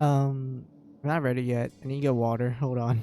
I'm not ready yet. I need to get water. Hold on.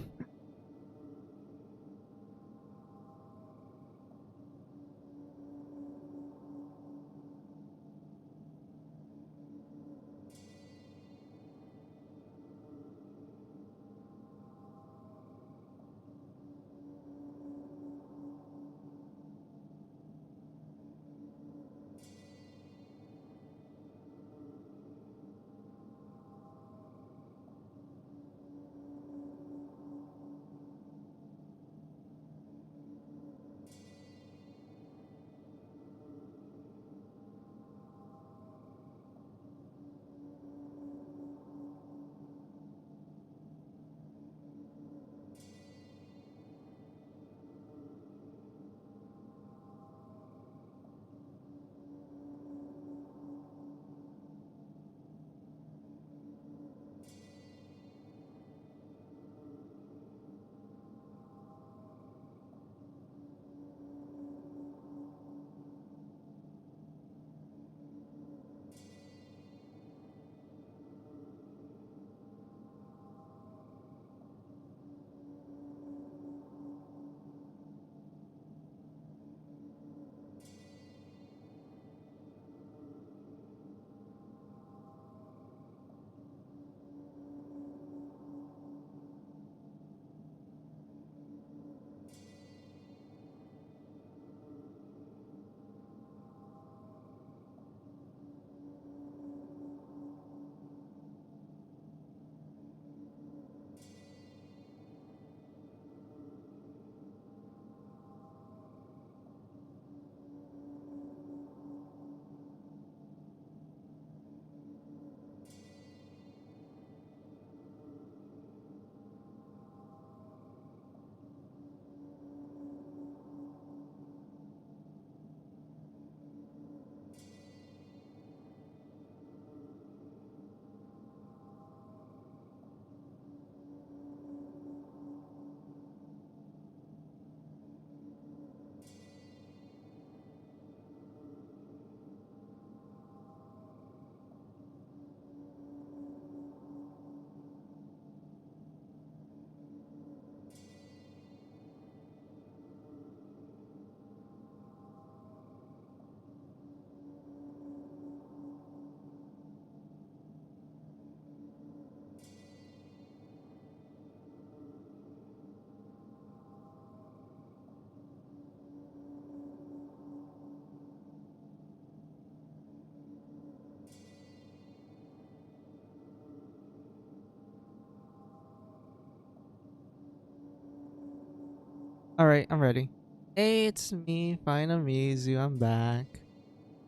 All right, I'm ready. Hey, it's me, Final Mizu. I'm back.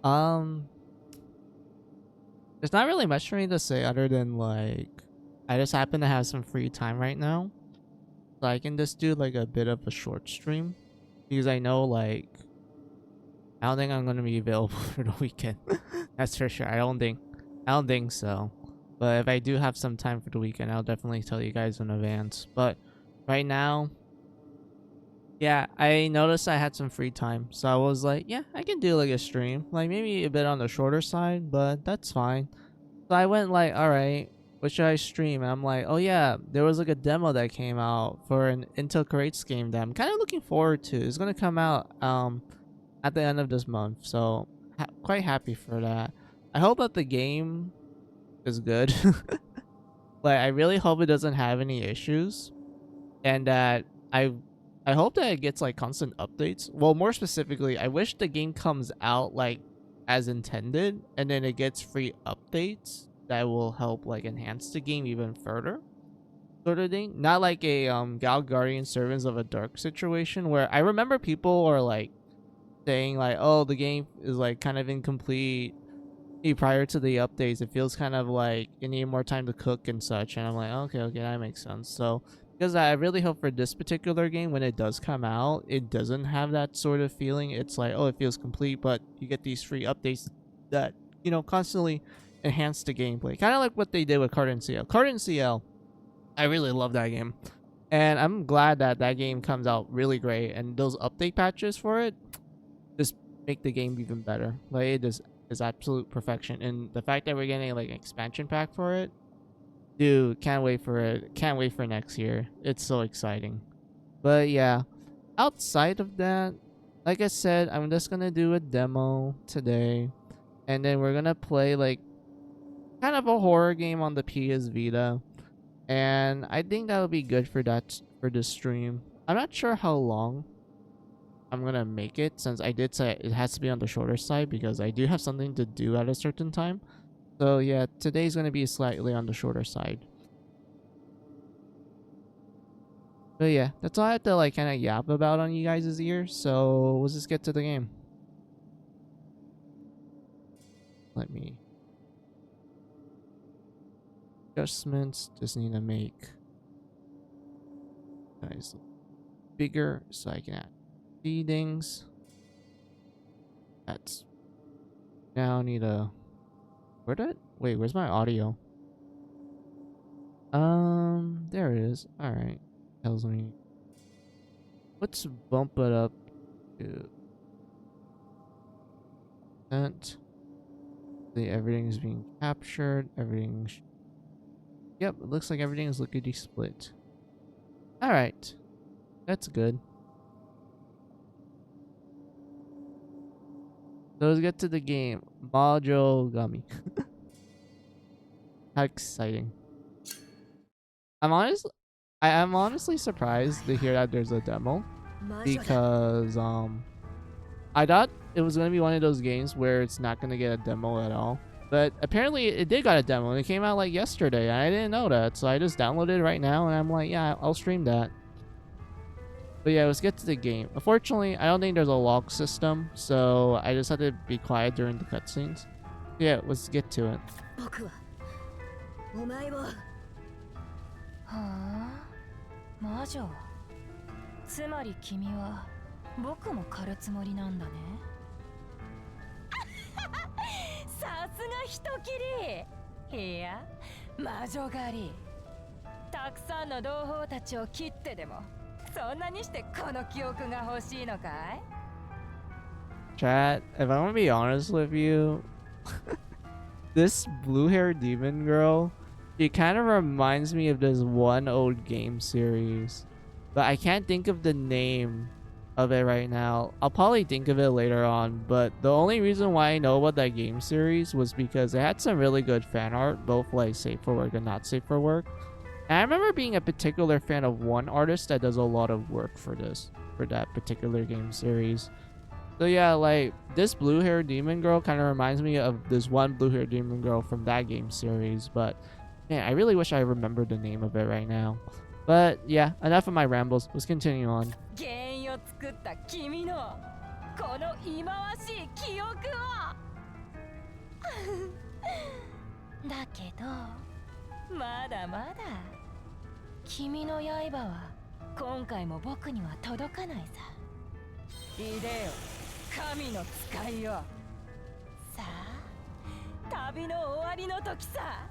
Um, there's not really much for me to say other than like, I just happen to have some free time right now, so I can just do like a bit of a short stream because I know like I don't think I'm gonna be available for the weekend. That's for sure. I don't think so. But if I do have some time for the weekend, I'll definitely tell you guys in advance. But right now, yeah, I noticed I had some free time, so I was like, yeah, I can do like a stream, like maybe a bit on the shorter side, but that's fine. So I went like, all right, what should I stream? And I'm like, oh yeah, there was like a demo that came out for an Intel Creates game that I'm kind of looking forward to. It's gonna come out at the end of this month, so quite happy for that. I hope that the game is good. Like I really hope it doesn't have any issues, and that I I hope that it gets like constant updates. Well, more specifically, I wish the game comes out like as intended, and then it gets free updates that will help like enhance the game even further, sort of thing. Not like a Gal Guardian Servants of a Dark situation where I remember people are like saying like, oh, the game is like kind of incomplete prior to the updates. It feels kind of like you need more time to cook and such, and I'm like, okay, that makes sense. So because I really hope for this particular game, when it does come out, it doesn't have that sort of feeling. It's like, oh, it feels complete, but you get these free updates that constantly enhance the gameplay, kind of like what they did with Card and CL. Card and CL, I really love that game, and I'm glad that that game comes out really great, and those update patches for it just make the game even better. Like it is absolute perfection, and the fact that we're getting like an expansion pack for it, Dude, can't wait for it. Can't wait for next year. It's so exciting. But yeah, outside of that, like I said, I'm just gonna do a demo today. And then we're gonna play like kind of a horror game on the PS Vita. And I think that'll be good for that for this stream. I'm not sure how long I'm gonna make it, since I did say it has to be on the shorter side because I do have something to do at a certain time. So yeah, today's gonna be slightly on the shorter side. But yeah, that's all I have to like kind of yap about on you guys' ears. So let's just get to the game. Let me adjustments. Just need to make guys bigger so I can add seedings. That's now need a where's my audio? There it is. All right, tells me. Let's bump it up to percent. Everything's being captured. Everything's yep. It looks like everything is lickety split. All right, that's good. So let's get to the game. Majogami. How exciting! I am honestly surprised to hear that there's a demo, because I thought it was gonna be one of those games where it's not gonna get a demo at all. But apparently it did got a demo, and it came out like yesterday. And I didn't know that, so I just downloaded it right now, and I'm like, yeah, I'll stream that. But yeah, let's get to the game. Unfortunately, I don't think there's a log system, so I just had to be quiet during the cutscenes. Yeah, let's get to it. はあ、魔女。つまり君は僕も狩るつもりなんだね。さすが人斬り。いや、魔女狩り。たくさんの同胞たちを切ってでも、そんなにしてこの記憶が欲しいのかい? Chat, if I want to be honest with you, this blue-haired demon girl, she kind of reminds me of this one old game series, but I can't think of the name of it right now. I'll probably think of it later on, but the only reason why I know about that game series was because it had some really good fan art, both like safe for work and not safe for work. And I remember being a particular fan of one artist that does a lot of work for that particular game series. So yeah, like this blue-haired demon girl kind of reminds me of this one blue-haired demon girl from that game series, but man, I really wish I remembered the name of it right now. But yeah, enough of my rambles. Let's continue on. だけど、まだまだ。君の刃は今回も僕には届かないさ。いでよ、神の使いよ。さあ、旅の終わりの時さ。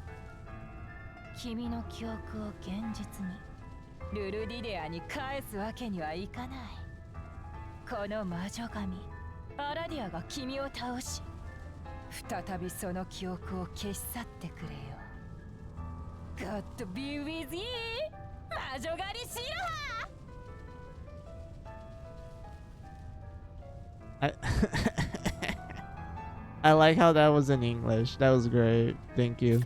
君の記憶を現実にルルディデアに返すわけにはいかない。この魔女神アラディアが君を倒し、再びその記憶を消し去ってくれよ。God be with you! 魔女狩りしろ！ I like how that was in English. That was great. Thank you.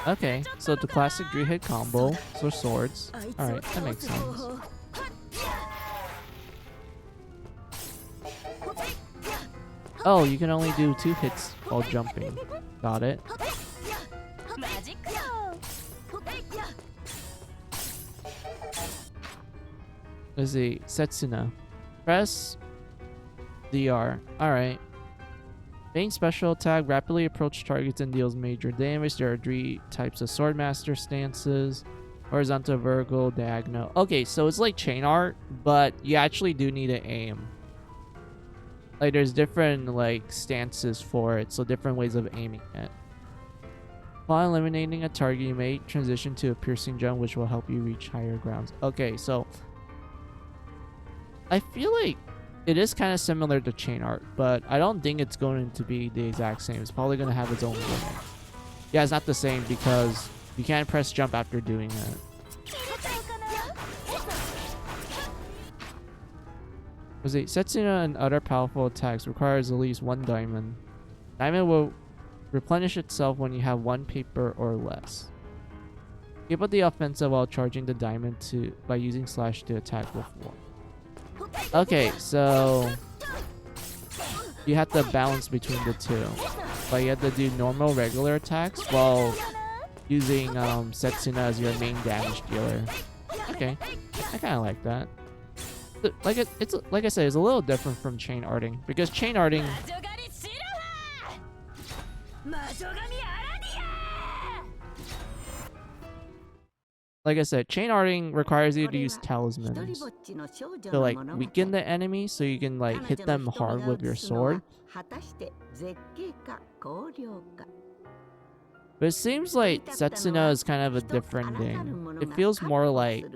Okay, so the classic 3-hit combo for swords. Alright, that makes sense. Oh, you can only do 2 hits while jumping. Got it. Let's see. Setsuna. Press DR. Alright. Main special attack rapidly approach targets and deals major damage. There are 3 types of swordmaster stances: horizontal, vertical, diagonal. Okay, so it's like chain art, but you actually do need to aim. Like there's different like stances for it, so different ways of aiming it. While eliminating a target, you may transition to a piercing jump, which will help you reach higher grounds. Okay, so I feel like it is kind of similar to Chain Art, but I don't think it's going to be the exact same. It's probably going to have its own gimmick. Yeah, it's not the same because you can't press jump after doing it. Was it Setsuna and other powerful attacks requires at least 1 diamond. Diamond will replenish itself when you have 1 paper or less. Keep up the offensive while charging the diamond by using slash to attack with 1. Okay, so you have to balance between the two. But you have to do normal regular attacks while using Setsuna as your main damage dealer. Okay, I kind of like that. It's like I said, it's a little different from chain arting because chain arting. Like I said, chain arting requires you to use talismans to like weaken the enemy so you can like hit them hard with your sword. But it seems like Setsuna is kind of a different thing. It feels more like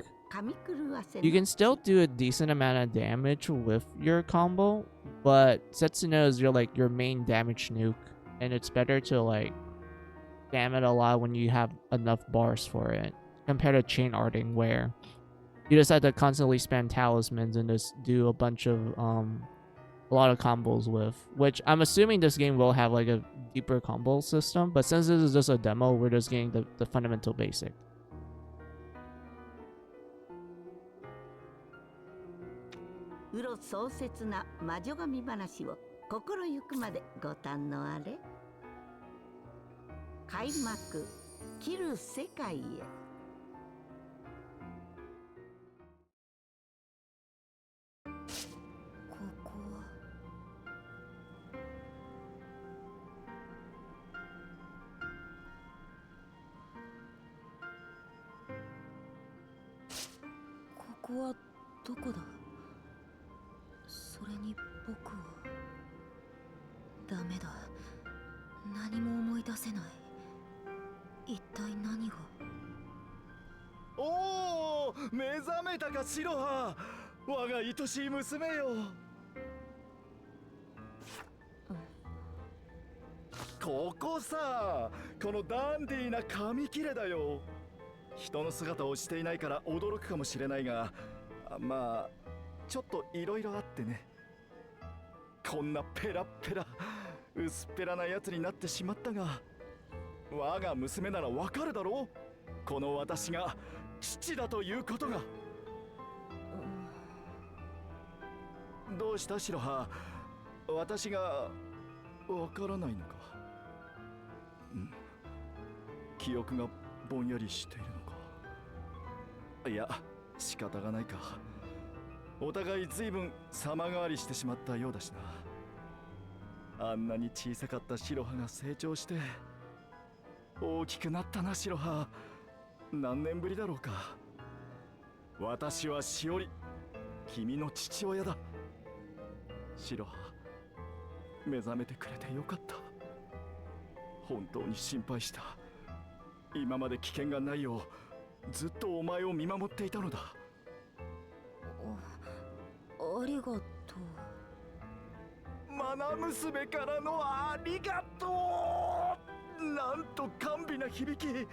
you can still do a decent amount of damage with your combo, but Setsuna is your main damage nuke, and it's better to like spam it a lot when you have enough bars for it, compared to chain arting where you just have to constantly spam talismans and just do a bunch of a lot of combos with, which I'm assuming this game will have like a deeper combo system, but since this is just a demo, we're just getting the fundamental basic. うろ壮絶な魔女神話を心ゆくまでご堪能あれ。開幕、切る世界へ。ここは。ここはどこだ？それに僕はダメだ。何も思い出せない。一体何が。おお、目覚めたかシロハ。我が愛しい娘よ。ここさ、このダンディーな紙切れだよ。人の姿をしていないから驚くかもしれないが、まあちょっといろいろあってね。こんなペラッペラ薄っぺらなやつになってしまったが、我が娘ならわかるだろう。この私が父だということが。どうしたシロハ、私がわからないのか。記憶がぼんやりしているのか。いや、仕方がないか。お互い随分様変わりしてしまったようだしな。あんなに小さかったシロハが成長して大きくなったな。シロハ、何年ぶりだろうか。私はしおり、君の父親だ。シロハ、目覚めてくれてよかった。本当に心配した。今まで危険がないようずっとお前を見守っていたのだ。ありがとう。マナ娘からのありがとう。なんと甘美な響き。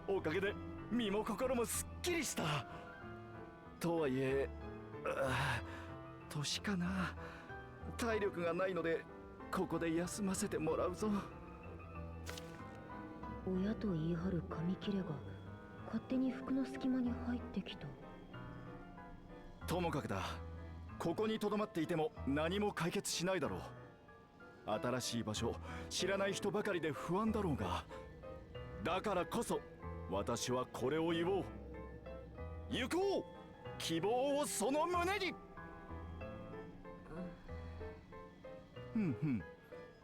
おかげで身も心もすっきりした。とはいえ、年かな。体力がないのでここで休ませてもらうぞ。親と言い張る紙切れが勝手に服の隙間に入ってきた。ともかくだ、ここにとどまっていても何も解決しないだろう。新しい場所、知らない人ばかりで不安だろうが、だからこそ私はこれを言おう。行こう、希望をその胸に。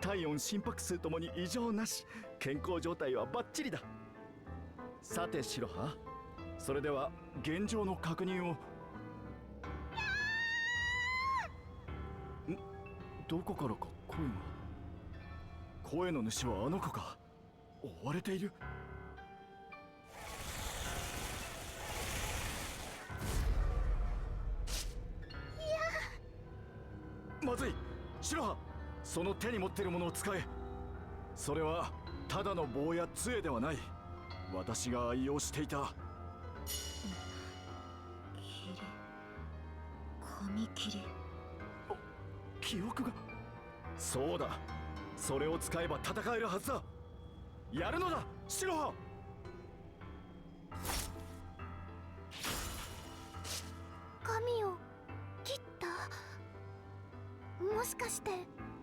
体温、心拍数ともに異常なし。健康状態はバッチリだ。さてシロハ、それでは現状の確認を。どこからか声が。声の主はあの子か。追われている。白羽、その手に持ってるものを使え。それはただの棒や杖ではない。私が愛用していた紙切り。記憶が。そうだ、それを使えば戦えるはずだ。やるのだ、白羽。髪を切った。もしかして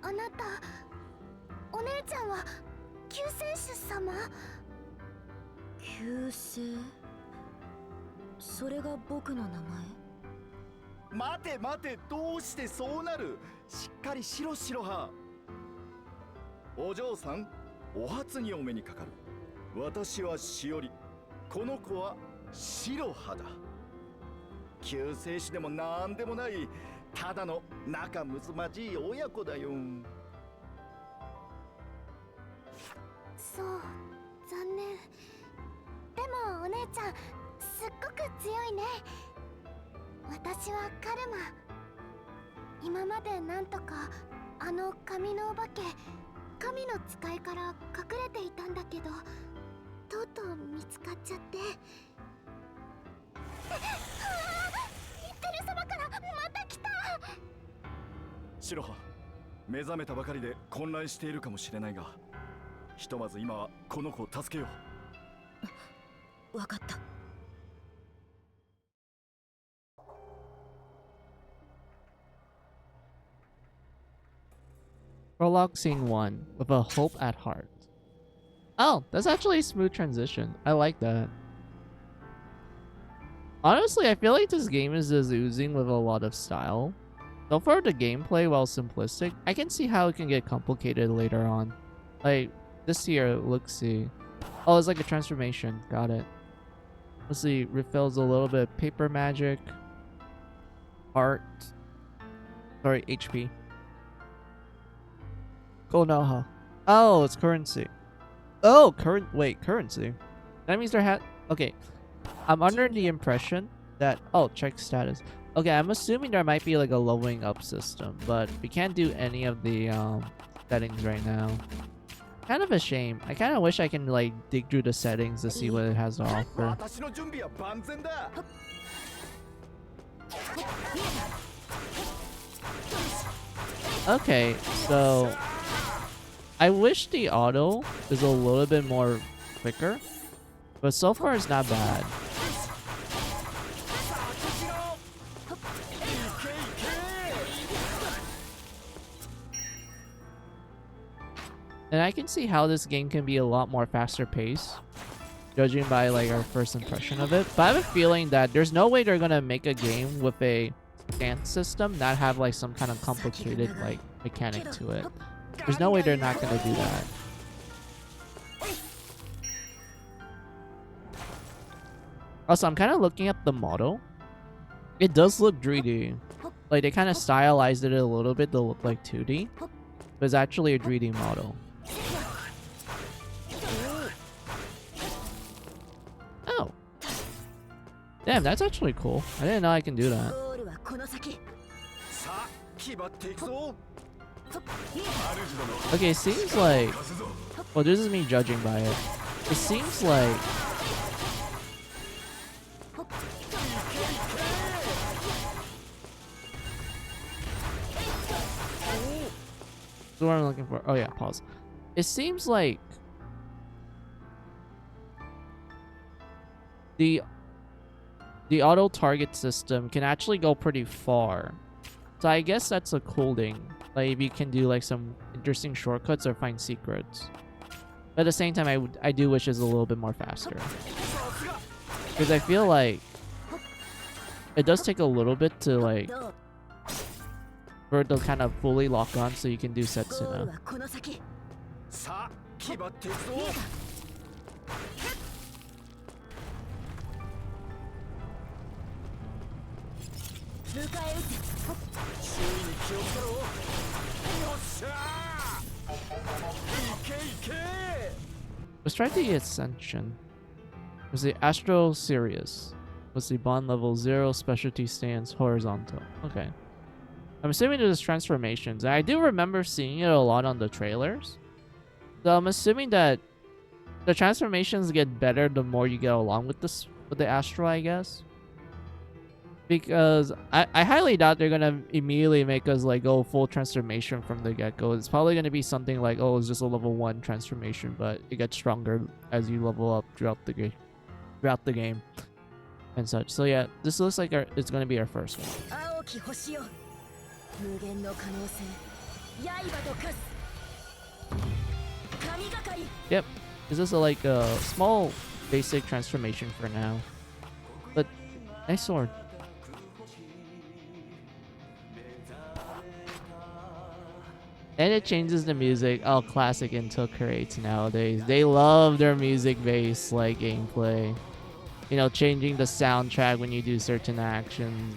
あなた、お姉ちゃんは救世主様？救世？それが僕の名前？待て待て、どうしてそうなる。しっかりしろ、白羽。お嬢さん、お初にお目にかかる。私はしおり、この子は白羽だ。救世主でもなんでもない、ただの仲睦まじい親子だよ。そう、残念。でもお姉ちゃん、すっごく強いね。私はカルマ。今までなんとかあの紙のお化け、神の使いから隠れていたんだけど、とうとう見つかっちゃって。テル様からまた来た。白羽、目覚めたばかりで混乱しているかもしれないが、ひとまず今はこの子を助けよう。わかった。Prologue Scene 1 with a hope at heart. Oh, that's actually a smooth transition. I like that. Honestly, I feel like this game is just oozing with a lot of style. So far, the gameplay, while simplistic, I can see how it can get complicated later on. Like, this here, let's see. Oh, it's like a transformation. Got it. Let's see, refills a little bit of paper magic. Heart. Sorry, HP. Konoha. Oh, it's currency. Oh, currency. That means they're okay. I'm under the impression that check status. Okay, I'm assuming there might be like a leveling up system, but we can't do any of the settings right now. Kind of a shame. I kind of wish I can like dig through the settings to see what it has to offer. Okay, so I wish the auto is a little bit more quicker, but so far it's not bad. And I can see how this game can be a lot more faster paced, judging by like our first impression of it. But I have a feeling that there's no way they're gonna make a game with a stance system not have like some kind of complicated like mechanic to it. There's no way they're not gonna do that. Also, I'm kind of looking at the model. It does look 3D. Like they kind of stylized it a little bit to look like 2D, but it's actually a 3D model. Oh. Damn, that's actually cool. I didn't know I can do that. Okay, it seems like... Well, this is me judging by it. It seems like... That's what I'm looking for. Oh yeah, pause. It seems like... The auto target system can actually go pretty far. So I guess that's a cool thing. Like if you can do like some interesting shortcuts or find secrets. But at the same time, I do wish it's a little bit more faster. Because I feel like it does take a little bit to like for it to kind of fully lock on so you can do Setsuna. Let's try the Ascension. Was the Astro Sirius? Was the bond level 0 specialty stance horizontal? Okay. I'm assuming there's transformations. And I do remember seeing it a lot on the trailers. So I'm assuming that the transformations get better the more you get along with the Astral, I guess. Because I highly doubt they're gonna immediately make us like go full transformation from the get-go. It's probably gonna be something like, oh, it's just a level 1 transformation, but it gets stronger as you level up throughout the game and such. So yeah, this looks like it's gonna be our first one. Yep, this is like a small basic transformation for now, but nice sword. And it changes the music. Oh, classic Intel creates nowadays. They love their music-based like gameplay. You know, changing the soundtrack when you do certain actions.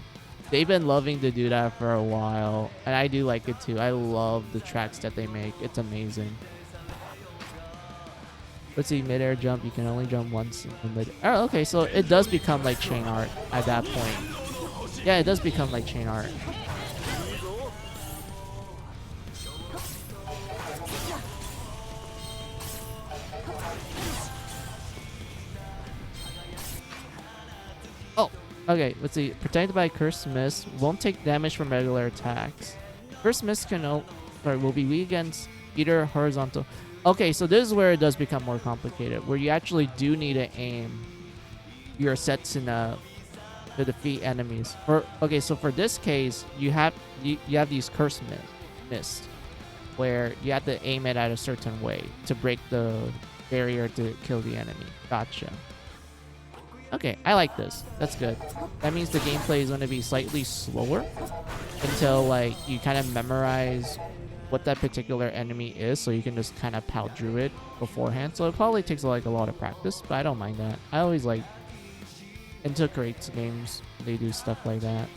They've been loving to do that for a while, and I do like it too. I love the tracks that they make. It's amazing. Let's see, mid-air jump. You can only jump once in the mid. Oh, okay, so it does become like chain art at that point. Yeah, it does become like chain art. Oh, okay, let's see. Protected by Cursed Mist. Won't take damage from regular attacks. Cursed Mist will be weak against either horizontal. Okay, so this is where it does become more complicated, where you actually do need to aim your Setsuna to defeat enemies. Okay, so for this case, you have these Cursed Mist, where you have to aim it at a certain way to break the barrier to kill the enemy. Gotcha. Okay, I like this. That's good. That means the gameplay is going to be slightly slower until like you kind of memorize what that particular enemy is, so you can just kind of power through it beforehand. So it probably takes like a lot of practice, but I don't mind that. I always like into creates games, they do stuff like that.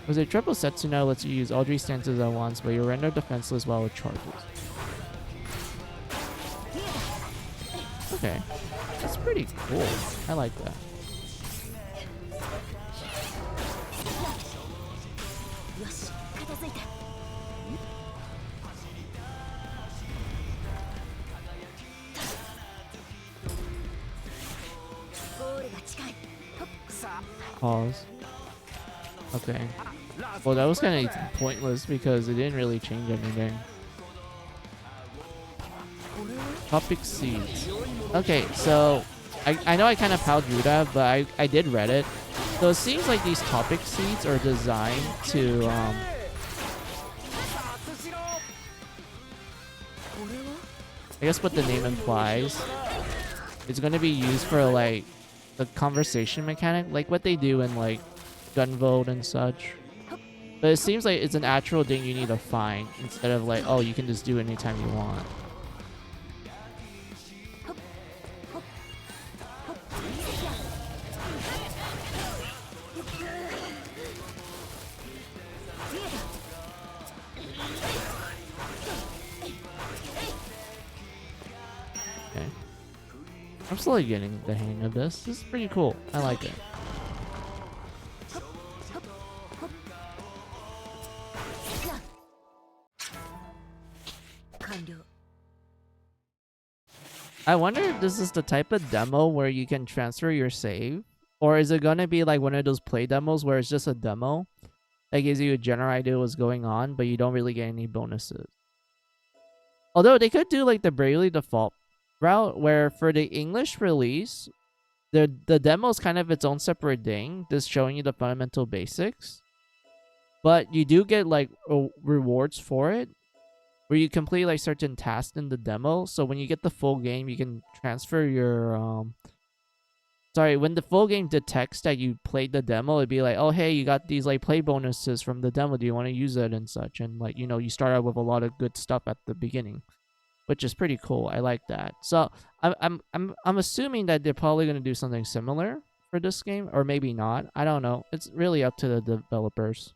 Was a triple Setsuna lets you use all 3 stances at once, but you're rendered defenseless while it charges. Okay, that's pretty cool. I like that. Pause. Okay. Well, that was kind of pointless because it didn't really change anything. Topic seeds. Okay, so I know I kind of powed through that, but I did read it. So it seems like these topic seeds are designed to I guess what the name implies. It's going to be used for like the conversation mechanic, like what they do in like Gunvolt and such. But it seems like it's an actual thing you need to find instead of like, oh, you can just do it anytime you want. Okay. I'm slowly getting the hang of this. This is pretty cool. I like it. I wonder if this is the type of demo where you can transfer your save, or is it gonna be like one of those play demos where it's just a demo that gives you a general idea what's going on, but you don't really get any bonuses. Although they could do like the Bravely Default route, where for the English release, the demo is kind of its own separate thing, just showing you the fundamental basics, but you do get like rewards for it, where you complete like certain tasks in the demo. So when you get the full game, you can transfer your when the full game detects that you played the demo, it'd be like, oh hey, you got these like play bonuses from the demo, do you want to use it and such. And like, you know, you start out with a lot of good stuff at the beginning, which is pretty cool. I like that. So I'm assuming that they're probably going to do something similar for this game, or maybe not. I don't know. It's really up to the developers.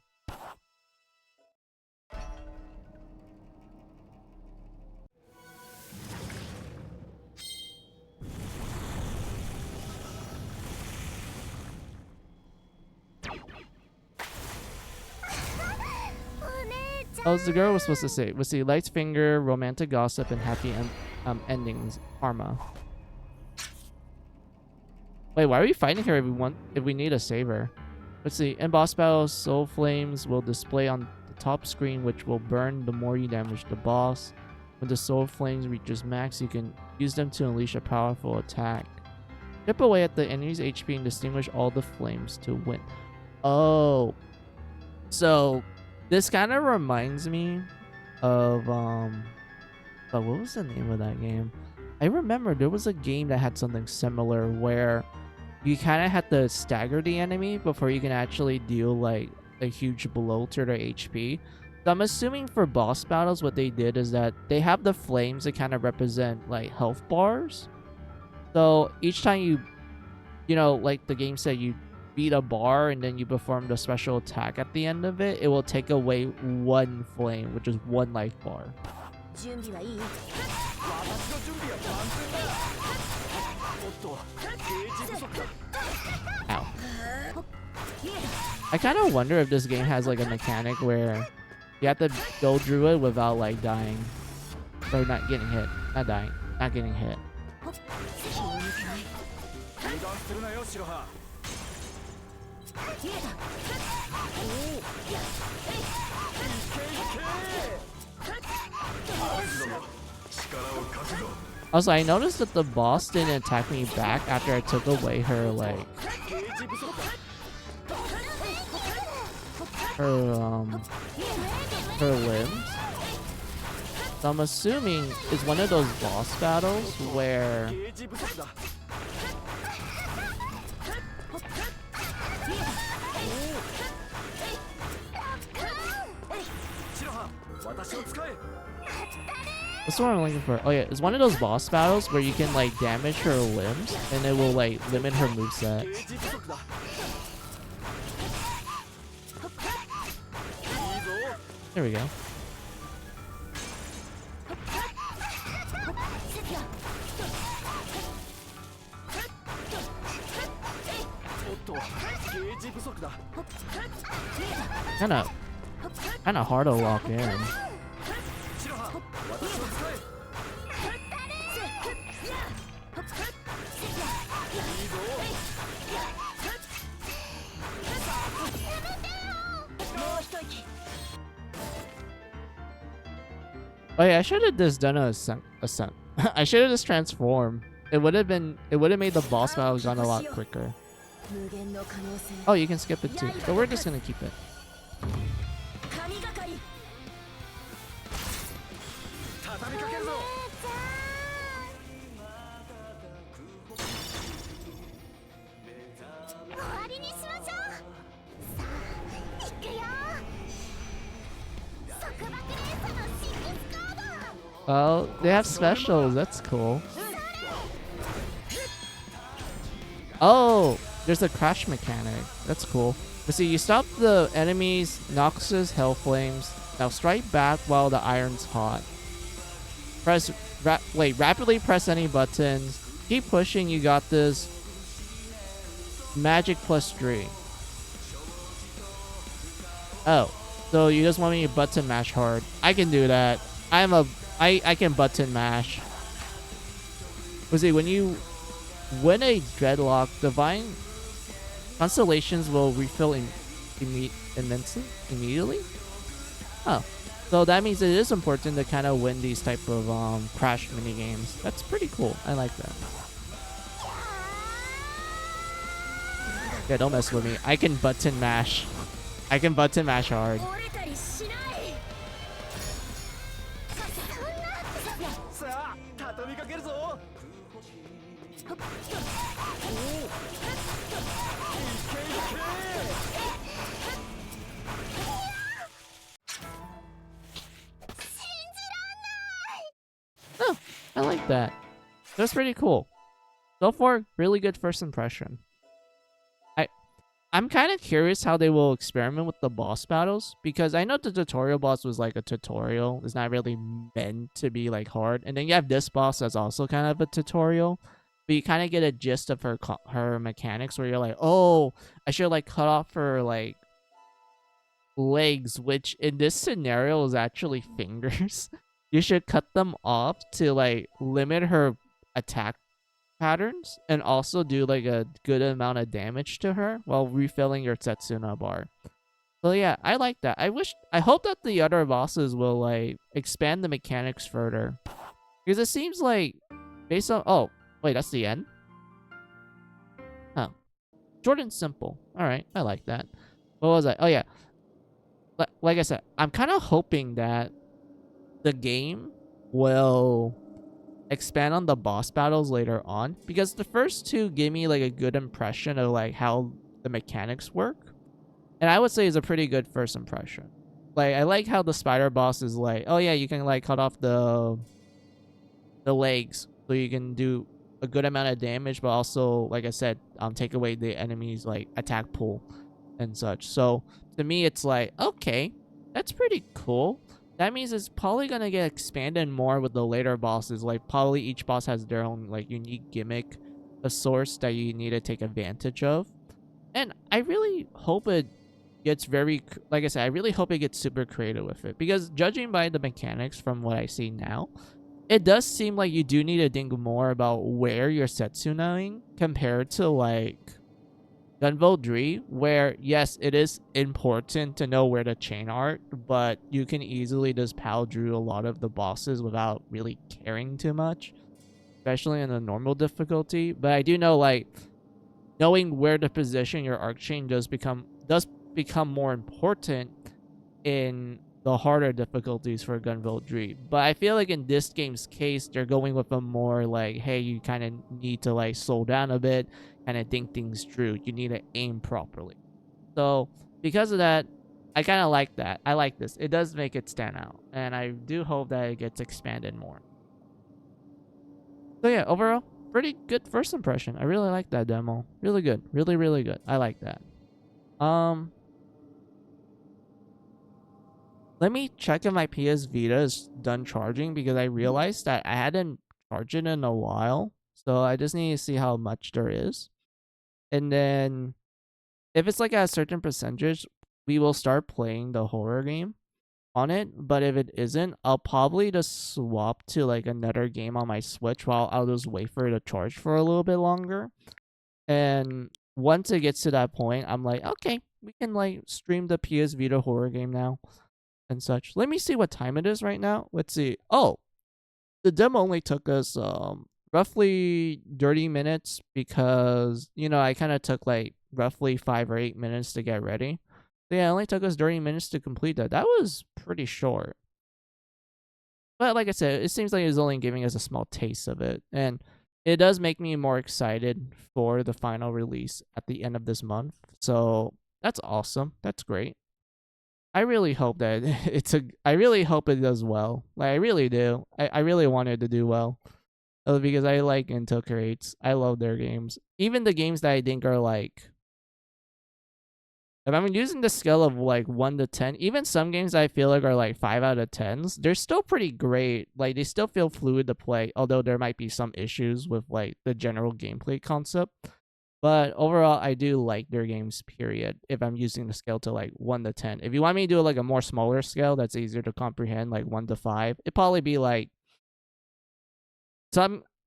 Oh, the girl was supposed to say. Was see light finger, romantic gossip, and happy endings. Karma. Wait, why are we fighting her if we need a saver? Let's see. In boss battles, soul flames will display on the top screen, which will burn the more you damage the boss. When the soul flames reaches max, you can use them to unleash a powerful attack. Chip away at the enemy's HP and distinguish all the flames to win. Oh, so this kind of reminds me of but what was the name of that game? I remember there was a game that had something similar where you kind of had to stagger the enemy before you can actually deal like a huge blow to their HP. So I'm assuming for boss battles, what they did is that they have the flames that kind of represent like health bars. So each time you know, like the game said, you beat a bar and then you perform the special attack at the end of it, it will take away one flame, which is one life bar. Ow. I kind of wonder if this game has like a mechanic where you have to go through it without like dying. Or not getting hit. Not dying. Not getting hit. Also, I noticed that the boss didn't attack me back after I took away her, like, her limbs. So I'm assuming it's one of those boss battles where what's the one I'm looking for? Oh yeah, it's one of those boss battles where you can like damage her limbs and it will like limit her moveset. There we go. Kinda hard to lock in. Oh yeah, I should have just done a I should have just transformed. It would have made the boss battle gone a lot quicker. Oh, you can skip it too, but we're just gonna keep it. Well, they have specials. That's cool. Oh, there's a crash mechanic. That's cool. But see, you stop the enemy's Noxus Hell Flames. Now strike back while the iron's hot. Rapidly press any buttons. Keep pushing. You got this. Magic +3. Oh, so you just want me to button mash hard? I can do that. I can button mash. Was it when you win a dreadlock, divine constellations will refill immediately? Oh, so that means it is important to kind of win these type of crash mini games. That's pretty cool. I like that. Yeah, don't mess with me. I can button mash. I can button mash hard. Oh, I like that. That's pretty cool. So far, really good first impression. I'm kind of curious how they will experiment with the boss battles, because I know the tutorial boss was like a tutorial. It's not really meant to be like hard. And then you have this boss that's also kind of a tutorial, but you kind of get a gist of her mechanics where you're like, oh, I should like cut off her like legs, which in this scenario is actually fingers. You should cut them off to like limit her attack patterns and also do like a good amount of damage to her while refilling your Setsuna bar. So yeah, I like that. I hope that the other bosses will like expand the mechanics further. Because it seems like based on oh, wait, that's the end? Oh. Short and simple. Alright, I like that. What was I? Oh yeah. Like I said, I'm kind of hoping that the game will expand on the boss battles later on, because the first two give me like a good impression of like how the mechanics work, and I would say is a pretty good first impression. Like I like how the spider boss is like, oh yeah, you can like cut off the legs so you can do a good amount of damage, but also like I said, take away the enemy's like attack pool and such. So to me, it's like, okay, that's pretty cool. That means it's probably gonna get expanded more with the later bosses. Like probably each boss has their own like unique gimmick, a source that you need to take advantage of. And I really hope it gets very, like I said, I really hope it gets super creative with it, because judging by the mechanics from what I see now, it does seem like you do need to think more about where you're Setsunaing compared to like Gunvolt 3, where yes, it is important to know where to chain art, but you can easily just power through a lot of the bosses without really caring too much, especially in the normal difficulty. But I do know like knowing where to position your arc chain does become more important in the harder difficulties for Gunvolt 3. But I feel like in this game's case, they're going with a more like, hey, you kind of need to like slow down a bit, kind of think things through. You need to aim properly. So because of that, I kind of like that. I like this. It does make it stand out, and I do hope that it gets expanded more. So yeah, overall, pretty good first impression. I really like that demo. Really good. Really, really good. I like that. Let me check if my PS Vita is done charging, because I realized that I hadn't charged it in a while. So I just need to see how much there is. And then if it's like at a certain percentage, we will start playing the horror game on it. But if it isn't, I'll probably just swap to like another game on my Switch while I'll just wait for it to charge for a little bit longer. And once it gets to that point, I'm like, okay, we can like stream the PS Vita horror game now and such. Let me see what time it is right now. Let's see. Oh, the demo only took us roughly 30 minutes, because I kind of took like roughly 5 or 8 minutes to get ready. So yeah, it only took us 30 minutes to complete that. That was pretty short. But like I said, it seems like it's only giving us a small taste of it, and it does make me more excited for the final release at the end of this month. So that's awesome. That's great. I really hope that I really hope it does well. Like I really do. I really want it to do well. Because I like Intel Creates. I love their games. Even the games that I think are like, if I'm using the scale of like 1 to 10, even some games I feel like are like 5 out of 10s, they're still pretty great. Like they still feel fluid to play, although there might be some issues with like the general gameplay concept. But overall, I do like their games, period, if I'm using the scale to like 1 to 10. If you want me to do like a more smaller scale that's easier to comprehend, like 1 to 5, it'd probably be like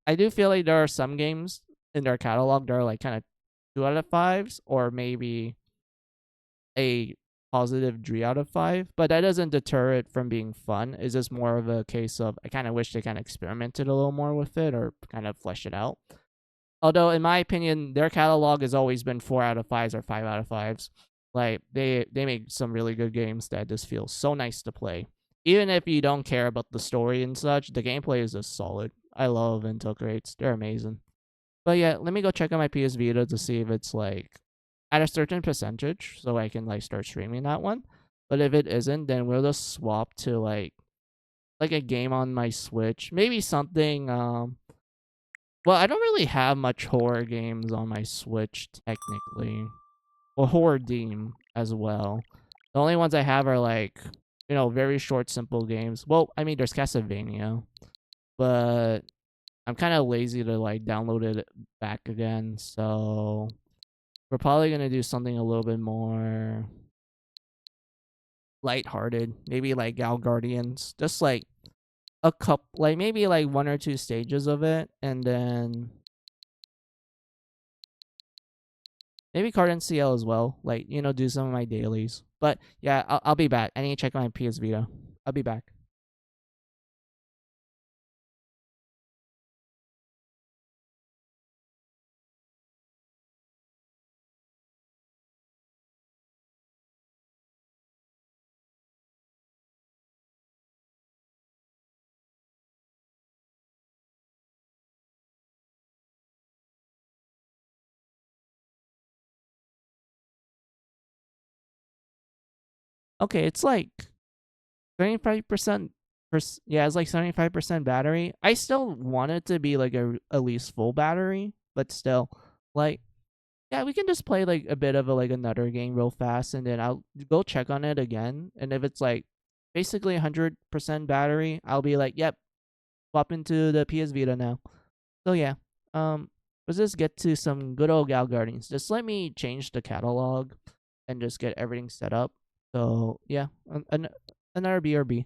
I do feel like there are some games in their catalog that are like kind of 2 out of 5s, or maybe a positive 3 out of 5. But that doesn't deter it from being fun. It's just more of a case of I kind of wish they kind of experimented a little more with it, or kind of flesh it out. Although, in my opinion, their catalog has always been 4 out of 5s or 5 out of 5s. Like, they make some really good games that just feel so nice to play. Even if you don't care about the story and such, the gameplay is just solid. I love Intel Crates. They're amazing. But yeah, let me go check out my PS Vita to see if it's, like, at a certain percentage, so I can, like, start streaming that one. But if it isn't, then we'll just swap to, like a game on my Switch. Maybe something, well, I don't really have much horror games on my Switch, technically. Or horror Deem as well. The only ones I have are like, very short, simple games. Well, I mean, there's Castlevania. But I'm kind of lazy to like download it back again. So we're probably going to do something a little bit more lighthearted. Maybe like Gal Guardians, just like a couple, like maybe like 1 or 2 stages of it, and then maybe card NCL as well. Like, do some of my dailies. But yeah, I'll be back. I need to check my PS Vita. I'll be back. Okay, it's like 75%. Yeah, it's like 75% battery. I still want it to be like a at least full battery, but still, like, yeah, we can just play like a bit of like another game real fast, and then I'll go check on it again. And if it's like basically 100% battery, I'll be like, yep, swap into the PS Vita now. So yeah, let's just get to some good old Gal Guardians. Just let me change the catalog and just get everything set up. So yeah, another BRB.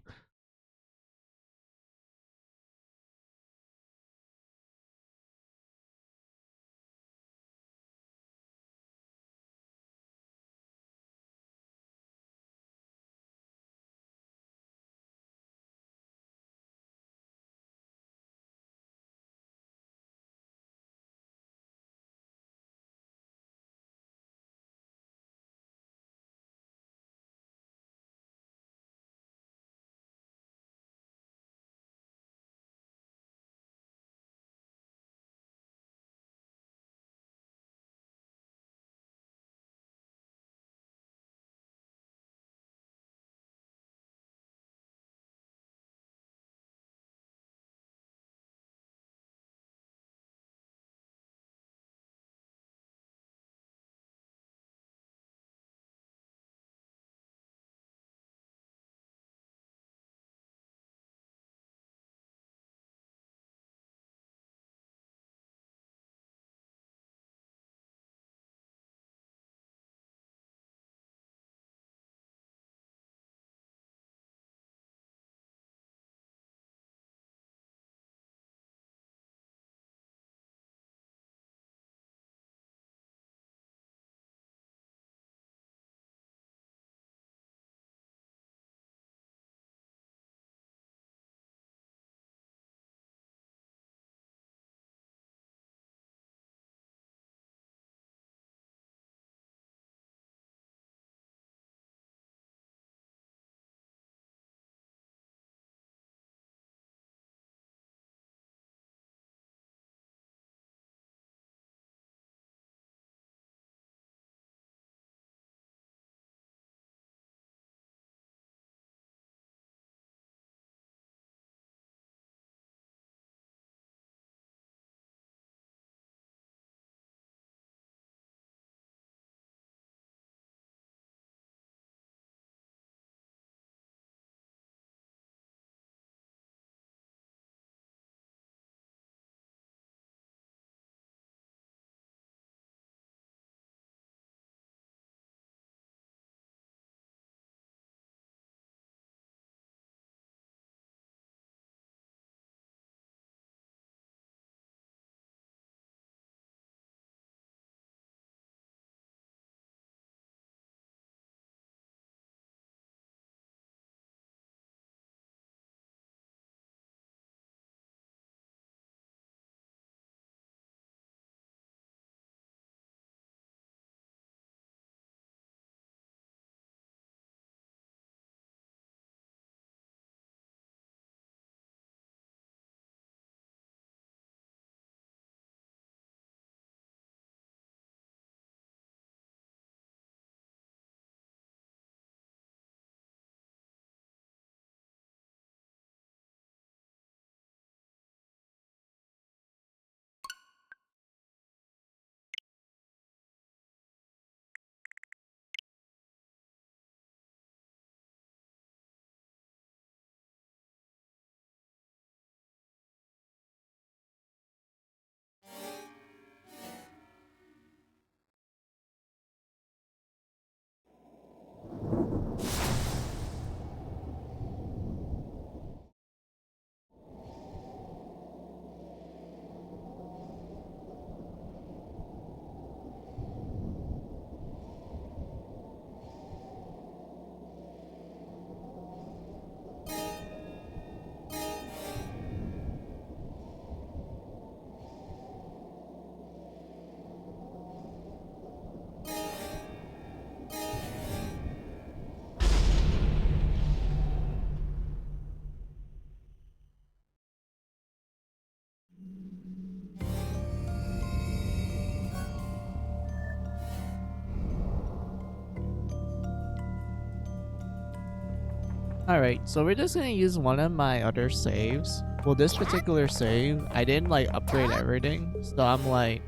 Alright, so we're just gonna use one of my other saves. Well, this particular save, I didn't like upgrade everything. So I'm like,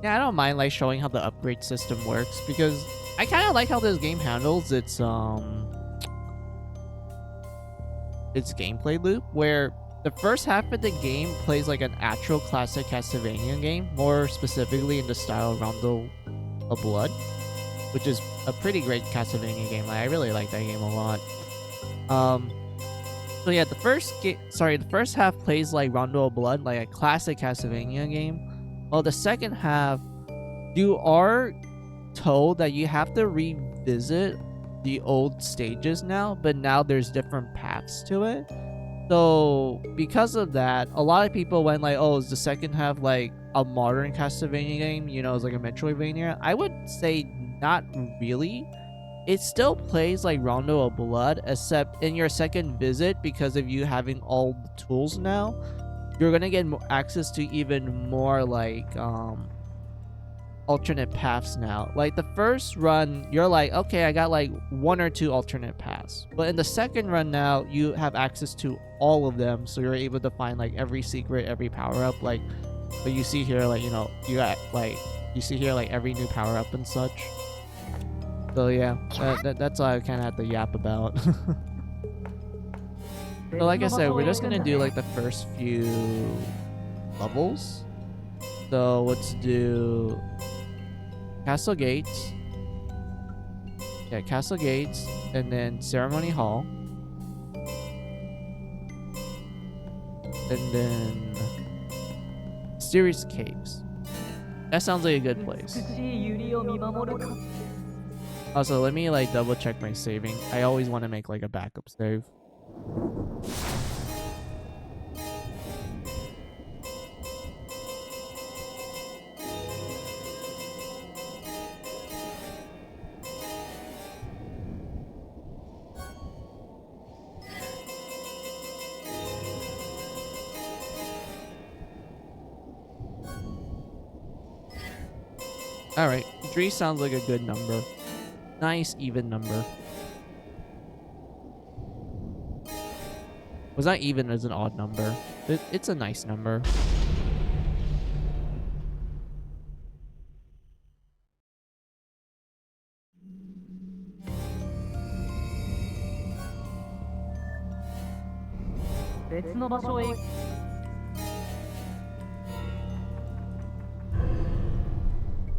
yeah, I don't mind like showing how the upgrade system works because I kind of like how this game handles its gameplay loop, where the first half of the game plays like an actual classic Castlevania game, more specifically in the style of Rondo of Blood, which is a pretty great Castlevania game. Like, I really like that game a lot. So yeah, the first half plays like Rondo of Blood, like a classic Castlevania game. While the second half, you are told that you have to revisit the old stages now, but now there's different paths to it. So because of that, a lot of people went like, oh, is the second half like a modern Castlevania game? You know, it's like a Metroidvania. I would say not really. It still plays like Rondo of Blood, except in your second visit, because of you having all the tools now, you're gonna get access to even more like alternate paths now. Like the first run, you're like, okay, I got like one or two alternate paths. But in the second run now, you have access to all of them, so you're able to find like every secret, every power up. Like, but you see here, like, you know, you got like, you see here like every new power up and such. So yeah, that's all I kind of had to yap about. So like I said, we're just gonna do like the first few levels. So let's do Castle Gates. Yeah, Castle Gates, and then Ceremony Hall. And then Mysterious Caves. That sounds like a good place. Also, let me like double check my saving. I always want to make like a backup save. Alright, 3 sounds like a good number. Nice, even number. Was not even as an odd number. It's a nice number.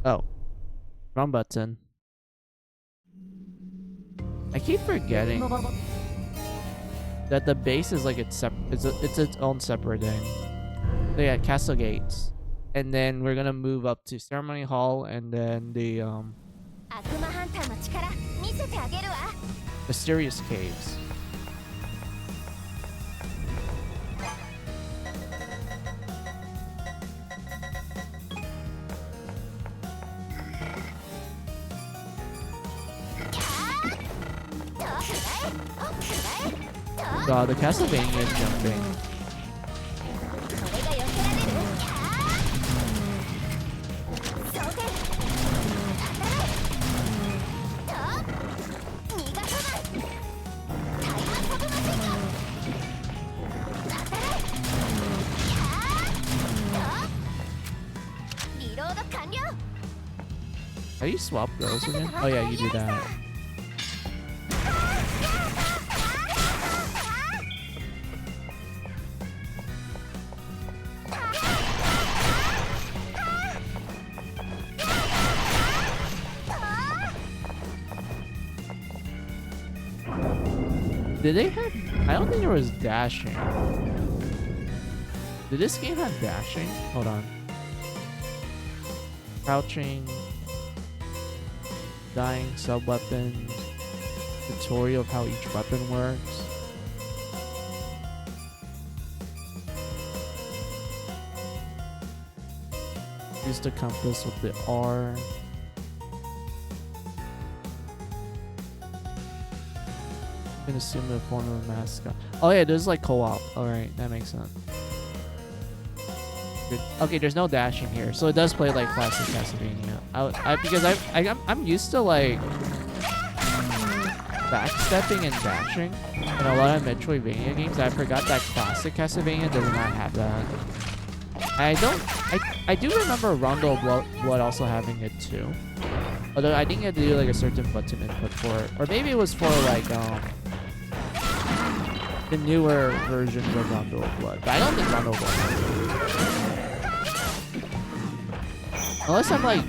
Oh, wrong button. I keep forgetting that the base is like it's its own separate thing. So yeah, Castle Gates, and then we're gonna move up to Ceremony Hall, and then the Mysterious Caves. God, the Castlevania is jumping. How do you swap girls again? Oh yeah, you do that. Did they have... I don't think there was dashing. Did this game have dashing? Hold on. Crouching. Dying sub-weapon. Tutorial of how each weapon works. Use the compass with the R. Can assume the form of a mascot. Oh yeah, there's like co-op. Alright, that makes sense. Good. Okay, there's no dashing here, so it does play like classic Castlevania. Because I'm used to like backstepping and dashing in a lot of Metroidvania games. I forgot that classic Castlevania does not have that. I do remember Rondo of Blood also having it too. Although I think you had to do like a certain button input for it. Or maybe it was for like the newer versions of Rondo of Blood. But I don't think Rondo of Blood has it. Unless I'm like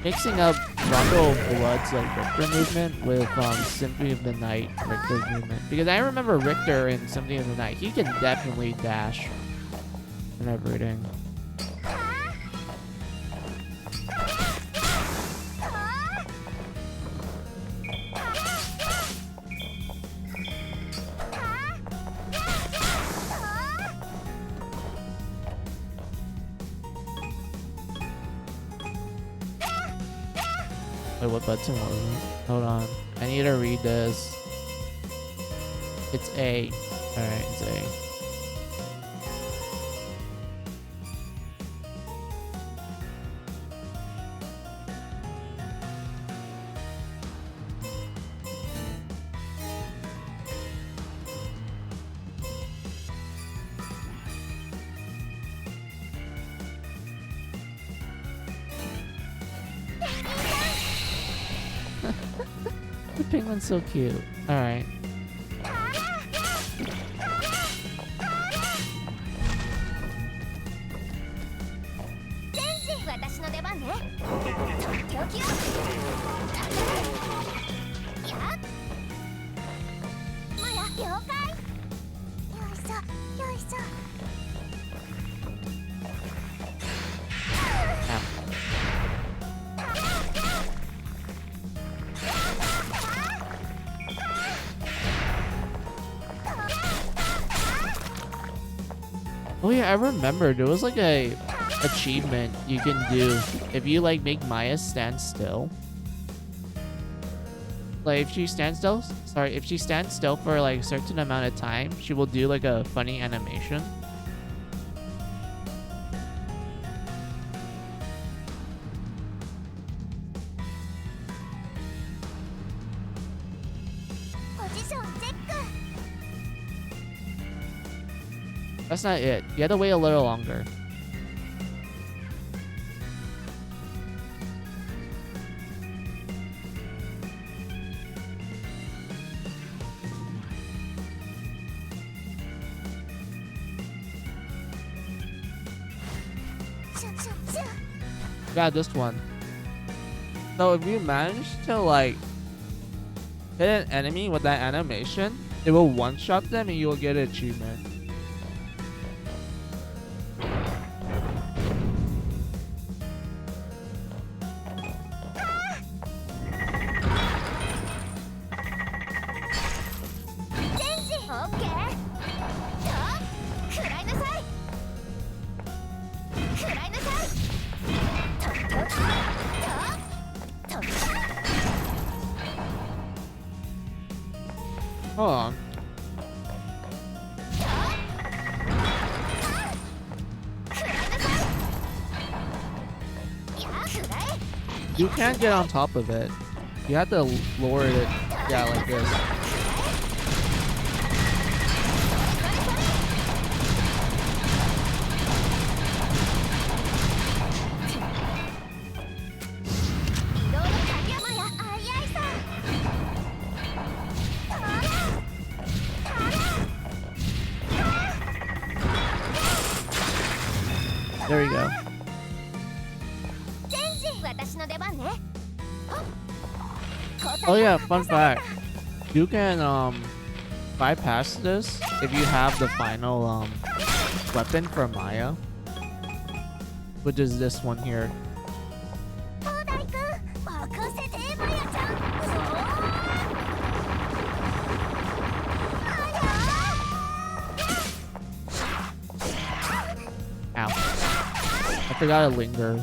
mixing up Rondo of Blood's like Richter movement with Symphony of the Night Richter's movement. Because I remember Richter in Symphony of the Night, he can definitely dash and everything. Wait, what button was it? Hold on. I need to read this. It's A. Alright, it's A. The penguin's so cute. Alright. 'Oh yeah, I remember there was like a achievement you can do if you like make Maya stand still. Like if she stands still, if she stands still for like a certain amount of time, she will do like a funny animation. That's not it. You have to wait a little longer. Yeah, this one. So if you manage to like hit an enemy with that animation, it will one-shot them and you will get an achievement. Hold on. You can't get on top of it. You have to lower it, yeah, like this. There you go. Oh yeah, fun fact. You can bypass this if you have the final weapon for Maya, which is this one here. Ow. I forgot it lingers.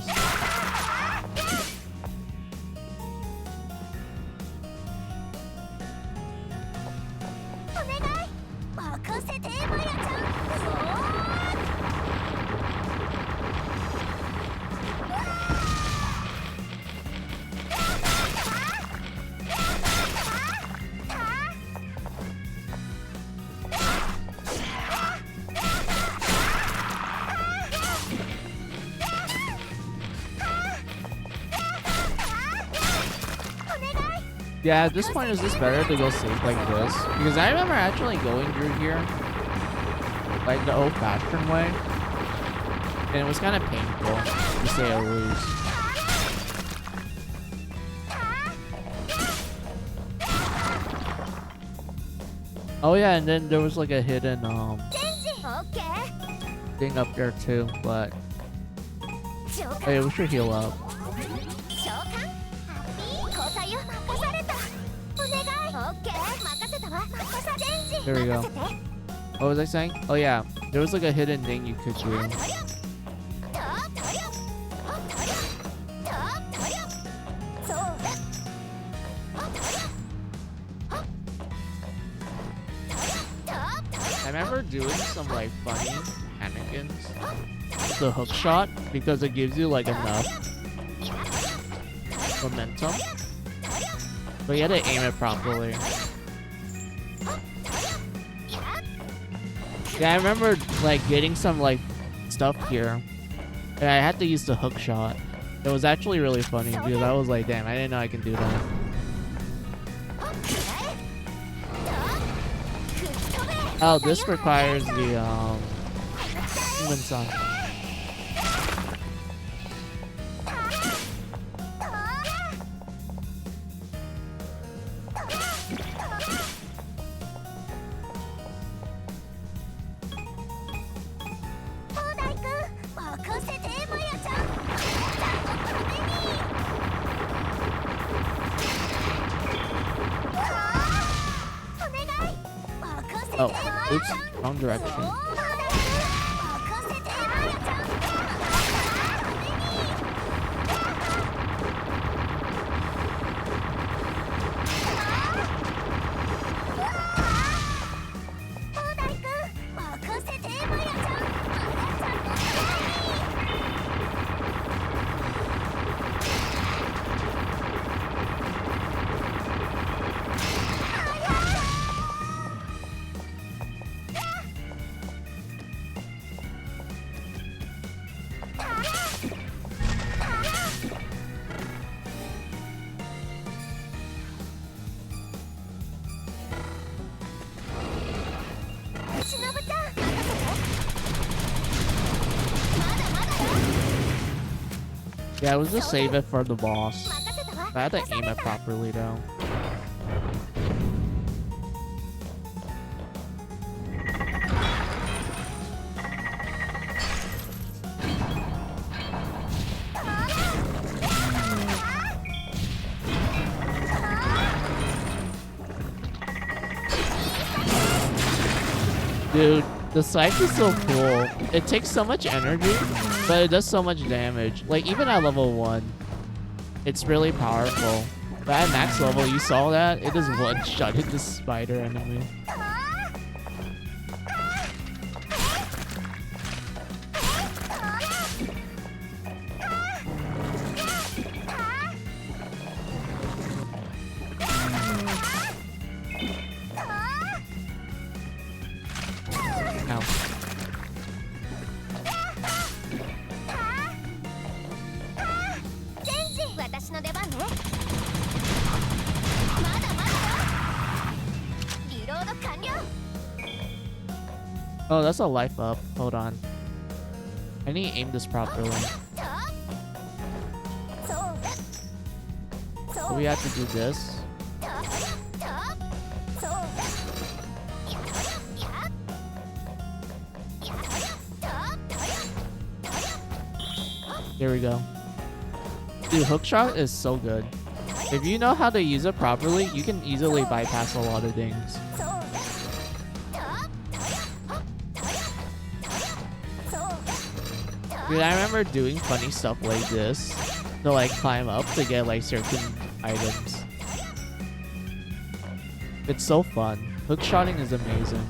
Yeah, at this point, is this better to go safe like this? Because I remember actually going through here like the old-fashioned way, and it was kind of painful, to say the least. Oh yeah, and then there was like a hidden thing up there too, but hey, we should heal up. There we go. What was I saying? Oh yeah, there was like a hidden thing you could do. I remember doing some like funny shenanigans with the hook shot because it gives you like enough momentum, but you had to aim it properly. Yeah, I remember like getting some like stuff here, and I had to use the hook shot. It was actually really funny because I was like, damn, I didn't know I can do that. Oh, this requires the human sun. Oh, oops, wrong direction. Yeah, it was just save it for the boss. I had to aim it properly though. Dude, the scythe is so cool. It takes so much energy, but it does so much damage. Like, even at level 1, it's really powerful. But at max level, you saw that? It just one-shotted the spider enemy. Oh, that's a life up. Hold on. I need to aim this properly. So we have to do this. Here we go. Dude, hookshot is so good. If you know how to use it properly, you can easily bypass a lot of things. Dude, I remember doing funny stuff like this to like climb up to get like certain items. It's so fun. Hookshotting is amazing.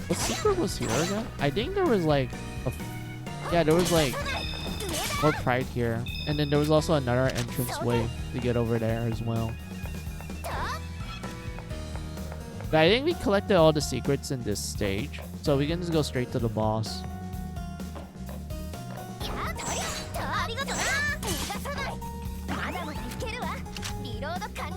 What secret was here again? I think there was like yeah, there was like more pride here, and then there was also another entrance way to get over there as well. But I think we collected all the secrets in this stage, so we can just go straight to the boss. いやありがとな。逃がさない。まだまだいけるわ。リロード完了。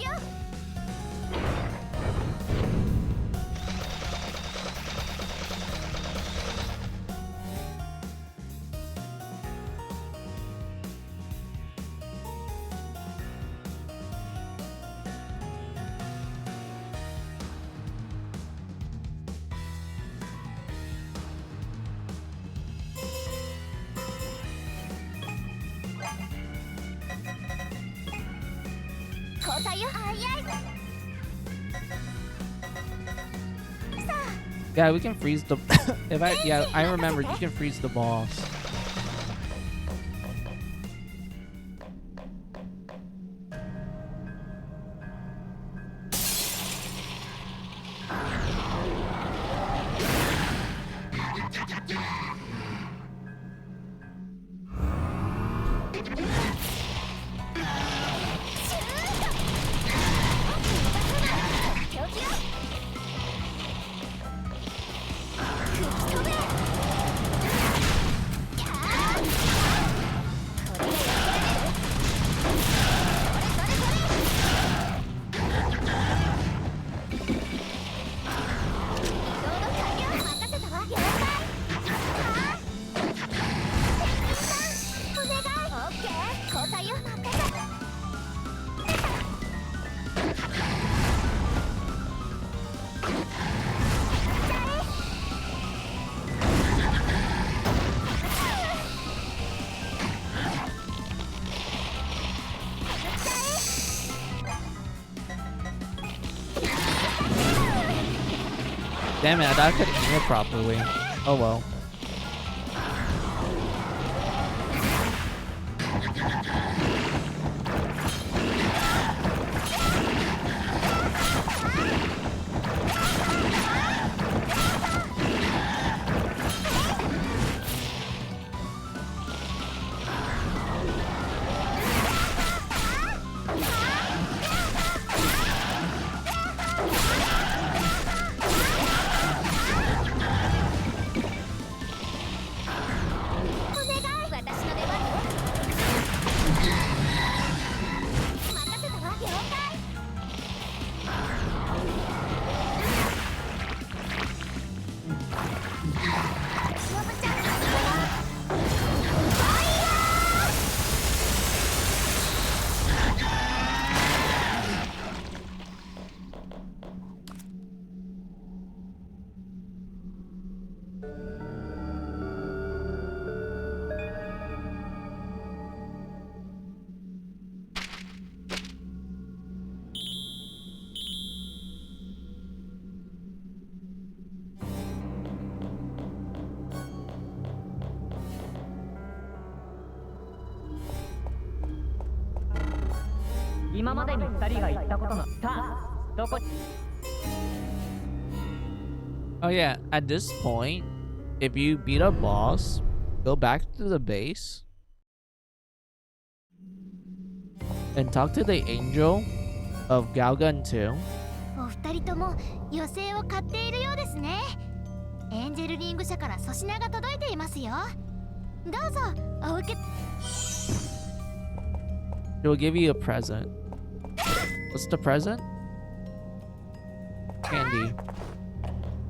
交代よ。早い。 Yeah, we can freeze the... yeah, I remember. You can freeze the boss. Damn it, I thought I could aim it properly. Oh well. Oh yeah, at this point, if you beat a boss, go back to the base and talk to the angel of Galgun 2. お二人とも予定を買っているようですね。エンジェルリング社から粗品が届いていますよ。どうぞお受け。 She'll give you a present. What's the present? Candy.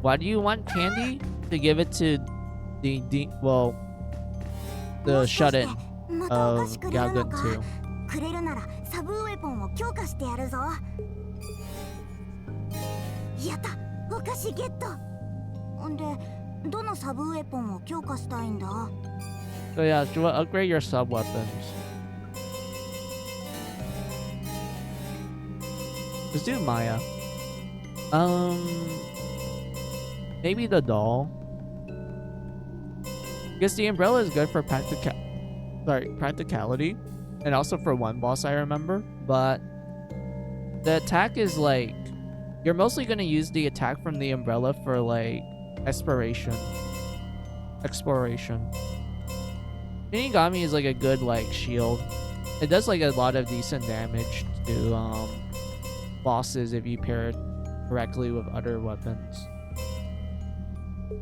Why do you want candy? To give it to the shut-in of Galgun 2. くれるならサブウェポンを強化してやるぞ。やった、お菓子ゲット。んで、どのサブウェポンを強化したいんだ？ So yeah, she will upgrade your sub weapons. Let's do Maya. Maybe the doll. Because the umbrella is good for practicality, and also for one boss I remember. But the attack is like, you're mostly gonna use the attack from the umbrella for like exploration. Shinigami is like a good like shield. It does like a lot of decent damage to bosses if you pair it correctly with other weapons.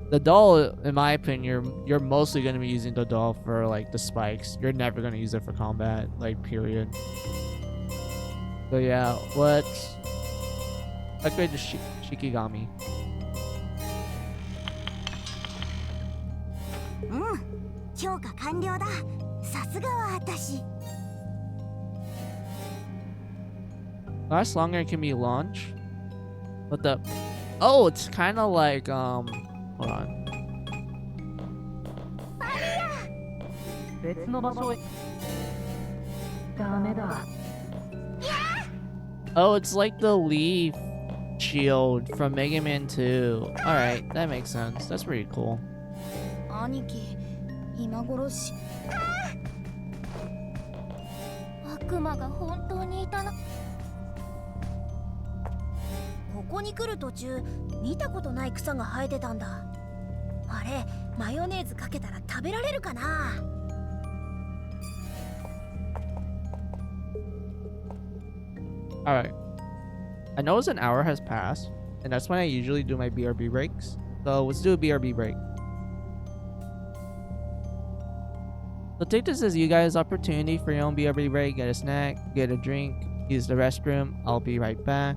The doll, in my opinion, you're mostly going to be using the doll for like the spikes. You're never going to use it for combat, like period. So yeah, let's upgrade to Shikigami. 強化完了だ。さすがは私。Last longer can be launched. What the? Oh, it's kind of like hold on. 別の場所へ。ダメだ。Oh, it's like the leaf shield from Mega Man 2. Alright, that makes sense. That's pretty cool. 兄貴、今頃し。悪魔が本当にいたの。ここに来る途中、見たことない草が生えてたんだ。あれ、マヨネーズかけたら食べられるかな。Alright. I know it's an hour has passed, and that's when I usually do my BRB breaks. So let's do a BRB break. So take this as you guys' opportunity for your own BRB break. Get a snack, get a drink, use the restroom. I'll be right back.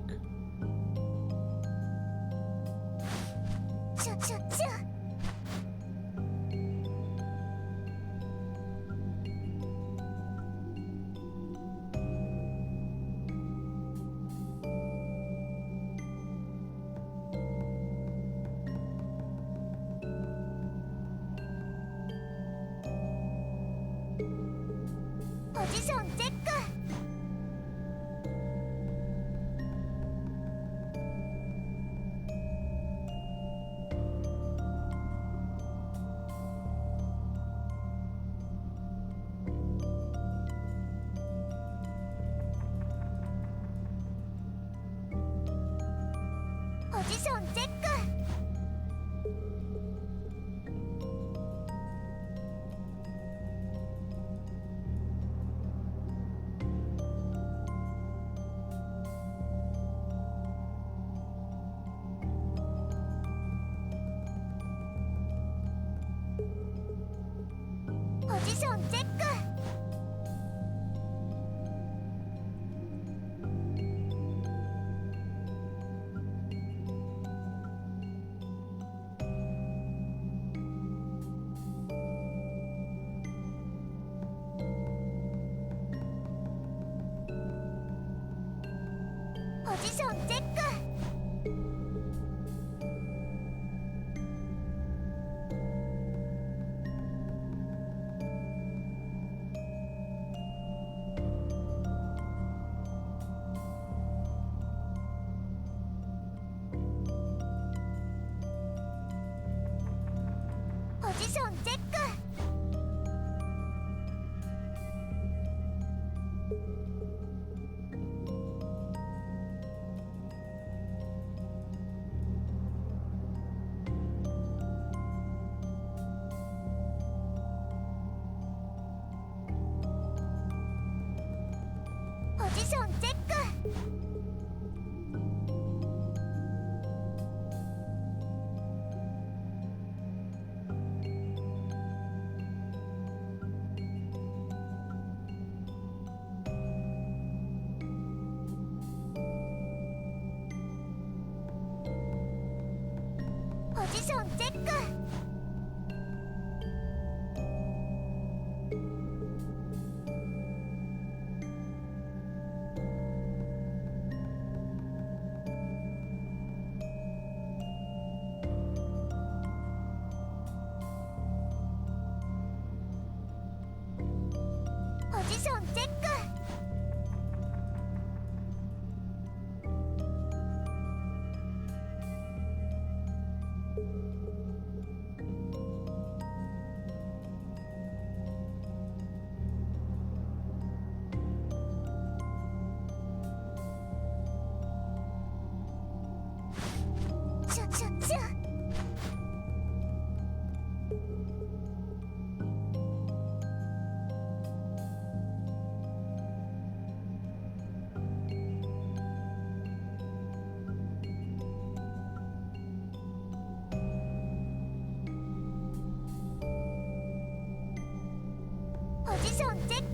ションチェック。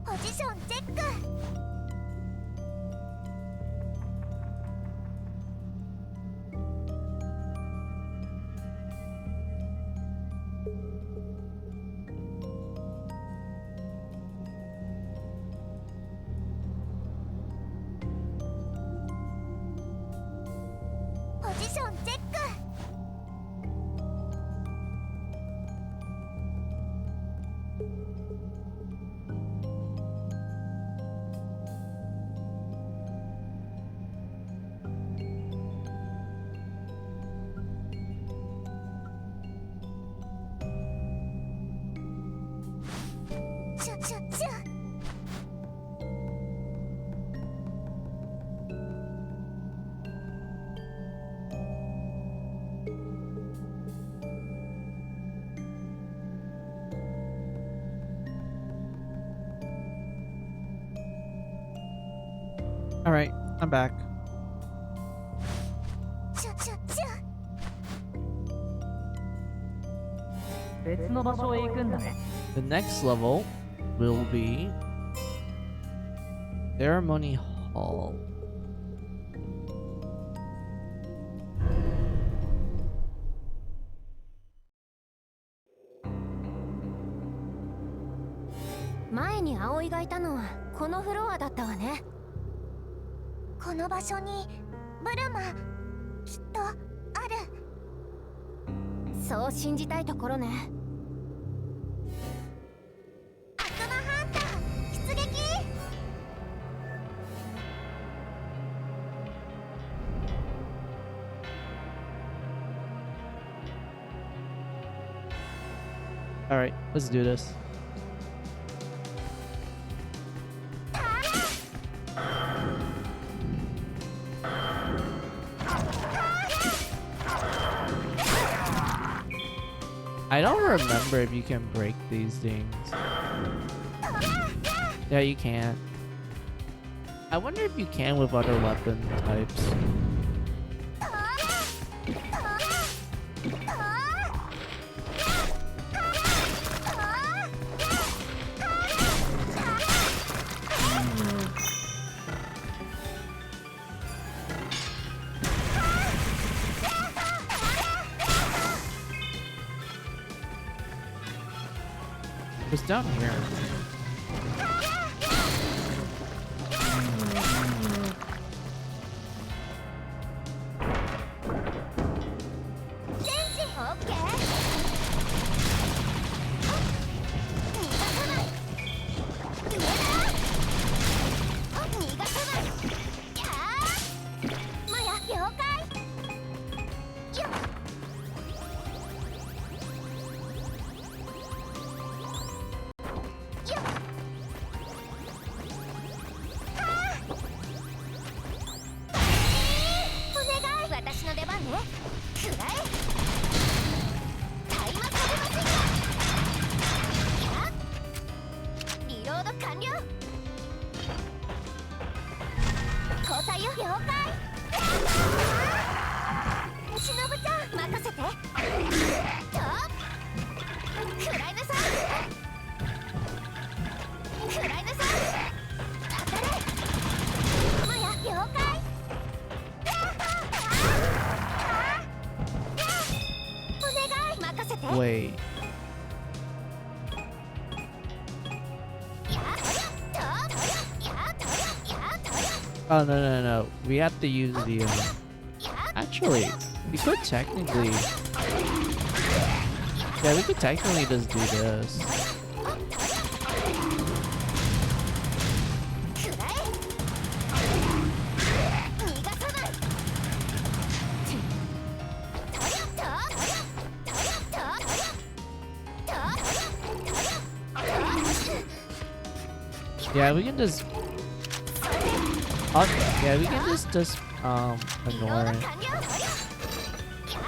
ポジションチェック。ポジションチェック。シュッシュッシュッ。All right, I'm back. シュッシュッシュッ。別の場所へ行くんだね。 The next level will be Ceremony Hall.前に葵がいたのはこのフロアだったわね。この場所にブルマきっとある。そう信じたいところね。悪魔ハンター出撃。All right, let's do this. I don't remember if you can break these things. Yeah, you can. I wonder if you can with other weapon types. It's down here. Wait. Oh, no. We have to use the... Actually, we could technically... Yeah, we could technically just do this. Yeah, we can just... yeah, we can just ignore it.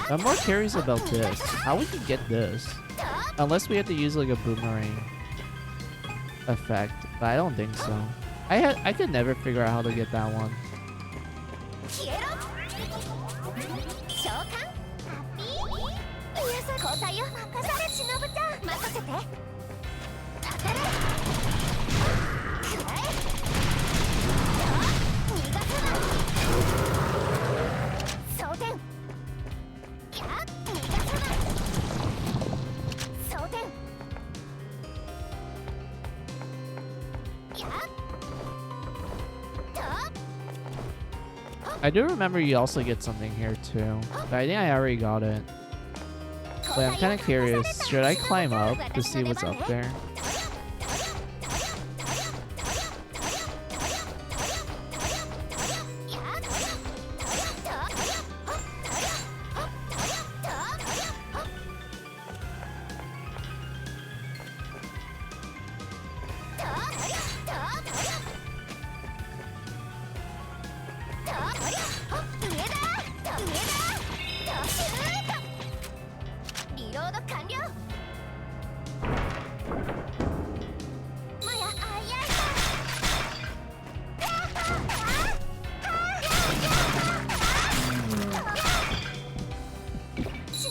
I'm more curious about this. How would you get this? Unless we have to use like a boomerang effect, but I don't think so. I could never figure out how to get that one. 消えろ召喚ハッピーいやさ交代よ任されしのぶちゃん任せて当たれくらえ逃がさない装填や逃がさない装填や I do remember you also get something here too, but I think I already got it. But I'm kind of curious, should I climb up to see what's up there?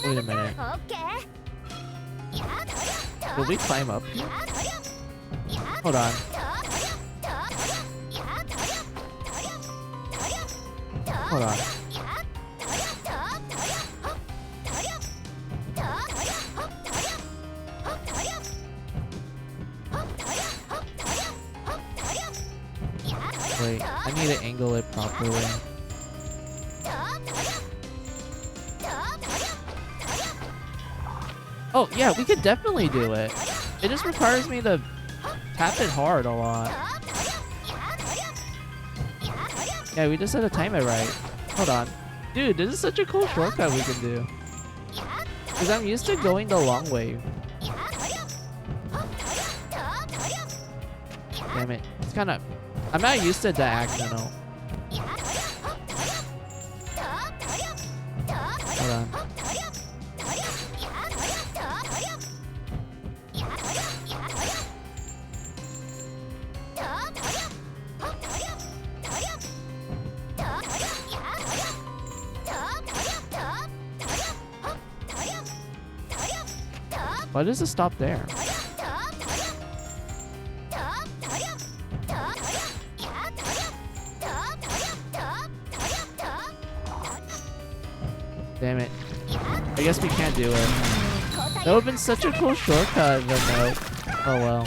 Wait a minute. Will we climb up here? Hold on. Hold on. Wait, I need to angle it properly. Oh, yeah, we could definitely do it. It just requires me to tap it hard a lot. Yeah, we just had to time it right. Hold on. Dude, this is such a cool shortcut we can do. Because I'm used to going the long way. Damn it. It's kind of... I'm not used to diagonal. Hold on. Why does it stop there? Damn it. I guess we can't do it. That would have been such a cool shortcut, but no. Oh well.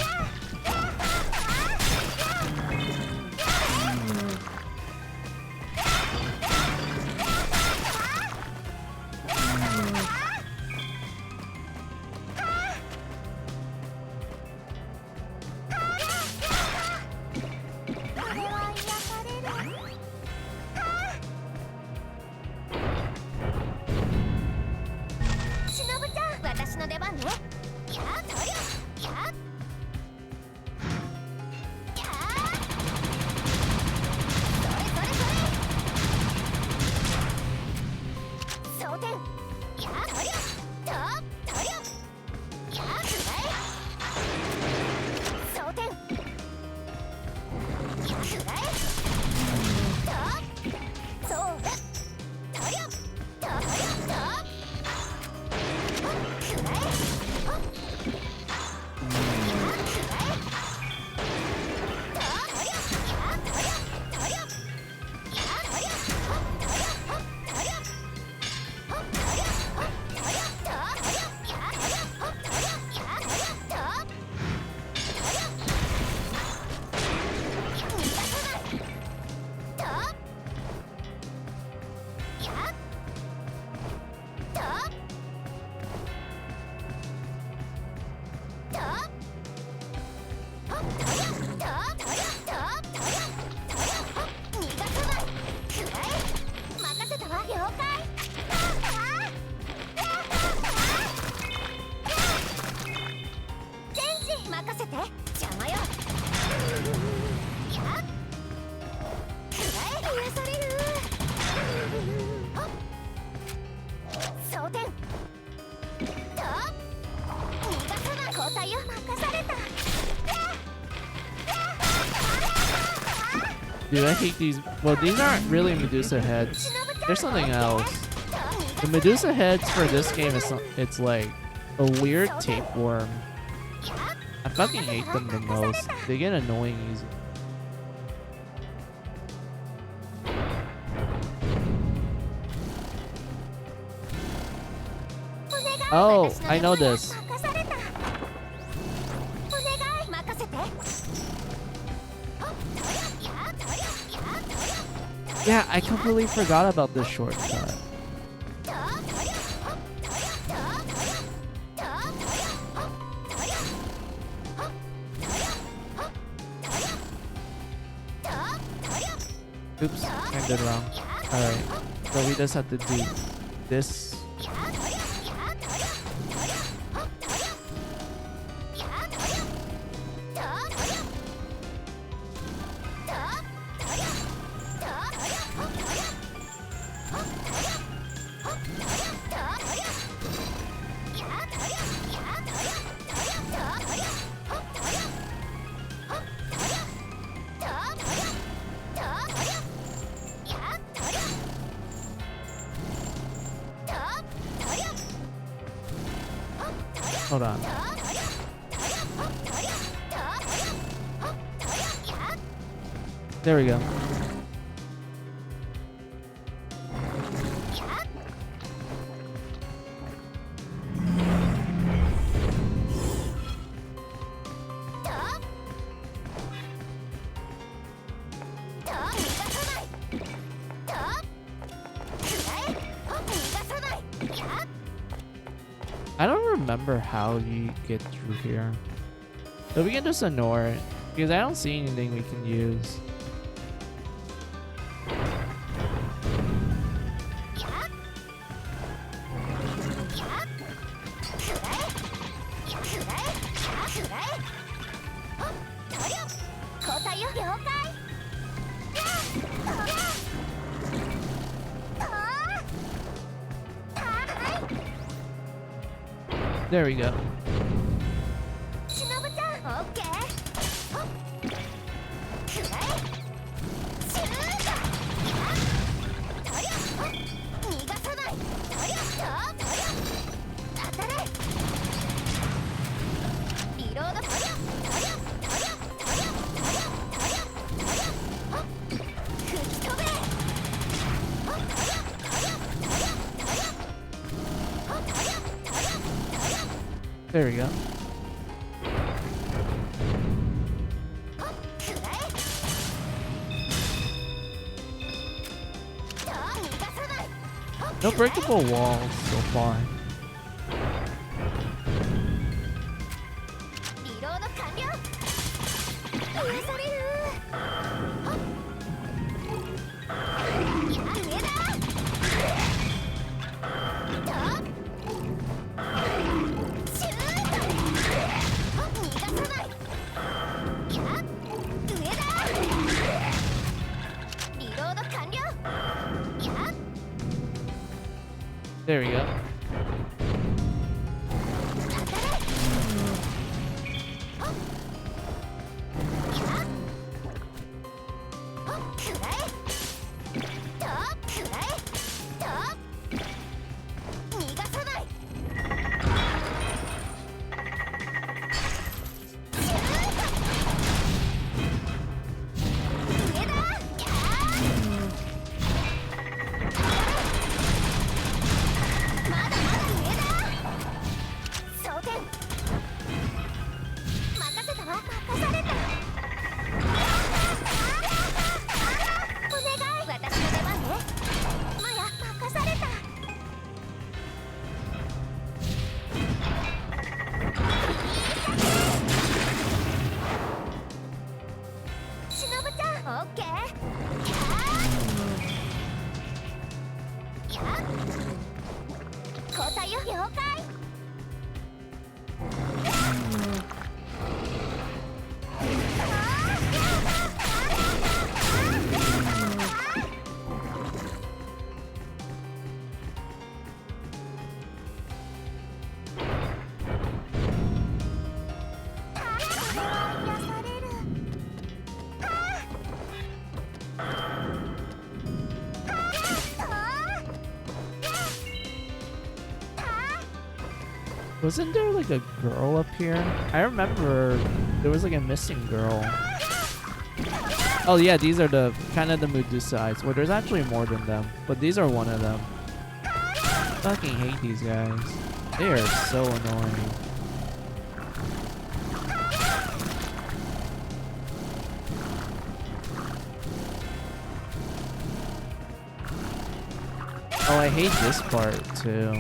装填と逃がさない交代を任された。 Dude, I hate these. Well, these aren't really Medusa heads. There's something else. The Medusa heads for this game is it's like a weird tapeworm. I fucking hate them the most. They get annoying easy. Oh, I know this. Yeah, I completely forgot about this shortcut. Oops, I did wrong. Alright, so we just have to do this. Hold on. There we go. I don't remember how you get through here. So we can just ignore it, because I don't see anything we can use. There we go. There we go. No breakable walls so far. There we go. Wasn't there like a girl up here? I remember there was like a missing girl. Oh yeah, these are the kind of the Medusa eyes. Well, there's actually more than them, but these are one of them. I fucking hate these guys. They are so annoying. Oh, I hate this part too.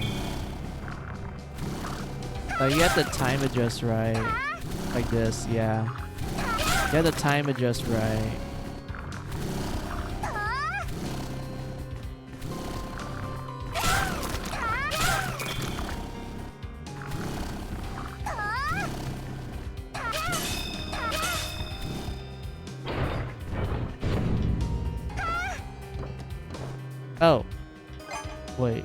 You have to time it just right. Like this, yeah. You have to time it just right. Oh. Wait.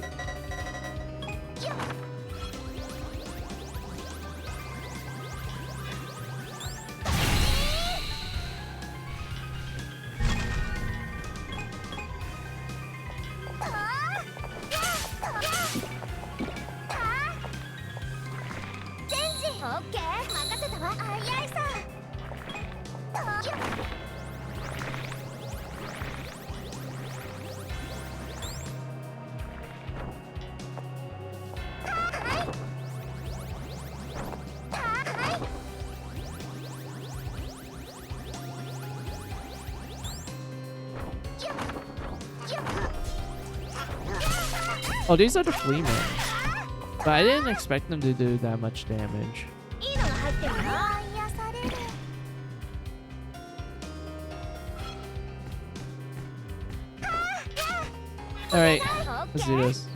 Oh, these are the flea men. But I didn't expect them to do that much damage. Alright, let's do this.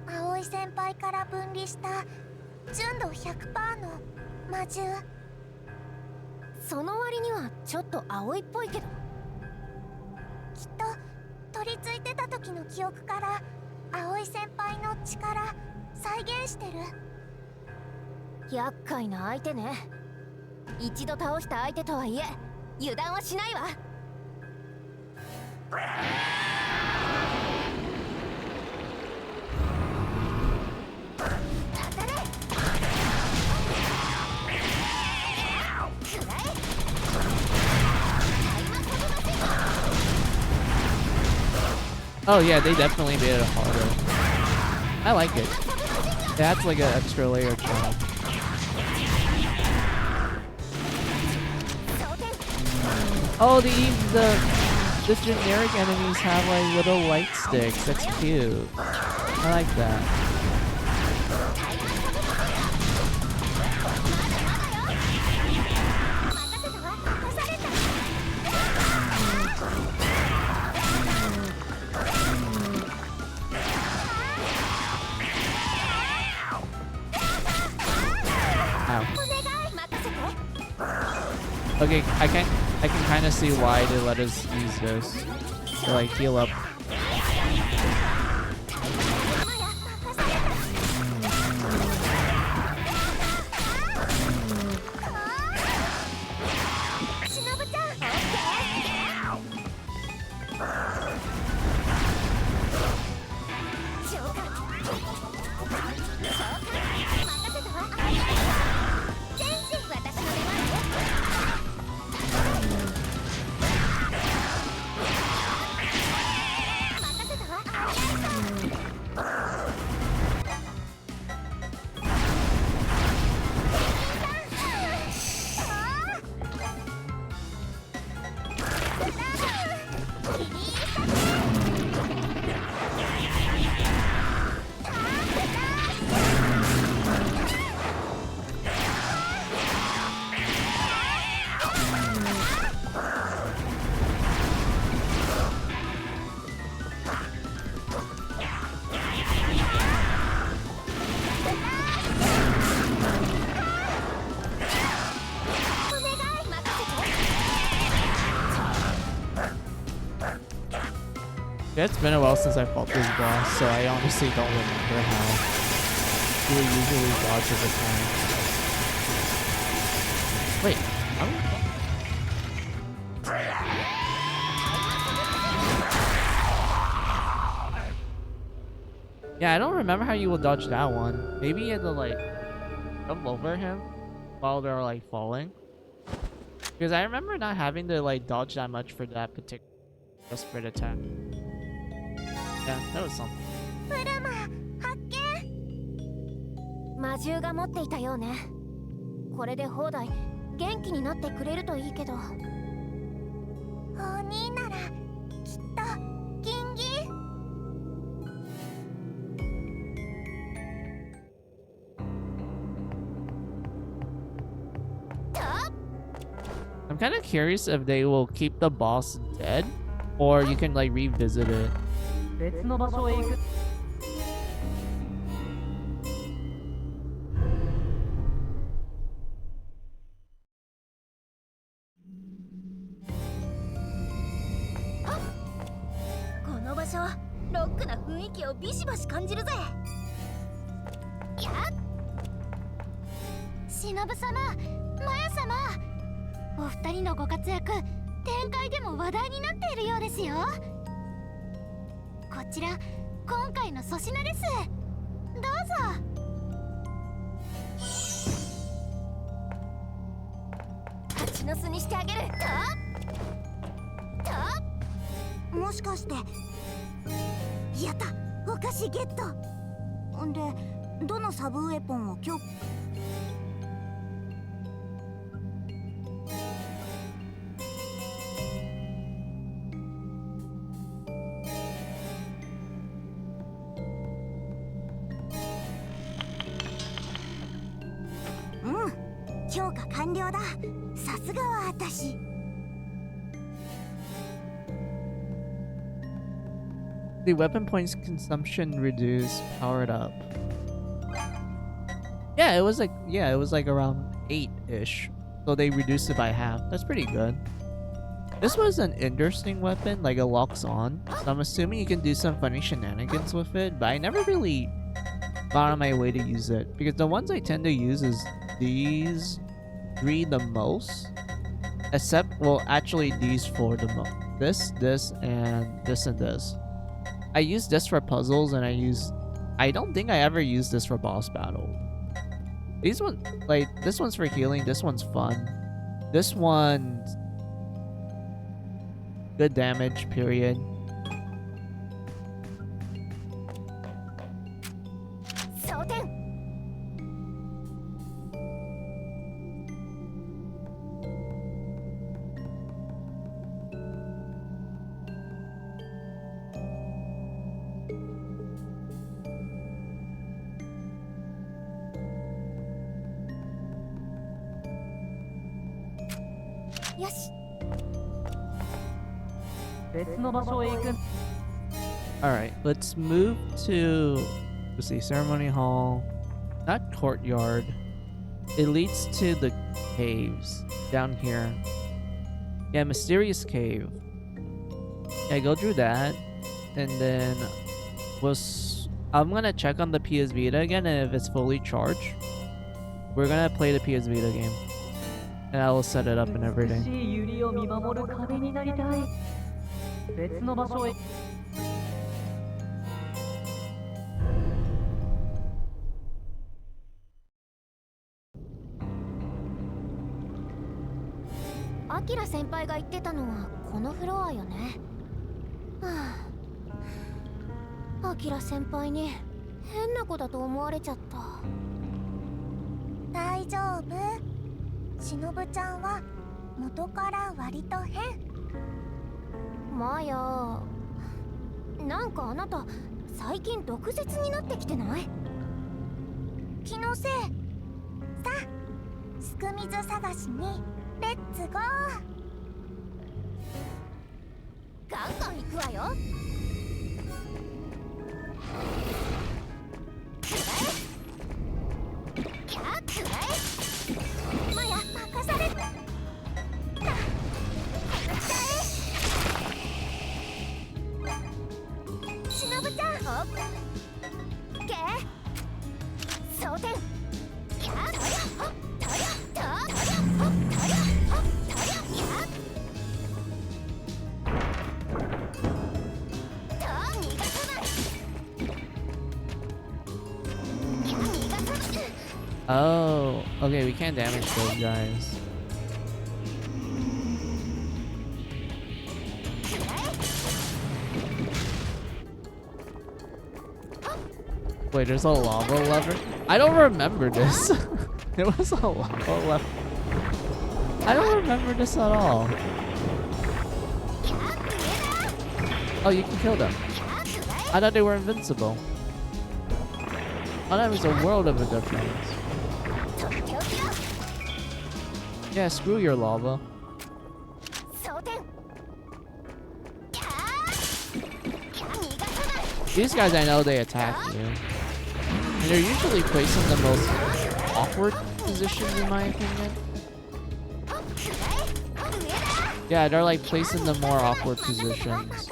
Aoi senpai から分離した純度100%の魔獣。その割にはちょっと青いっぽいけど、きっと取り付いてた時の記憶から葵先輩の力再現してる。厄介な相手ね。一度倒した相手とはいえ油断はしないわ。Oh yeah, they definitely made it harder. I like it. That's like an extra layer of charm. Oh, the generic enemies have like little light sticks. That's cute. I like that. Okay, I can kind of see why they let us use this to like heal up. Yeah, it's been a while since I fought this boss, so I honestly don't remember how he usually dodges attacks. Wait, how do Yeah, I don't remember how you will dodge that one. Maybe you had to like jump over him while they're like falling. Because I remember not having to like dodge that much for that particular desperate attack. Yeah, that was something. プルマ発見。魔獣が持っていたようね。これで放題元気になってくれるといいけど。お兄ならきっとギンギン。I'm kind of curious if they will keep the boss dead or you can like revisit it. 別の場所へ行く。この場所ロックな雰囲気をビシバシ感じるぜ。やっ忍様、マヤ様、お二人のご活躍展開でも話題になっているようですよ。こちら今回の粗品です。どうぞ。蜂の巣にしてあげる。ともしかしてやった、お菓子ゲット。んでどのサブウェポンを今日強化完了だ。さすがは私。The weapon points consumption reduced, powered up. Yeah, it was like around 8-ish. So they reduced it by half. That's pretty good. This was an interesting weapon, like it locks on. So I'm assuming you can do some funny shenanigans with it, but I never really got on my way to use it. Because the ones I tend to use is these three the most. Except, well, actually these four the most. This, and this. I use this for puzzles, and I don't think I ever used this for boss battle. These ones, like, this one's for healing, this one's fun. This one's good damage, period. Alright, let's move to, let's see, ceremony hall, not courtyard. It leads to the caves down here. Yeah, mysterious cave. Yeah, go through that, and then I'm gonna check on the PS Vita again, and if it's fully charged, we're gonna play the PS Vita game. And I will set it up and everything. Akira 先輩が言ってたのはこのフロアよね。はあ、Akira 先輩に変な子だと思われちゃった。大丈夫。しのぶちゃんは元から割と変。マヤ、なんかあなた最近毒舌になってきてない？気のせい。さあ、すく水探しにレッツゴー。ガンガン行くわよ。くらえ、キャーくらえ。マヤ、任された。Oh, okay, we can't damage those guys. Wait, there's a lava lever? I don't remember this. It was a lava lever. I don't remember this at all. Oh, you can kill them. I thought they were invincible. Oh, that was a world of a difference. Yeah, screw your lava. These guys, I know they attack you. And they're usually placed in the most awkward positions, in my opinion. Yeah, they're like placed in the more awkward positions.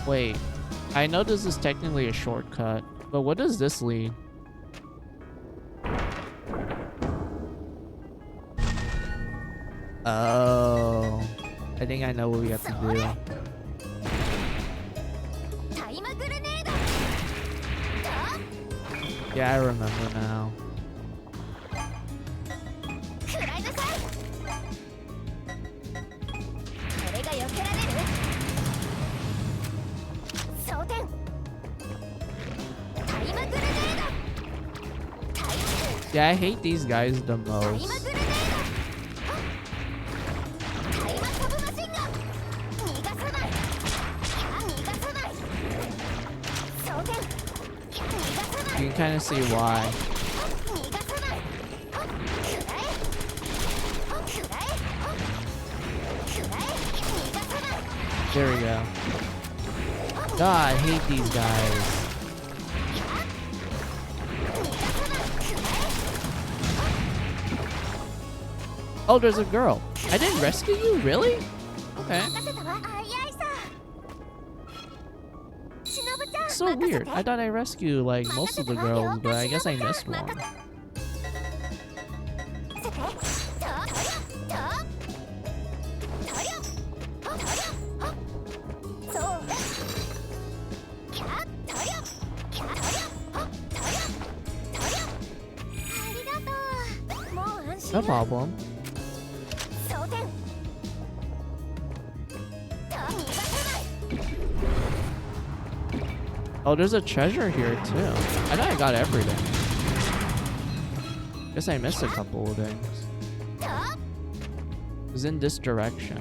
Wait, I know this is technically a shortcut, but what does this lead? Oh, I think I know what we have to do. Yeah, I remember now. Yeah, I hate these guys the most. You can kind of see why. There we go. God, I hate these guys. Oh, there's a girl. I didn't rescue you? Really? Okay. So weird. I thought I rescued like most of the girls, but I guess I missed one. No problem. Oh, there's a treasure here too. I thought I got everything. Guess I missed a couple of things. It was in this direction.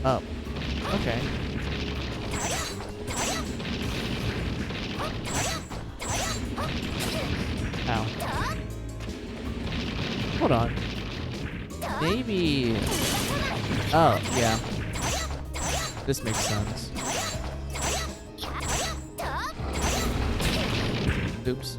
Oh, okay. Ow. Hold on. Maybe... Oh, yeah. This makes sense. Oops.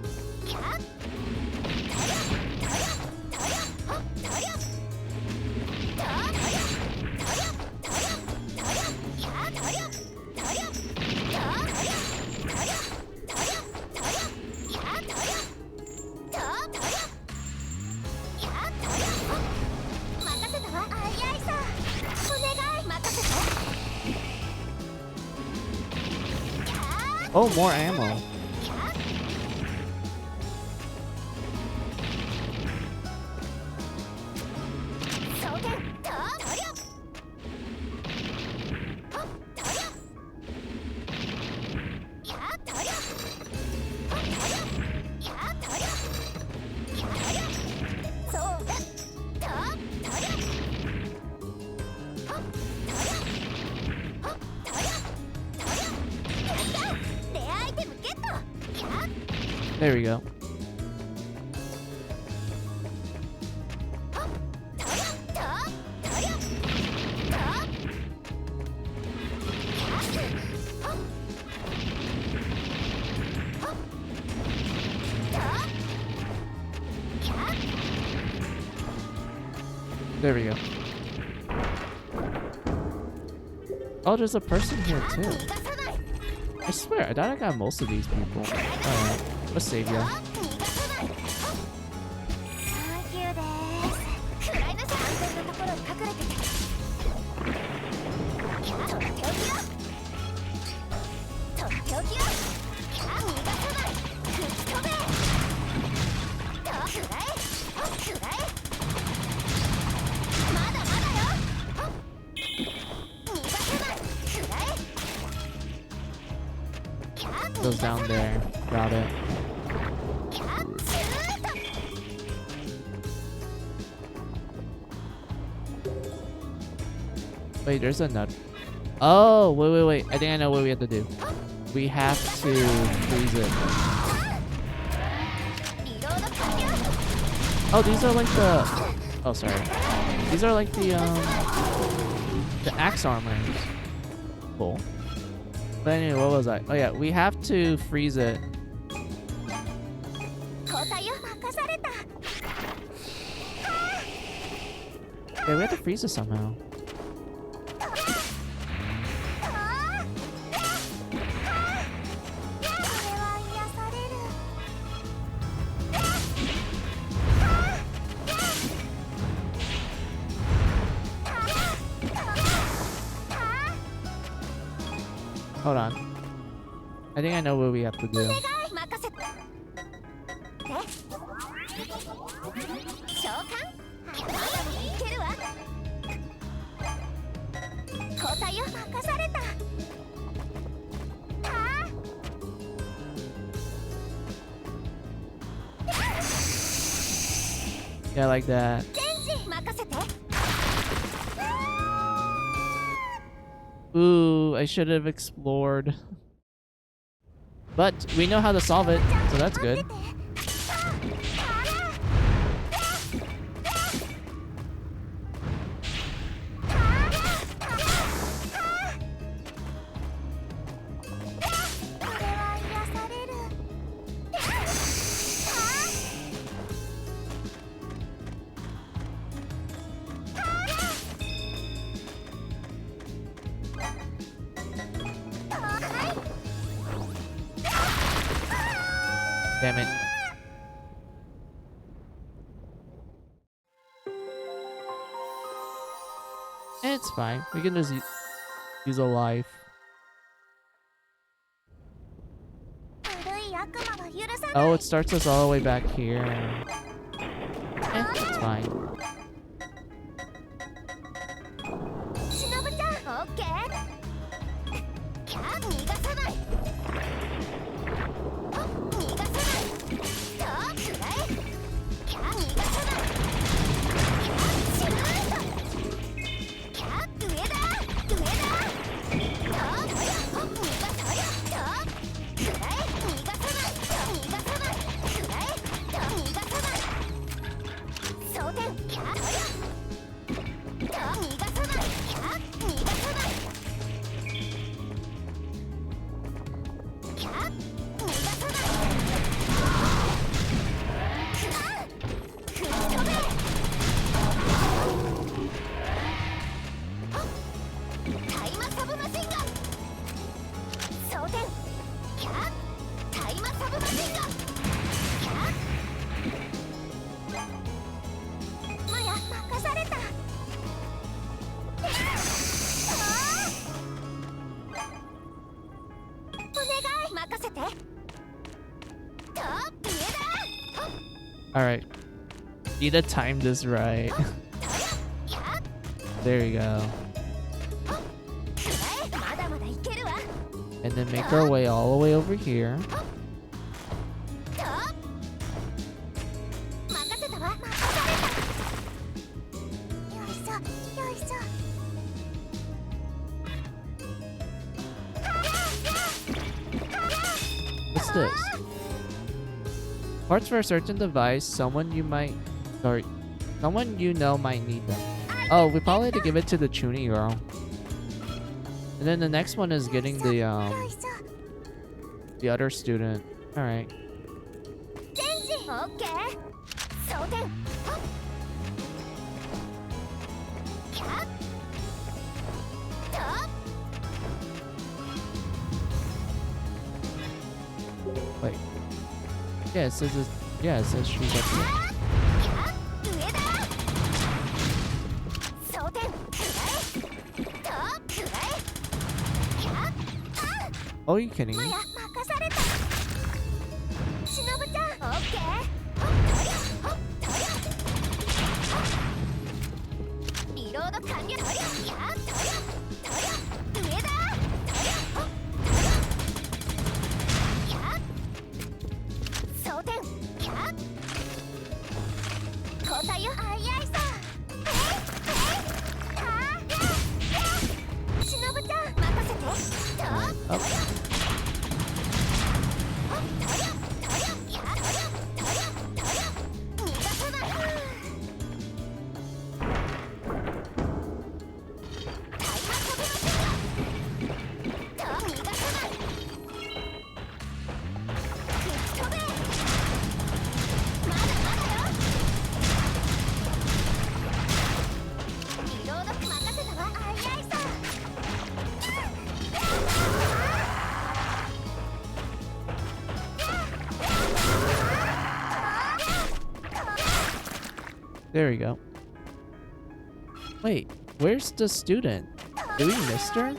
Oh, more ammo. There we go. There we go. Oh, there's a person here too. I swear, I thought I got most of these people. Alright, let's save ya. Goes down there. Got it. Wait, there's a nut. Oh, wait. I think I know what we have to do. We have to freeze it. Oh, these are like the... Oh, sorry. These are like the axe armors. Cool. But anyway, what was I? Oh yeah, we have to freeze it. Yeah, we have to freeze it somehow. Hold on. I think I know what we have to do. Yeah, like that. Ooh, I should have explored. But we know how to solve it, so that's good. Damn it. It's fine. We can just use a life. Oh, it starts us all the way back here. It's fine. Alright. Need to time this right. There you go. And then make our way all the way over here. What's this? Parts for a certain device, someone you know might need them. Oh, we probably had to give it to the Chuny girl. And then the next one is getting the other student. Alright. Wait. Yeah, it says it's, yeah, it says she's up here. Oh, are you kidding me? There we go. Wait, where's the student? Did we miss her?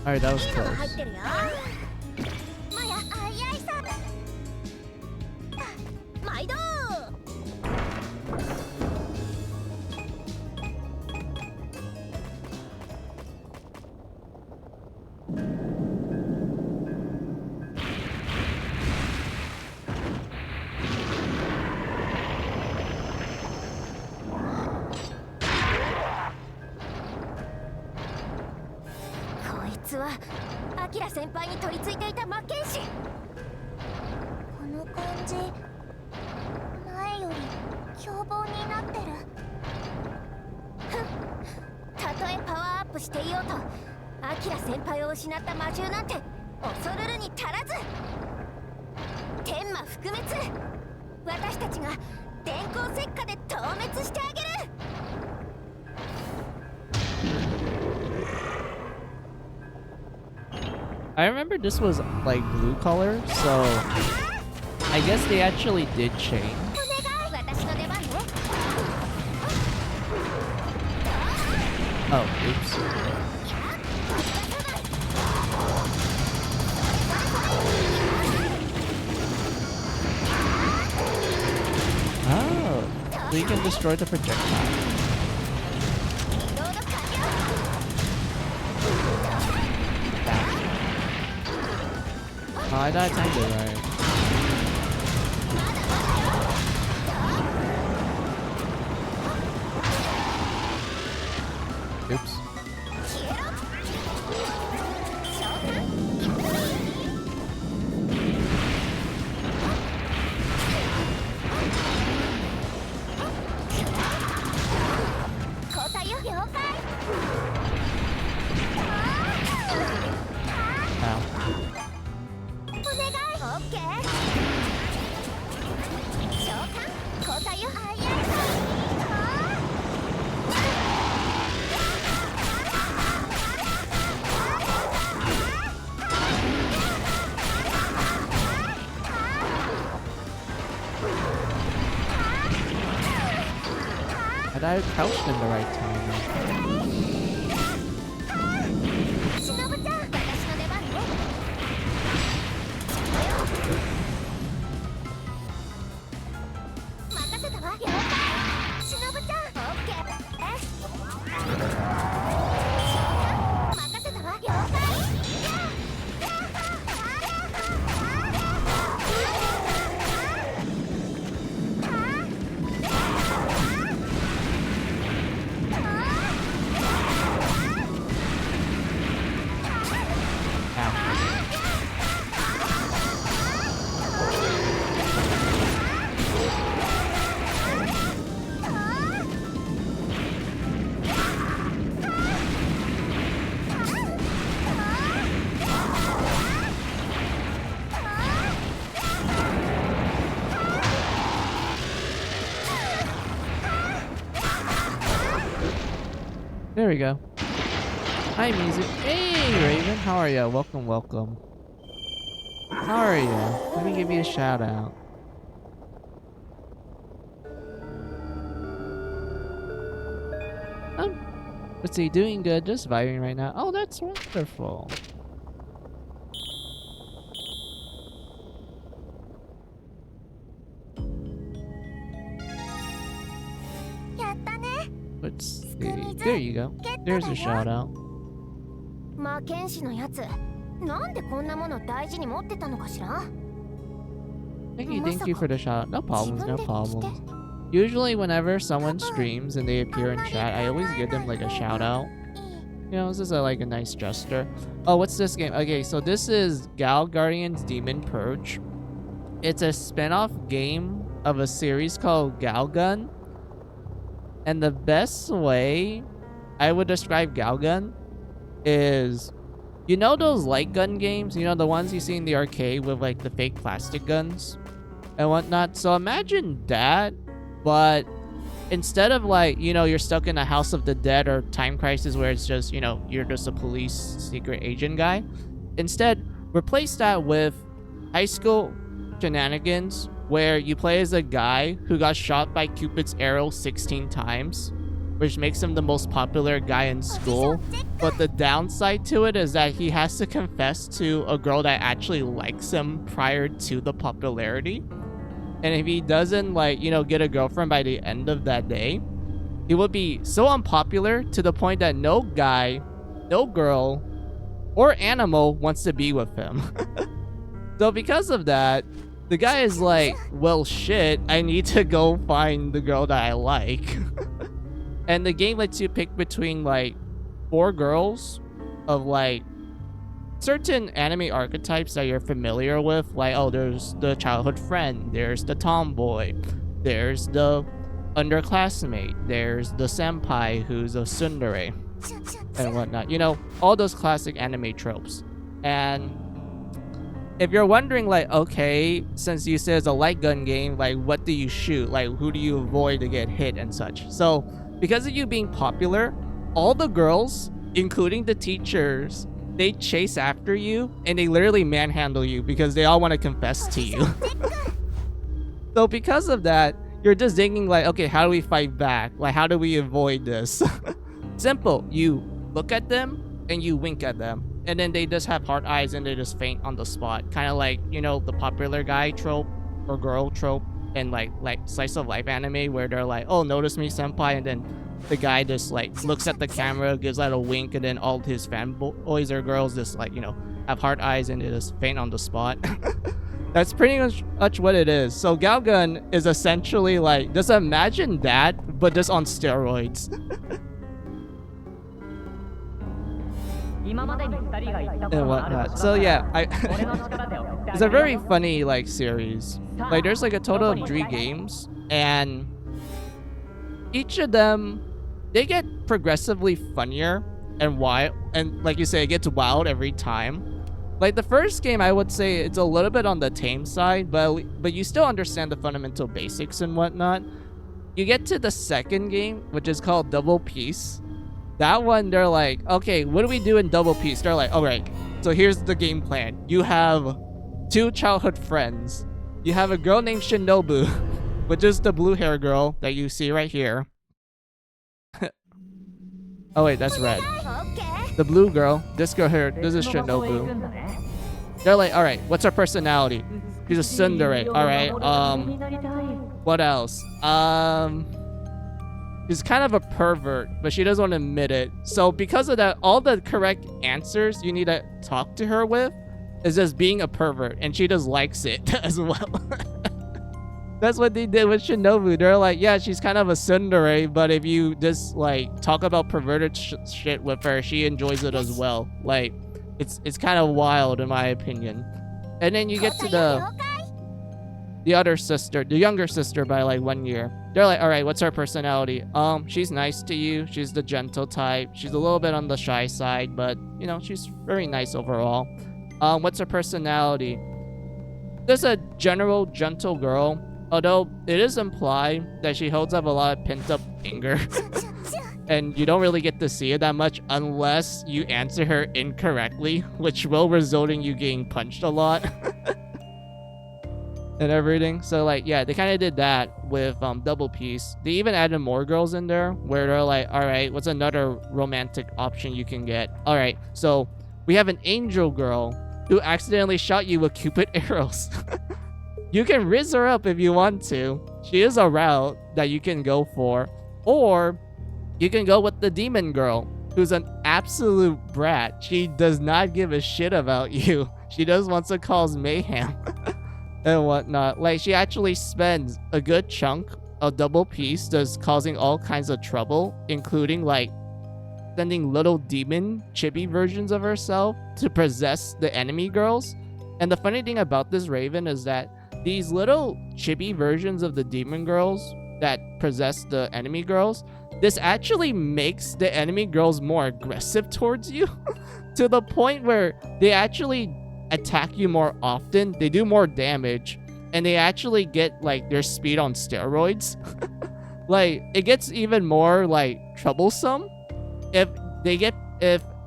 Alright, that was close. I remember this was like blue color, so I guess they actually did change. Oh, oops. So you can destroy the projectile. ロード完了。 Oh, I thought I timed it right. Oops. 消えろ。召喚。 交代よ。了解。 Ow. お願い。オッケー。召喚。交代よ。あいえい。 Had I crouched in the right time? しのぶちゃん、私の出番ね。任せたわ。了解。しのぶちゃん、オッケー。任せたわ。了解。 There we go. Hi, Mizu. Hey, Raven. How are ya? Welcome, welcome. How are ya? Let me give you a shout out. Let's see. Doing good. Just vibing right now. Oh, that's wonderful. Let's see. There you go. There's a shout out. まあ剣士のやつ、なんでこんなもの大事に持ってたのかしら。 Thank you for the shout out. No problems, no problems. Usually whenever someone streams and they appear in chat, I always give them like a shout out. You know, this is like a nice gesture. Oh, what's this game? Okay, so this is Gal Guardian's Demon Purge. It's a spin-off game of a series called Galgun. And the best way I would describe Galgun is, you know those light gun games? You know, the ones you see in the arcade with like the fake plastic guns and whatnot? So imagine that, but instead of like, you know, you're stuck in a House of the Dead or Time Crisis where it's just, you know, you're just a police secret agent guy. Instead, replace that with high school shenanigans where you play as a guy who got shot by Cupid's arrow 16 times, which makes him the most popular guy in school. But the downside to it is that he has to confess to a girl that actually likes him prior to the popularity. And if he doesn't, like, you know, get a girlfriend by the end of that day, he would be so unpopular to the point that no guy, no girl, or animal wants to be with him. So because of that, the guy is like, well, shit, I need to go find the girl that I like. And the game lets you pick between like 4 girls of like certain anime archetypes that you're familiar with. Like, oh, there's the childhood friend, there's the tomboy, there's the underclassmate, there's the senpai who's a tsundere and whatnot. You know, all those classic anime tropes. And if you're wondering, like, okay, since you said it's a light gun game, like, what do you shoot? Like, who do you avoid to get hit and such? So, because of you being popular, all the girls, including the teachers, they chase after you, and they literally manhandle you because they all want to confess to you. So, because of that, you're just thinking, like, okay, how do we fight back? Like, how do we avoid this? Simple. You look at them, and you wink at them. And then they just have hard eyes and they just faint on the spot. Kind of like, you know, the popular guy trope or girl trope in like slice of life anime where they're like, oh, notice me senpai, and then the guy just like looks at the camera, gives out a wink, and then all his fanboys or girls just like, you know, have heart eyes and they just faint on the spot. That's pretty much what it is. So Galgun is essentially like, just imagine that, but just on steroids. And whatnot. So yeah, it's a very funny like series. Like there's like a total of 3 games, and each of them, they get progressively funnier and wild, and like you say, it gets wild every time. Like the first game, I would say it's a little bit on the tame side, but you still understand the fundamental basics and whatnot. You get to the second game, which is called Double Peace. That one, they're like, okay, what do we do in Double Peace? They're like, all right, so here's the game plan. You have 2 childhood friends. You have a girl named Shinobu, which is the blue hair girl that you see right here. Oh wait, that's red. The blue girl, this girl here, this is Shinobu. They're like, all right, what's her personality? She's a tsundere. All right. What else? She's kind of a pervert, but she doesn't want to admit it. So because of that, all the correct answers you need to talk to her with is just being a pervert, and she just likes it as well. That's what they did with Shinobu. They're like, yeah, she's kind of a tsundere, but if you just like talk about perverted shit with her, she enjoys it as well. Like, it's kind of wild in my opinion. And then you get to the other sister, the younger sister by like 1 year. They're like, all right, what's her personality? She's nice to you. She's the gentle type. She's a little bit on the shy side, but you know, she's very nice overall. What's her personality? Just a general gentle girl. Although it is implied that she holds up a lot of pent-up anger. And you don't really get to see it that much unless you answer her incorrectly, which will result in you getting punched a lot. And everything. So like, yeah, they kind of did that with Double Peace. They even added more girls in there where they're like, all right, what's another romantic option you can get? All right, so we have an angel girl who accidentally shot you with Cupid arrows. You can riz her up if you want to. She is a route that you can go for. Or you can go with the demon girl, who's an absolute brat. She does not give a shit about you. She just wants to cause mayhem and whatnot. Like, she actually spends a good chunk of Double Peace just causing all kinds of trouble, including like sending little demon chibi versions of herself to possess the enemy girls. And the funny thing about this Raven is that these little chibi versions of the demon girls that possess the enemy girls, this actually makes the enemy girls more aggressive towards you to the point where they actually attack you more often, they do more damage, and they actually get like their speed on steroids. Like, it gets even more like troublesome if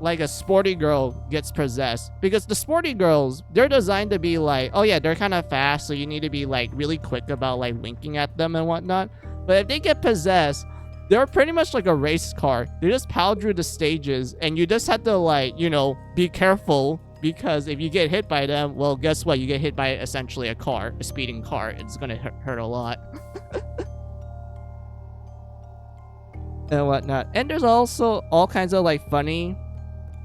like a sporty girl gets possessed, because the sporty girls, they're designed to be like, oh yeah, they're kind of fast, so you need to be like really quick about like winking at them and whatnot. But if they get possessed, they're pretty much like a race car. They just power through the stages, and you just have to like, you know, be careful, because if you get hit by them, well, guess what? You get hit by essentially a car, a speeding car. It's gonna hurt a lot. And whatnot. And there's also all kinds of like funny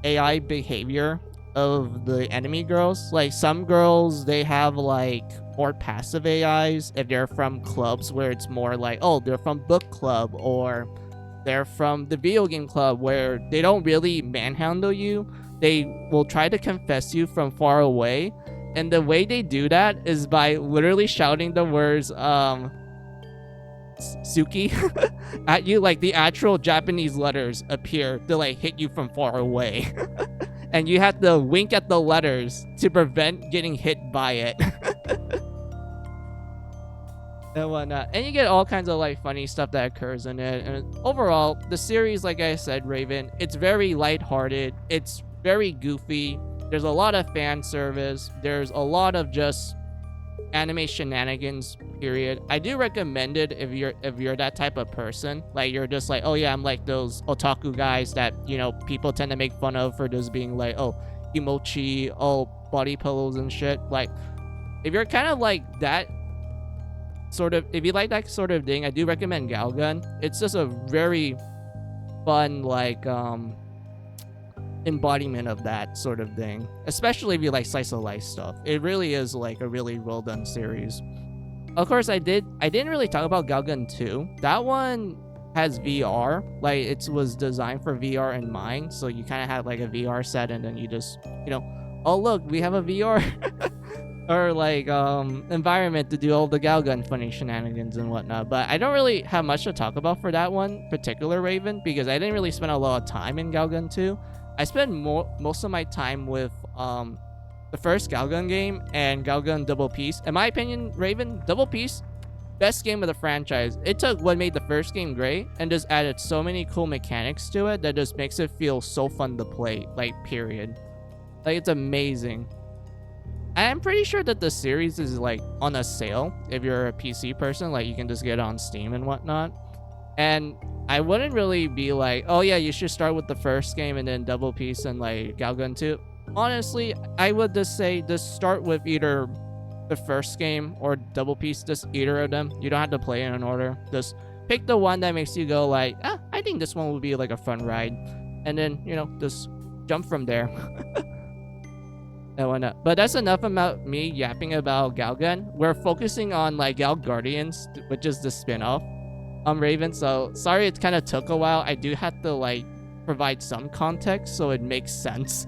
AI behavior of the enemy girls. Like, some girls, they have like more passive AIs if they're from clubs where it's more like, oh, they're from book club, or they're from the video game club, where they don't really manhandle you. They will try to confess you from far away, and the way they do that is by literally shouting the words Suki at you. Like, the actual Japanese letters appear to like hit you from far away. And you have to wink at the letters to prevent getting hit by it. And whatnot. And you get all kinds of like funny stuff that occurs in it. And overall, the series, like I said, Raven, it's very lighthearted. It's very goofy. There's a lot of fan service. There's a lot of just anime shenanigans, period. I do recommend it if you're that type of person. Like, you're just like, oh yeah, I'm like those otaku guys that, you know, people tend to make fun of for just being like, oh, emochi, oh, body pillows and shit. Like, if you're kind of like that sort of, if you like that sort of thing, I do recommend Galgun. It's just a very fun, like, embodiment of that sort of thing, especially if you like slice of life stuff. It really is like a really well done series. Of course, I didn't really talk about Galgun 2. That one has VR. Like, it was designed for VR in mind, so you kind of had like a VR set, and then you just, oh look, we have a VR or like environment to do all the Galgun funny shenanigans and whatnot. But I don't really have much to talk about for that one particular Raven, because I didn't really spend a lot of time in Galgun 2. I spent most of my time with the first Galgun game and Galgun Double Peace. In my opinion, Raven, Double Peace, best game of the franchise. It took what made the first game great and just added so many cool mechanics to it that just makes it feel so fun to play, like, period. Like, it's amazing. I'm pretty sure that the series is, like, on a sale if you're a PC person. Like, you can just get it on Steam and whatnot. And I wouldn't really be like, oh yeah, you should start with the first game and then Double Peace and like Galgun 2. Honestly, I would just say just start with either the first game or Double Peace, just either of them. You don't have to play in an order. Just pick the one that makes you go like, I think this one would be like a fun ride. And then, just jump from there. And whatnot. But that's enough about me yapping about Galgun. We're focusing on like Gal Guardians, which is the spin-off. Raven, so sorry it kind of took a while. I do have to like provide some context so it makes sense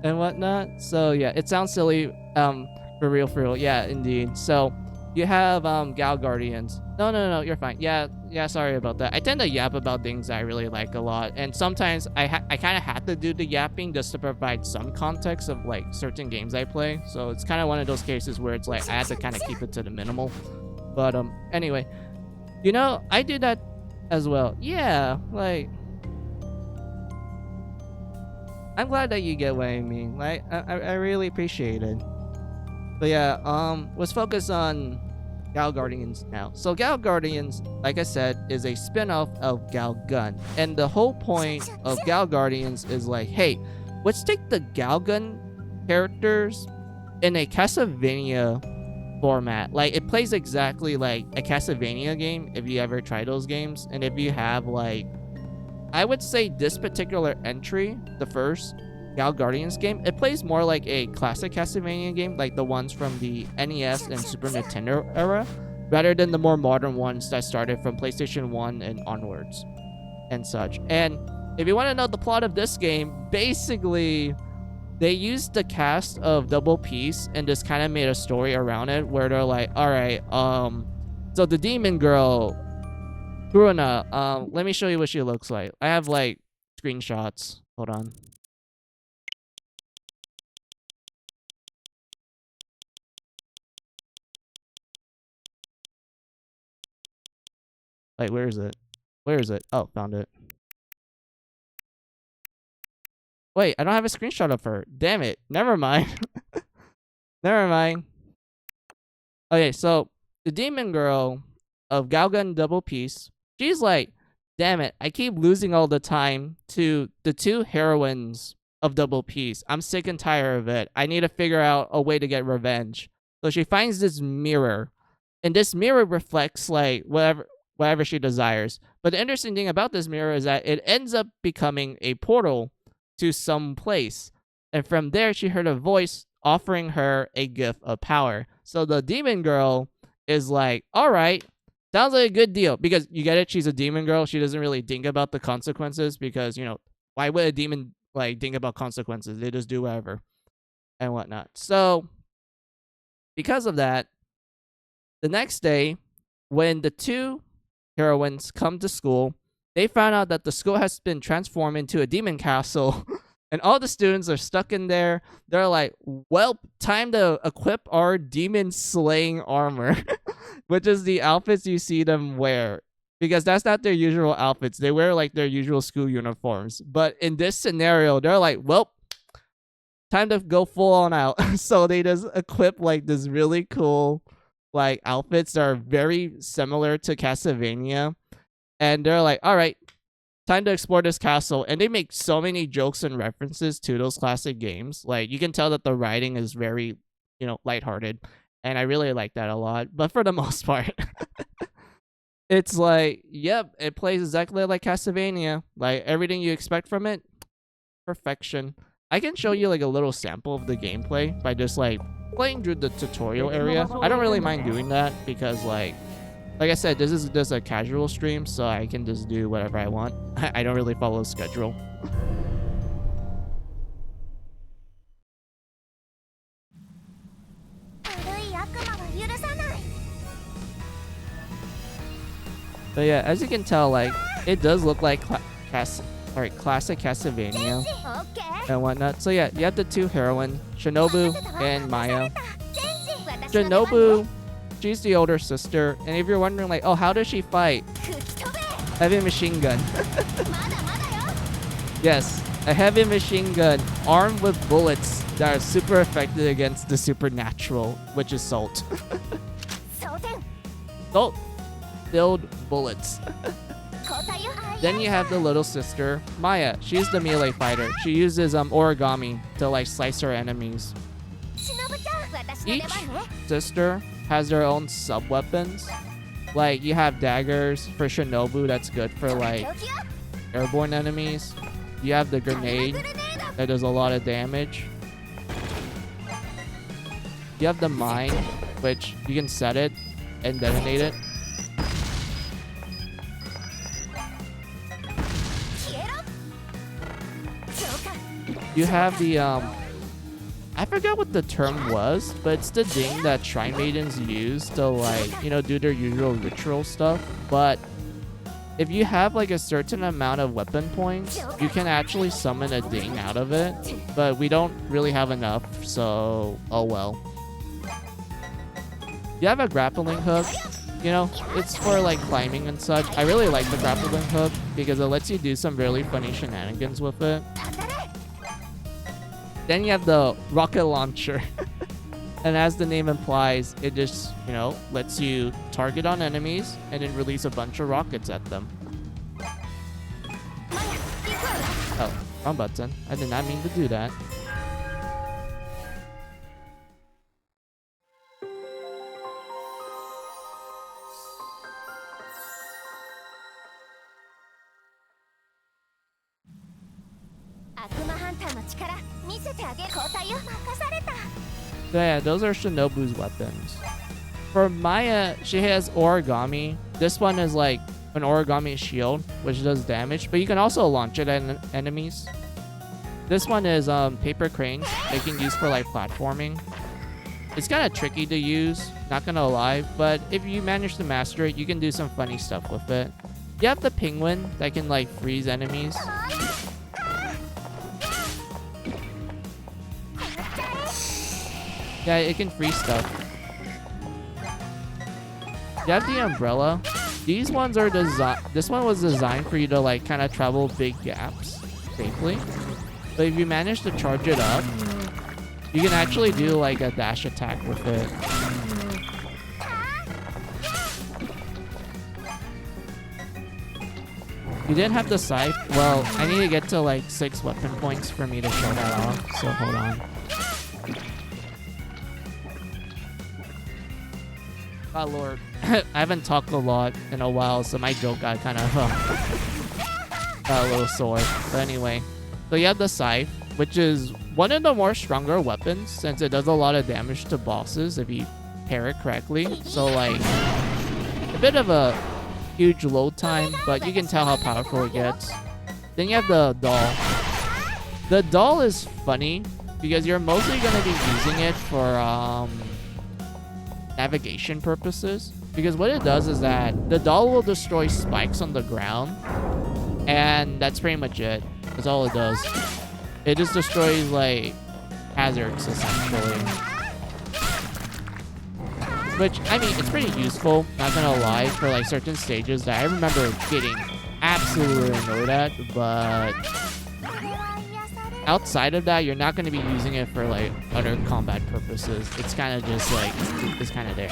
and whatnot. So yeah, it sounds silly, for real, yeah, indeed. So you have Gal Guardians. No, you're fine. Yeah, sorry about that. I tend to yap about things I really like a lot, and sometimes I kind of have to do the yapping just to provide some context of like certain games I play. So it's kind of one of those cases where it's like I have to kind of keep it to the minimal. But anyway, I do that as well. Yeah, like, I'm glad that you get what I mean. Like, I really appreciate it. But yeah, let's focus on Gal Guardians now. So Gal Guardians, like I said, is a spin-off of Galgun. And the whole point of Gal Guardians is like, hey, let's take the Galgun characters in a Castlevania format. Like, it plays exactly like a Castlevania game if you ever try those games. And if you have, like, I would say this particular entry, the first Gal Guardians game, it plays more like a classic Castlevania game, like the ones from the NES and Super Nintendo era, rather than the more modern ones that started from PlayStation 1 and onwards and such. And if you want to know the plot of this game, basically they used the cast of Double Peace and just kind of made a story around it where they're like, all right, so the demon girl, Kuruna, let me show you what she looks like. I have like screenshots. Hold on. Like, where is it? Where is it? Oh, found it. Wait, I don't have a screenshot of her. Damn it. Never mind. Never mind. Okay, so the demon girl of Galgun Double Peace, she's like, damn it, I keep losing all the time to the two heroines of Double Peace. I'm sick and tired of it. I need to figure out a way to get revenge. So she finds this mirror, and this mirror reflects like whatever she desires. But the interesting thing about this mirror is that it ends up becoming a portal to some place. And from there, she heard a voice offering her a gift of power. So the demon girl is like, all right, sounds like a good deal. Because you get it, she's a demon girl. She doesn't really think about the consequences because, why would a demon like think about consequences? They just do whatever and whatnot. So because of that, the next day, when the two heroines come to school, they found out that the school has been transformed into a demon castle and all the students are stuck in there. They're like, well, time to equip our demon slaying armor, which is the outfits you see them wear, because that's not their usual outfits. They wear like their usual school uniforms. But in this scenario, they're like, well, time to go full on out. So they just equip like this really cool like outfits that are very similar to Castlevania. And they're like, all right, time to explore this castle. And they make so many jokes and references to those classic games. Like, you can tell that the writing is very, lighthearted. and I really like that a lot. But for the most part, it's like, yep, it plays exactly like Castlevania. Like everything you expect from it, perfection. I can show you like a little sample of the gameplay by just like playing through the tutorial area. I don't really mind doing that because like I said, this is just a casual stream, so I can just do whatever I want. I don't really follow a schedule. But yeah, as you can tell, like it does look like classic Castlevania and whatnot. So yeah, you have the two heroines, Shinobu and Maya. Shinobu, she's the older sister, and if you're wondering like, oh, how does she fight? Heavy machine gun. Yes, a heavy machine gun armed with bullets that are super effective against the supernatural, which is salt. Salt filled bullets. Then you have the little sister, Maya. She's the melee fighter. She uses origami to like slice her enemies. Each sister has their own sub-weapons. Like you have daggers for Shinobu, that's good for like airborne enemies. You have the grenade that does a lot of damage. You have the mine, which you can set it and detonate it. You have the I forgot what the term was, but it's the thing that Shrine Maidens use to like, you know, do their usual ritual stuff. But if you have like a certain amount of weapon points, you can actually summon a ding out of it. But we don't really have enough, so oh well. You have a grappling hook. You know, it's for like climbing and such. I really like the grappling hook because it lets you do some really funny shenanigans with it. Then you have the rocket launcher. And as the name implies, it just, you know, lets you target on enemies and then release a bunch of rockets at them. Oh, wrong button. I did not mean to do that. So yeah, those are Shinobu's weapons. For Maya, she has origami. This one is like an origami shield, which does damage, but you can also launch it at enemies. This one is paper cranes they can use for like platforming. It's kind of tricky to use, not gonna lie, but if you manage to master it, you can do some funny stuff with it. You have the penguin that can like freeze enemies. Yeah, it can freeze stuff. You have the umbrella. These ones are designed. This one was designed for you to like kind of travel big gaps safely. But if you manage to charge it up, you can actually do like a dash attack with it. You didn't have the scythe. Well, I need to get to like 6 weapon points for me to show that off. So hold on. Oh lord, I haven't talked a lot in a while, so my joke got kind of got a little sore. But anyway, so you have the scythe, which is one of the more stronger weapons since it does a lot of damage to bosses if you pair it correctly. So like a bit of a huge load time, but you can tell how powerful it gets. Then you have the doll. The doll is funny because you're mostly going to be using it for navigation purposes, because what it does is that the doll will destroy spikes on the ground, and that's pretty much it. That's all it does. It just destroys like hazards essentially, which I mean it's pretty useful, not gonna lie, for like certain stages that I remember getting absolutely annoyed at, but outside of that, you're not going to be using it for like other combat purposes. It's kind of just like, it's kind of there.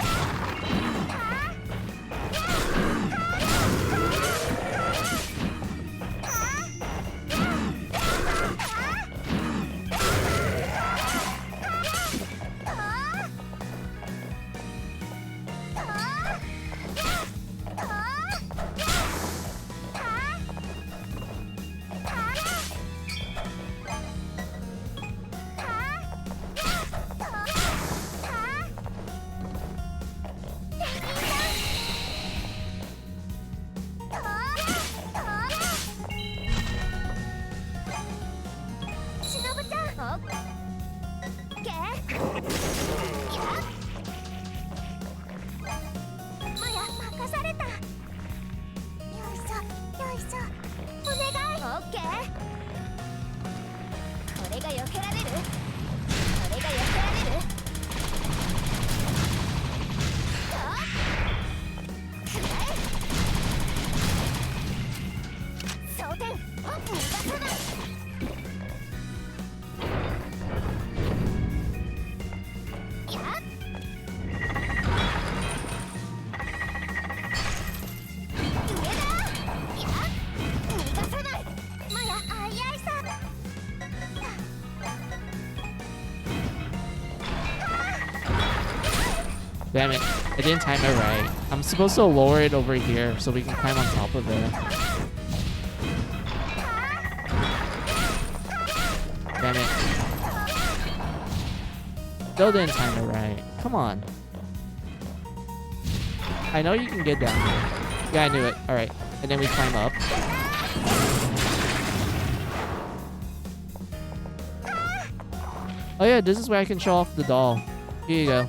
Damn it. I didn't time it right. I'm supposed to lower it over here so we can climb on top of it. Damn it. Still didn't time it right. Come on. I know you can get down here. Yeah, I knew it. Alright. And then we climb up. Oh yeah, this is where I can show off the doll. Here you go.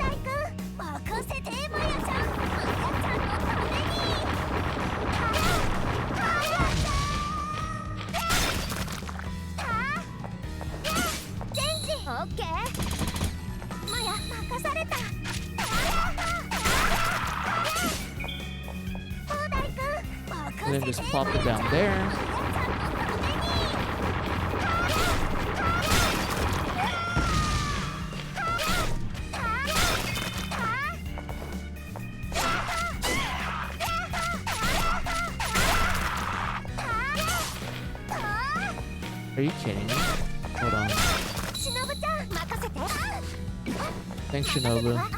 And then just plop it down there. Are you kidding me? Hold on. Thanks, Shinobu.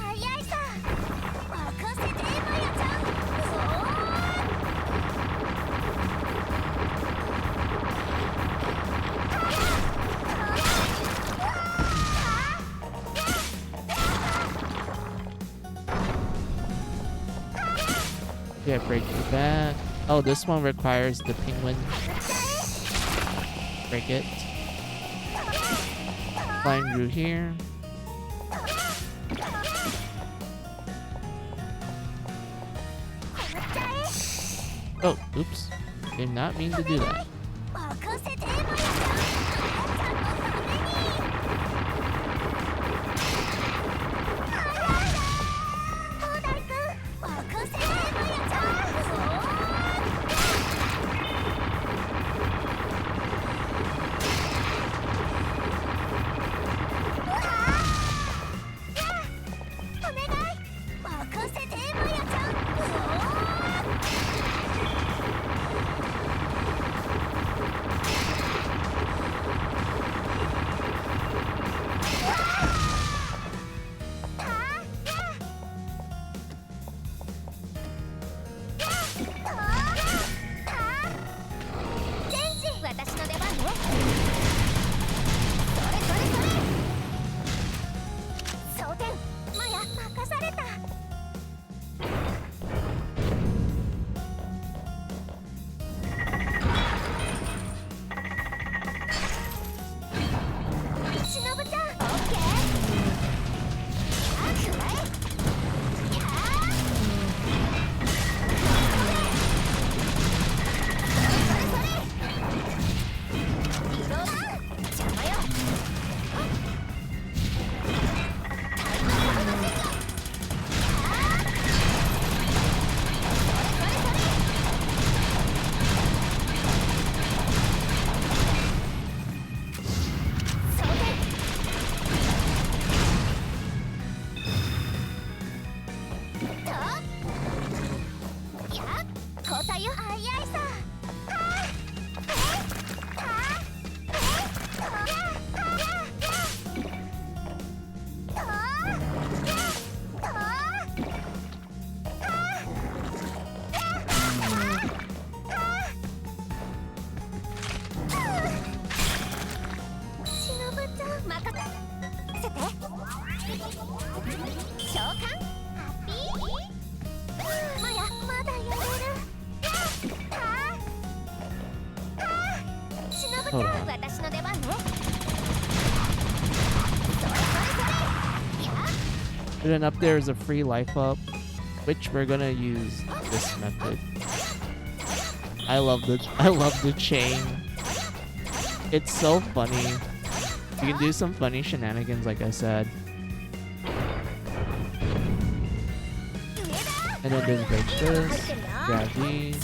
Yeah, break the back. Oh, this one requires the penguin. Break it. Climb through here. Oh, oops. Did not mean to do that. Hold on. And then up there is a free life up, which we're gonna use this method. I love the chain. It's so funny. You can do some funny shenanigans, like I said. And then break this, grab these.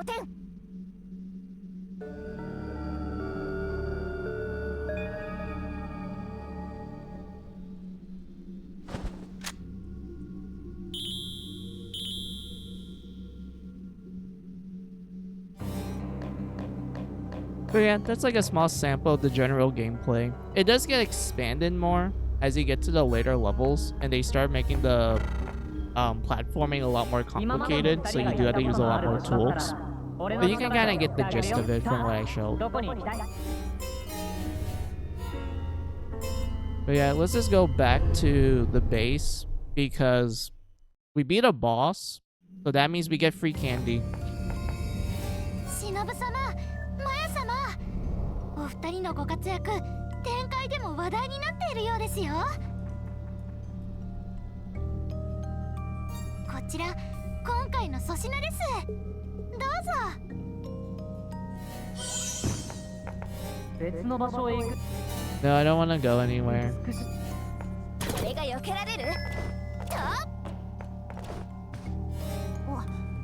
天。 But yeah, that's like a small sample of the general gameplay. It does get expanded more as you get to the later levels and they start making the platforming a lot more complicated, so you do have to use a lot more tools. But you can kind of get the gist of it from what I showed. But yeah, let's just go back to the base because we beat a boss, so that means we get free candy. 忍様、マヤ様、お二人のご活躍、展開でも話題になっているようですよ。こちら、今回の粗品です。どうぞ。 No, I don't want to go anywhere. これが避けられる？と？お、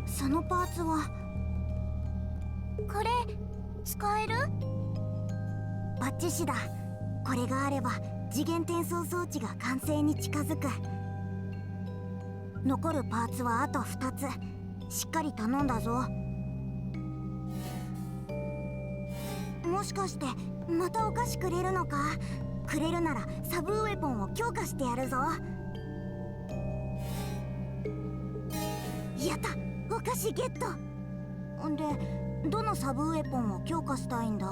そのパーツはこれ使える？バッチシだ。これがあれば次元転送装置が完成に近づく。残るパーツはあと2つ。しっかり頼んだぞ。もしかしてまたお菓子くれるのか？くれるならサブウェポンを強化してやるぞ。やった、お菓子ゲット。んで、どのサブウェポンを強化したいんだ？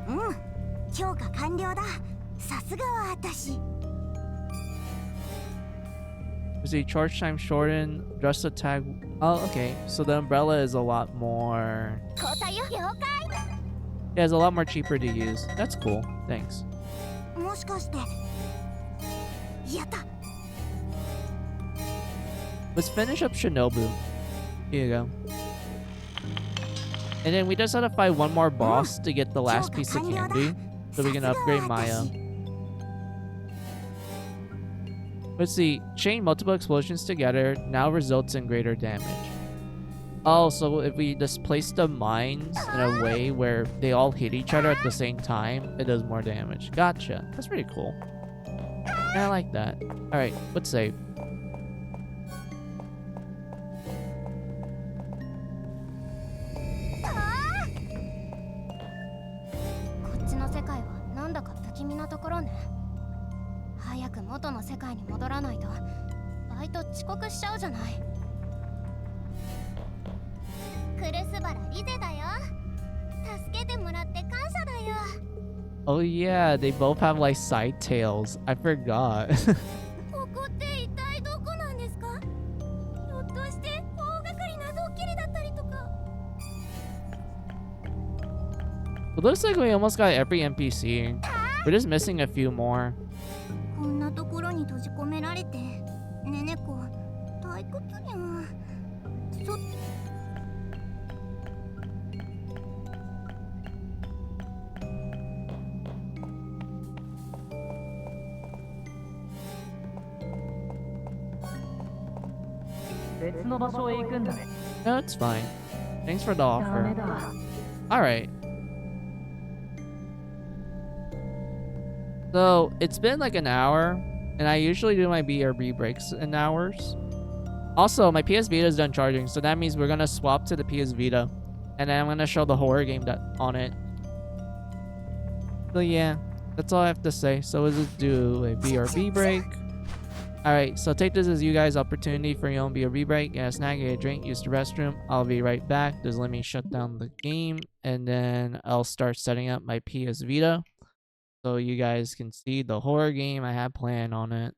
うん、強化完了だ。さすがは私。 See, charge time shortened, just attack. Oh, okay. So the umbrella is a lot more. Yeah, it's a lot more cheaper to use. That's cool. Thanks. もしかして、やった。 Let's finish up Shinobu. Here you go. And then we just have to fight one more boss to get the last piece of candy, so we can upgrade Maya. Let's see. Chain multiple explosions together now results in greater damage. Oh, so if we just place the mines in a way where they all hit each other at the same time, it does more damage. Gotcha. That's pretty cool. Yeah, I like that. Alright, let's save. こっちの世界はなんだか不気味なところね。早く元の世界に戻らないとバイト遅刻しちゃうじゃない。クルスバラリゼだよ。助けてもらって感謝だよ。 Oh yeah, they both have like side tails. I forgot. ここって一体どこなんですか？ひょっとして大掛かりなドッキリだったりとか。 It looks like we almost got every NPC. We're just missing a few more. こんなところに閉じ込められて、ねねこ、退屈にゃ。No, it's fine. Thanks for the offer. Alright. So, it's been like an hour, and I usually do my BRB breaks in hours. Also, my PS Vita is done charging, so that means we're gonna swap to the PS Vita, and then I'm gonna show the horror game on it. So yeah, that's all I have to say. So let's just do a BRB break. Alright, so take this as you guys' opportunity for your own BRB break. Get a snack, get a drink, use the restroom. I'll be right back. Just let me shut down the game, and then I'll start setting up my PS Vita, so you guys can see the horror game I have planned on it.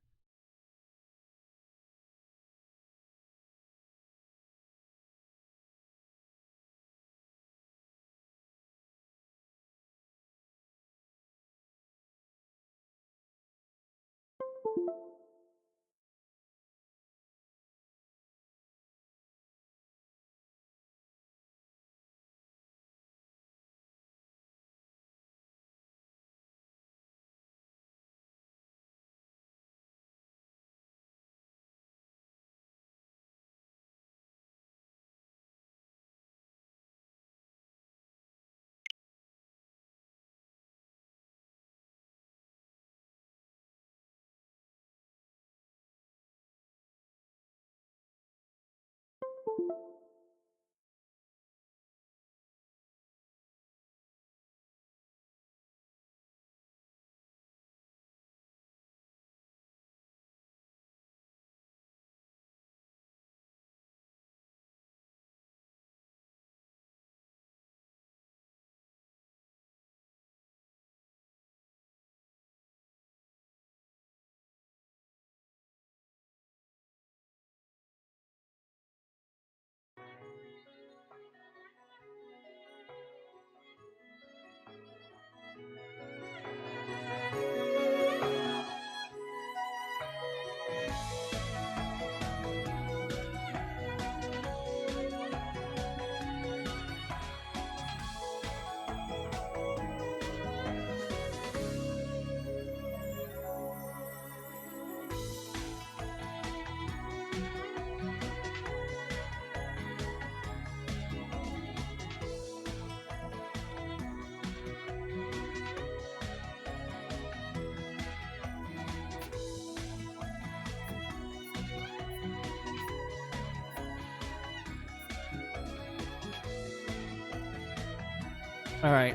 All right,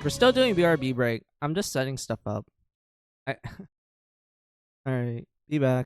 we're still doing BRB break. I'm just setting stuff up. I, all right, be back.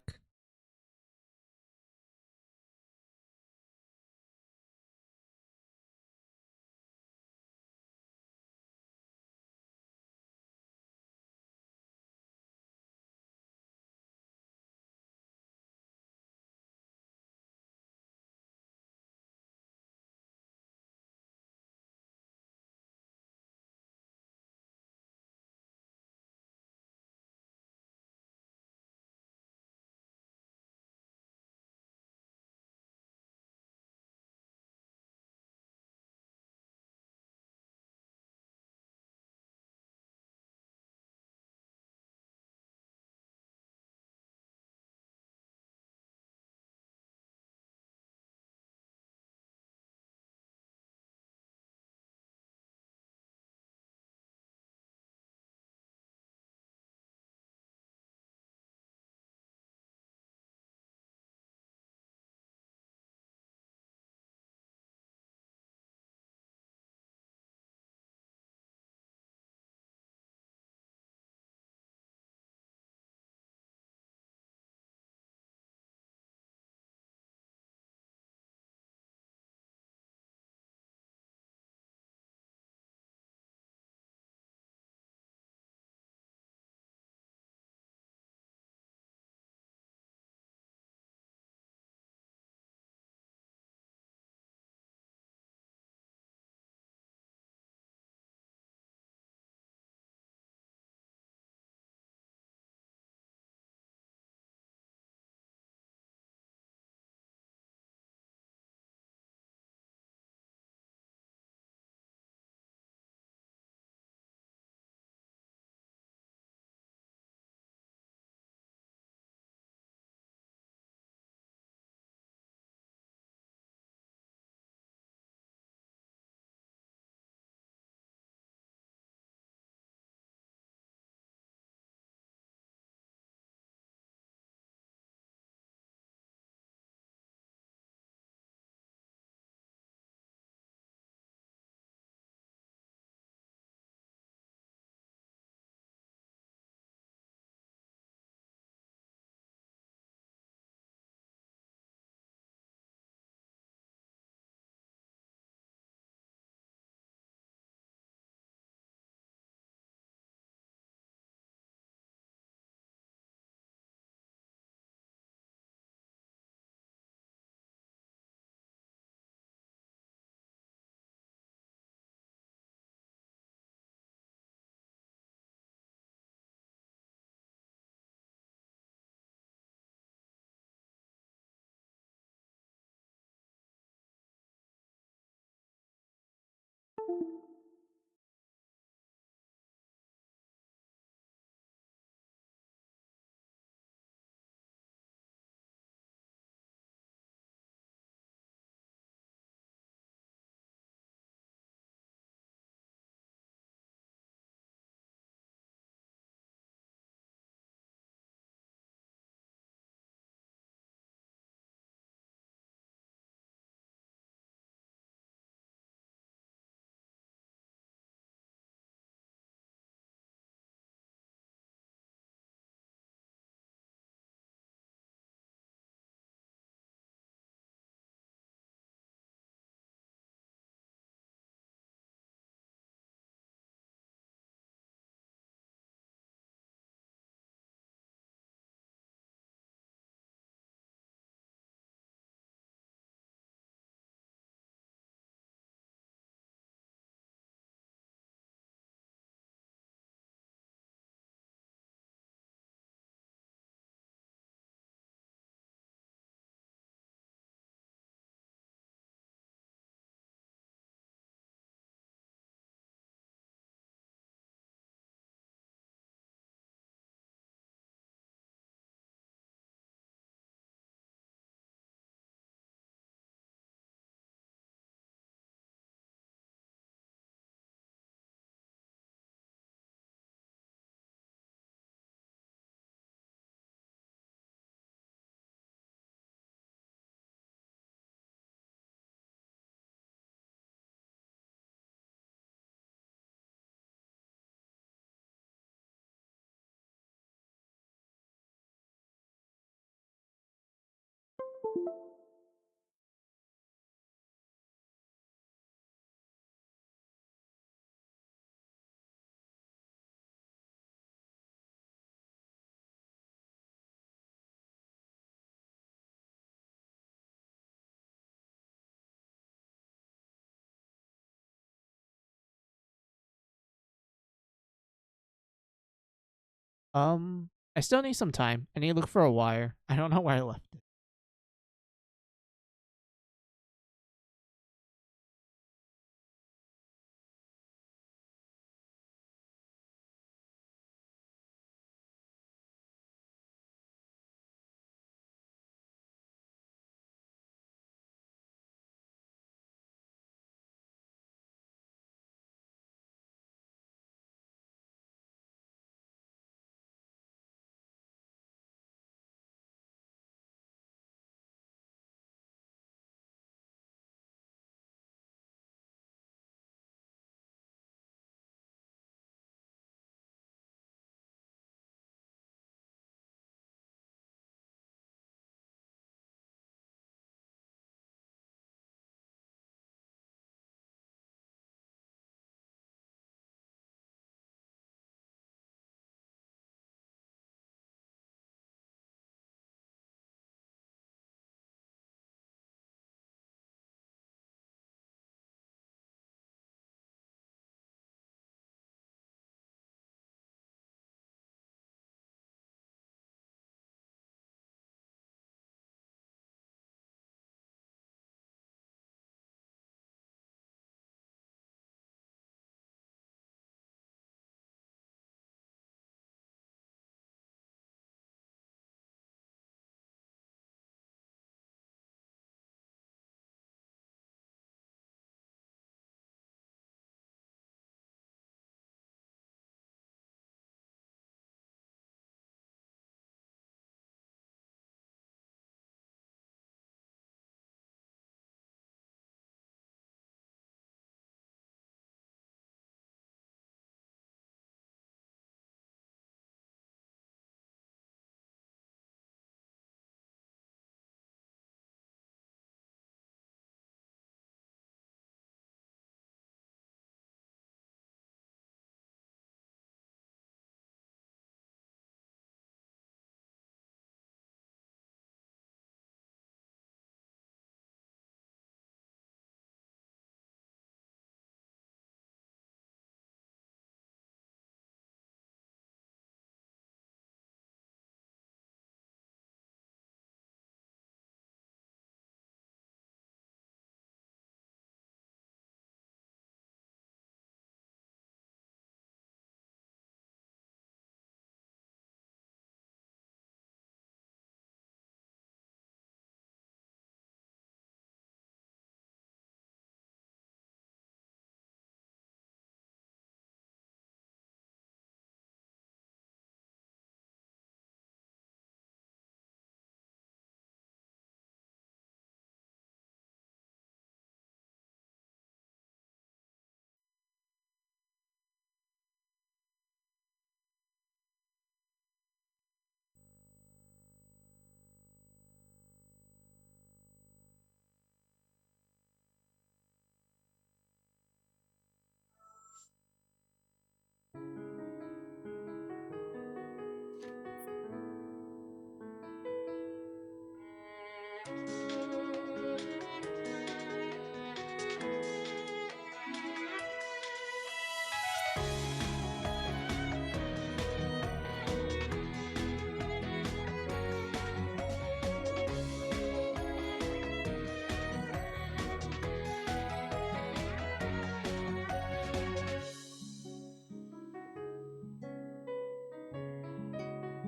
I still need some time. I need to look for a wire. I don't know where I left it.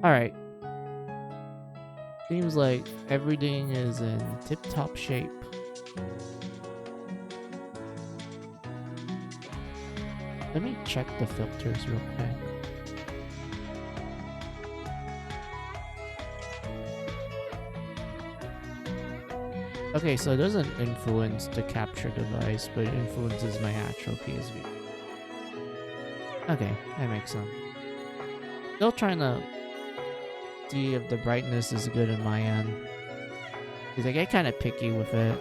All right. Seems like everything is in tip-top shape. Let me check the filters real quick. Okay, so it doesn't influence the capture device, but it influences my actual PSV. Okay, that makes sense. Still trying to see if the brightness is good in my end. Because I get kind of picky with it.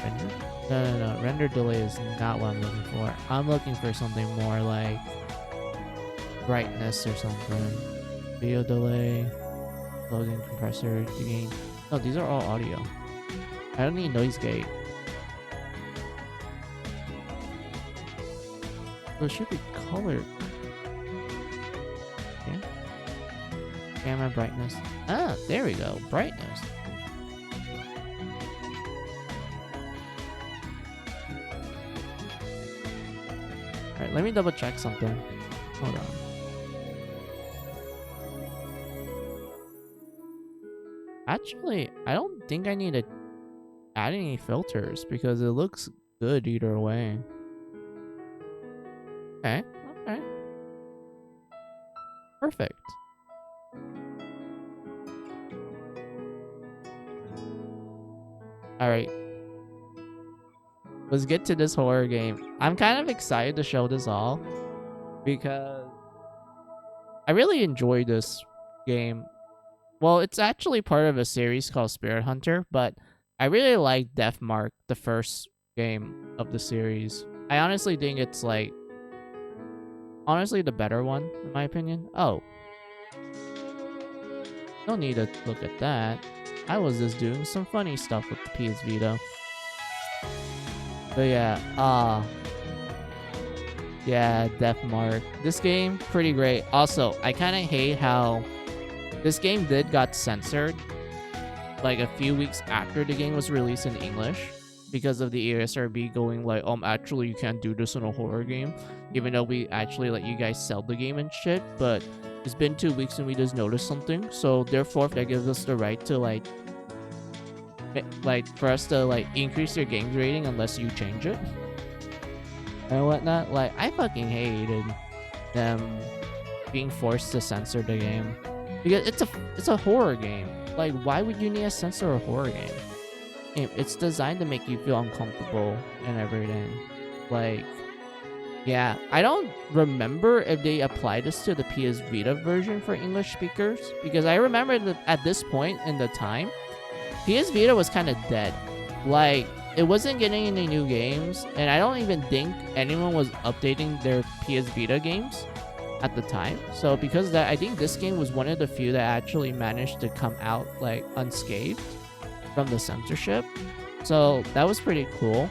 Render? No. Render delay is not what I'm looking for. I'm looking for something more like brightness or something. Video delay, loading compressor, gain. No, these are all audio. I don't need noise gate. So it should be colored. Yeah. Camera brightness. Ah, there we go. Brightness. Alright, let me double check something. Hold on. Actually, I don't think I need to add any filters because it looks good either way. Okay. Perfect. Alright. Let's get to this horror game. I'm kind of excited to show this all because I really enjoyed this game. Well, it's actually part of a series called Spirit Hunter, but I really like Death Mark, the first game of the series. I honestly think it's like honestly the better one in my opinion. Oh. No need to look at that. I was just doing some funny stuff with the PS Vita. But yeah, yeah, Death Mark. This game, pretty great. Also, I kind of hate how this game got censored like a few weeks after the game was released in English because of the ASRB going like, actually you can't do this in a horror game, even though we actually let you guys sell the game and shit. But it's been 2 weeks and we just noticed something, so therefore that gives us the right to like for us to like increase your game's rating unless you change it and whatnot. Like, I fucking hated them being forced to censor the game because it's a horror game. Like, why would you need to censor a horror game? It's designed to make you feel uncomfortable and everything. Like, yeah, I don't remember if they applied this to the PS Vita version for English speakers, because I remember that at this point in the time, PS Vita was kind of dead. Like, it wasn't getting any new games, and I don't even think anyone was updating their PS Vita games at the time. So because of that, I think this game was one of the few that actually managed to come out like unscathed from the censorship. So that was pretty cool.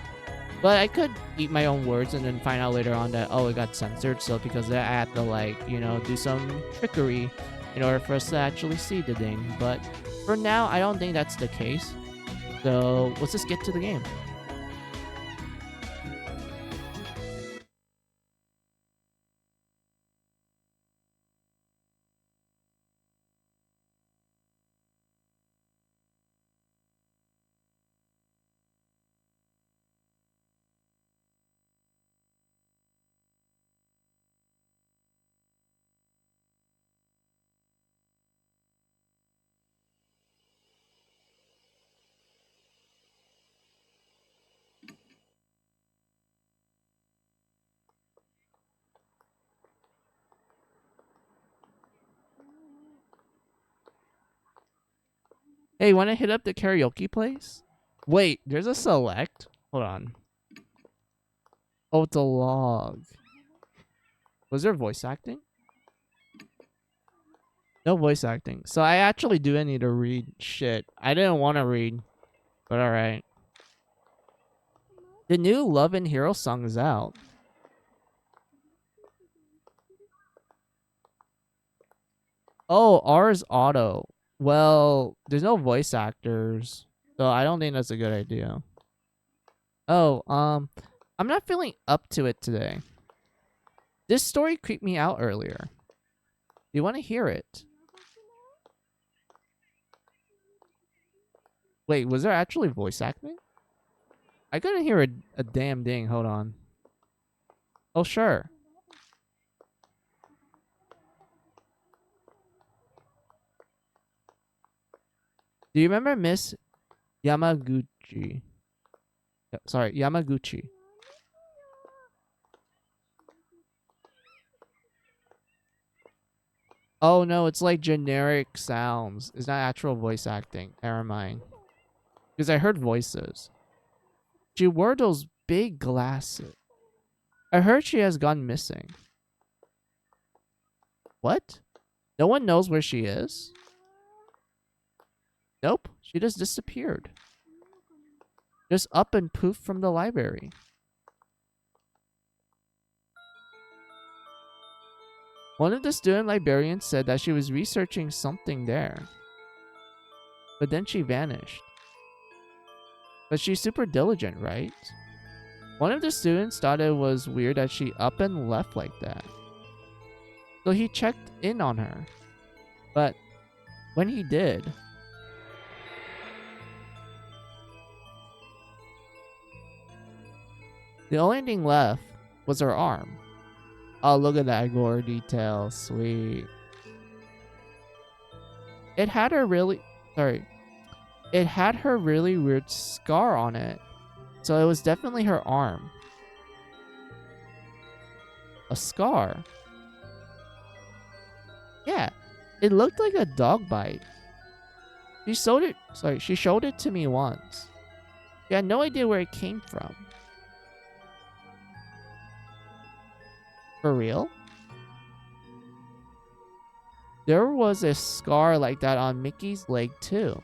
But I could eat my own words and then find out later on that, oh, it got censored. So because of that, I had to like, do some trickery in order for us to actually see the thing. But for now, I don't think that's the case. So let's just get to the game. Hey, want to hit up the karaoke place? Wait, there's a select. Hold on. Oh, it's a log. Was there voice acting? No voice acting. So I actually do need to read shit. I didn't want to read, but alright. The new Love and Hero song is out. Oh, R's auto. Well, there's no voice actors, so I don't think that's a good idea. Oh, I'm not feeling up to it today. This story creeped me out earlier. Do you want to hear it? Wait, was there actually voice acting? I couldn't hear a damn thing. Hold on. Oh, sure. Do you remember Miss Yamaguchi? Sorry, Yamaguchi. Oh no, it's like generic sounds. It's not actual voice acting. Never mind. Because I heard voices. She wore those big glasses. I heard she has gone missing. What? No one knows where she is? Nope, she just disappeared. Just up and poof from the library. One of the student librarians said that she was researching something there. But then she vanished. But she's super diligent, right? One of the students thought it was weird that she up and left like that. So he checked in on her. But when he did, the only thing left was her arm. Oh, look at that gore detail. Sweet. It had her really... Sorry. It had her really weird scar on it. So it was definitely her arm. A scar? Yeah. It looked like a dog bite. She showed it to me once. She had no idea where it came from. For real? There was a scar like that on Mickey's leg too.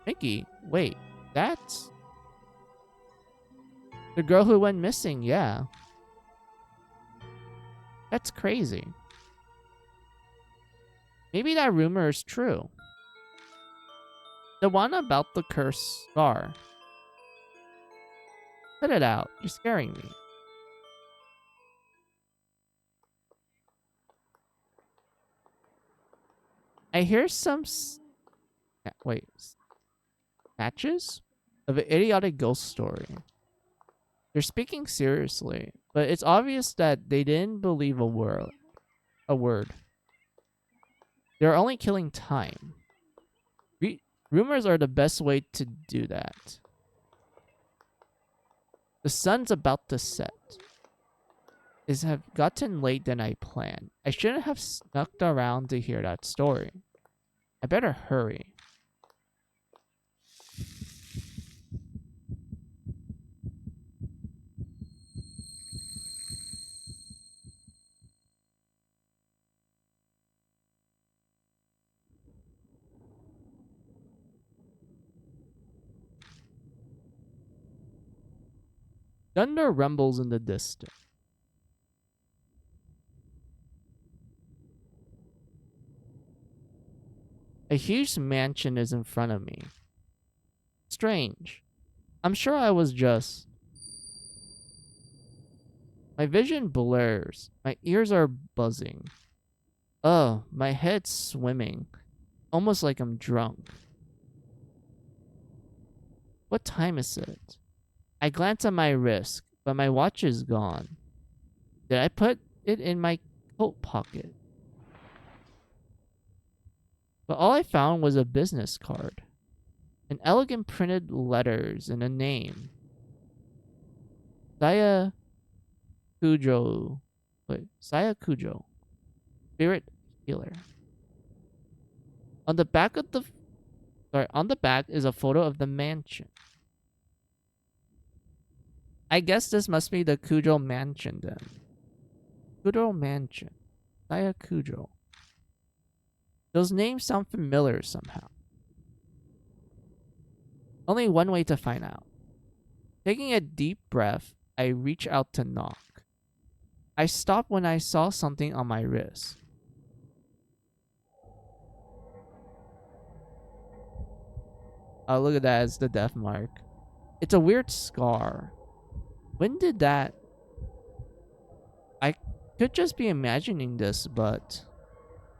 Mickey? Wait, that's... the girl who went missing, yeah. That's crazy. Maybe that rumor is true. The one about the cursed scar. Cut it out. You're scaring me. I hear some snatches of an idiotic ghost story. They're speaking seriously, but it's obvious that they didn't believe a word. They're only killing time. Rumors are the best way to do that. The sun's about to set. It have gotten late than I planned. I shouldn't have snuck around to hear that story. I better hurry. Thunder rumbles in the distance. A huge mansion is in front of me. Strange. I'm sure I was just... My vision blurs. My ears are buzzing. Oh, my head's swimming. Almost like I'm drunk. What time is it? I glance at my wrist, but my watch is gone. Did I put it in my coat pocket? But all I found was a business card. An elegant printed letters and a name. Saya Kujo. Saya Kujo. Spirit healer. On the back is a photo of the mansion. I guess this must be the Kujo mansion then. Kujo mansion. Saya Kujo. Those names sound familiar somehow. Only one way to find out. Taking a deep breath, I reach out to knock. I stopped when I saw something on my wrist. Oh, look at that. It's the death mark. It's a weird scar. When did that... I could just be imagining this, but...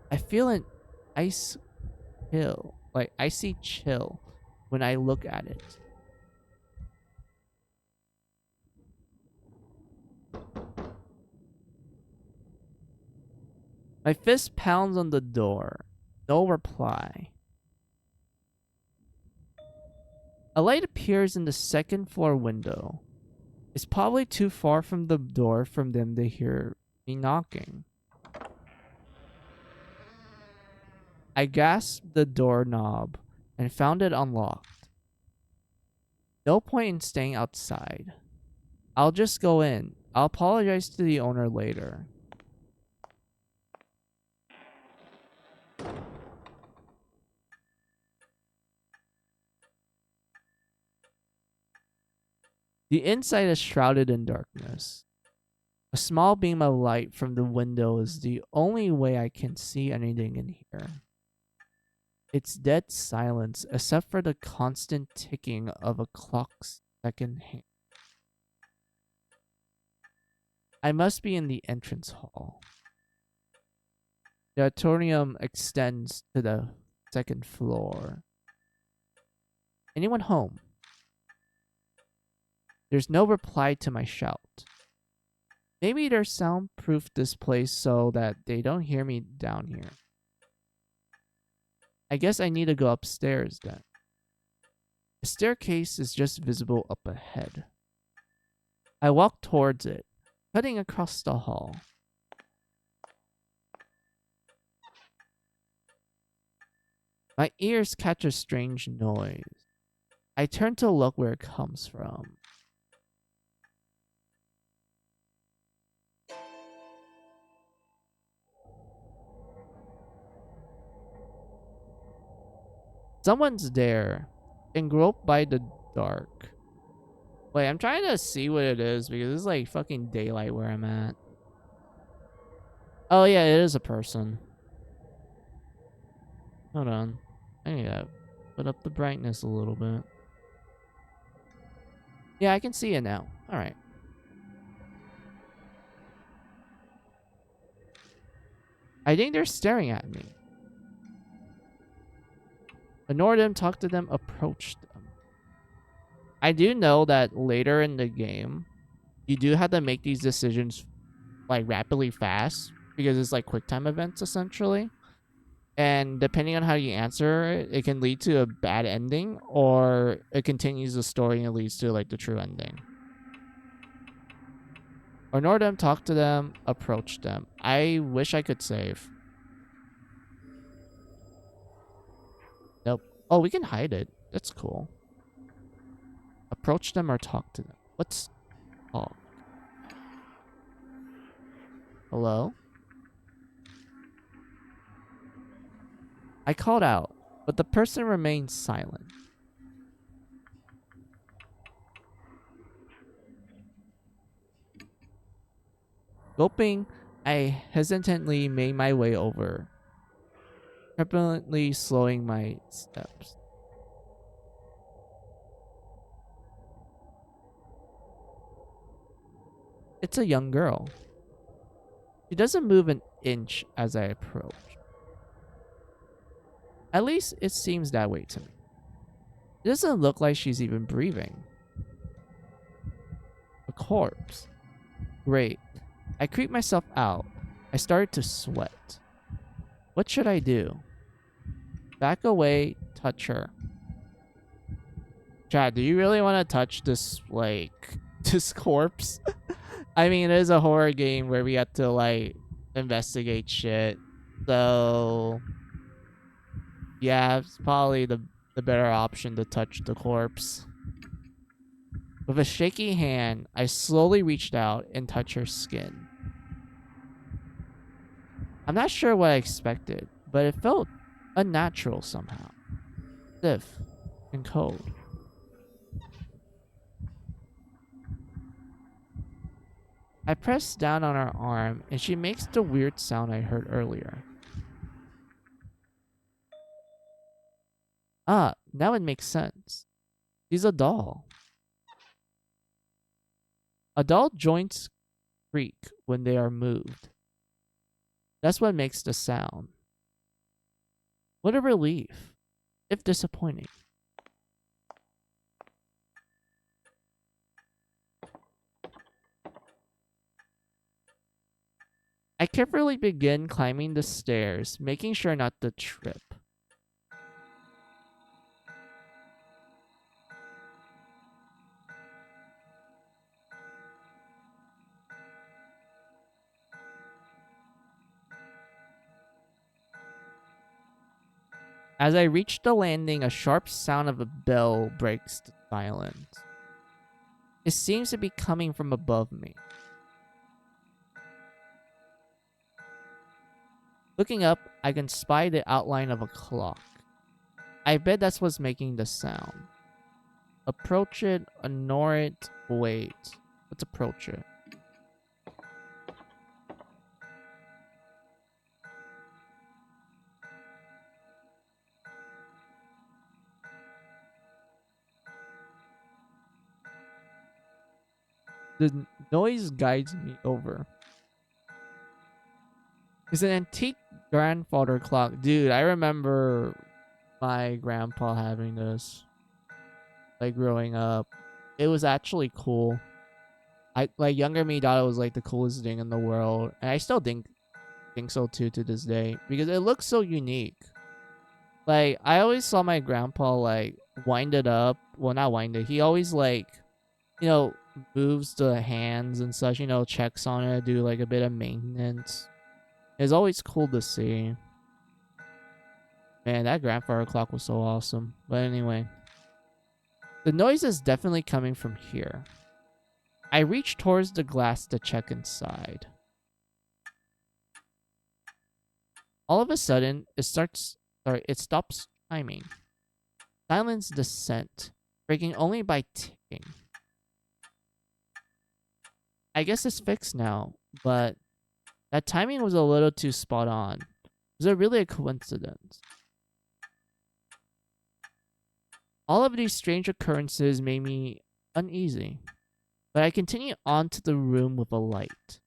I feel an ice chill. Like, icy chill when I look at it. My fist pounds on the door. No reply. A light appears in the second floor window. It's probably too far from the door for them to hear me knocking. I grasped the doorknob and found it unlocked. No point in staying outside. I'll just go in. I'll apologize to the owner later. The inside is shrouded in darkness. A small beam of light from the window is the only way I can see anything in here. It's dead silence except for the constant ticking of a clock's second hand. I must be in the entrance hall. The auditorium extends to the second floor. Anyone home? There's no reply to my shout. Maybe they're soundproof this place so that they don't hear me down here. I guess I need to go upstairs then. The staircase is just visible up ahead. I walk towards it, cutting across the hall. My ears catch a strange noise. I turn to look where it comes from. Someone's there, engulfed by the dark. Wait, I'm trying to see what it is because it's like fucking daylight where I'm at. Oh yeah, it is a person. Hold on. I need to put up the brightness a little bit. Yeah, I can see it now. Alright. I think they're staring at me. Ignore them, talk to them, approach them. I do know that later in the game, you do have to make these decisions like rapidly fast because it's like quick time events essentially. And depending on how you answer it, it can lead to a bad ending or it continues the story and it leads to like the true ending. Ignore them, talk to them, approach them. I wish I could save. Nope. Oh, we can hide it. That's cool. Approach them or talk to them. Let's talk. Hello? I called out, but the person remained silent. Gulping, I hesitantly made my way over, tremblingly slowing my steps. It's a young girl. She doesn't move an inch as I approach. At least it seems that way to me. It doesn't look like she's even breathing. A corpse. Great. I creeped myself out. I started to sweat. What should I do? Back away, touch her. Chad, do you really want to touch this, like, this corpse? I mean, it is a horror game where we have to, like, investigate shit. So, yeah, it's probably the better option to touch the corpse. With a shaky hand, I slowly reached out and touched her skin. I'm not sure what I expected, but it felt unnatural somehow. Stiff and cold. I press down on her arm and she makes the weird sound I heard earlier. Ah, now it makes sense. She's a doll. A doll joints creak when they are moved. That's what makes the sound. What a relief, if disappointing. I carefully begin climbing the stairs, making sure not to trip. As I reach the landing, a sharp sound of a bell breaks the silence. It seems to be coming from above me. Looking up, I can spy the outline of a clock. I bet that's what's making the sound. Approach it, ignore it, wait. Let's approach it. The noise guides me over. It's an antique grandfather clock. Dude, I remember my grandpa having this. Like growing up. It was actually cool. Younger me thought it was like the coolest thing in the world. And I still think so too to this day. Because it looks so unique. Like, I always saw my grandpa like wind it up. Well, not wind it. He always like, you know, moves the hands and such, you know, checks on it, do like a bit of maintenance. It's always cool to see. Man, that grandfather clock was so awesome. But anyway, the noise is definitely coming from here. I reach towards the glass to check inside. All of a sudden, it stops chiming. Silence descent, breaking only by ticking. I guess it's fixed now, but that timing was a little too spot on. Was it really a coincidence? All of these strange occurrences made me uneasy, but I continue on to the room with a light.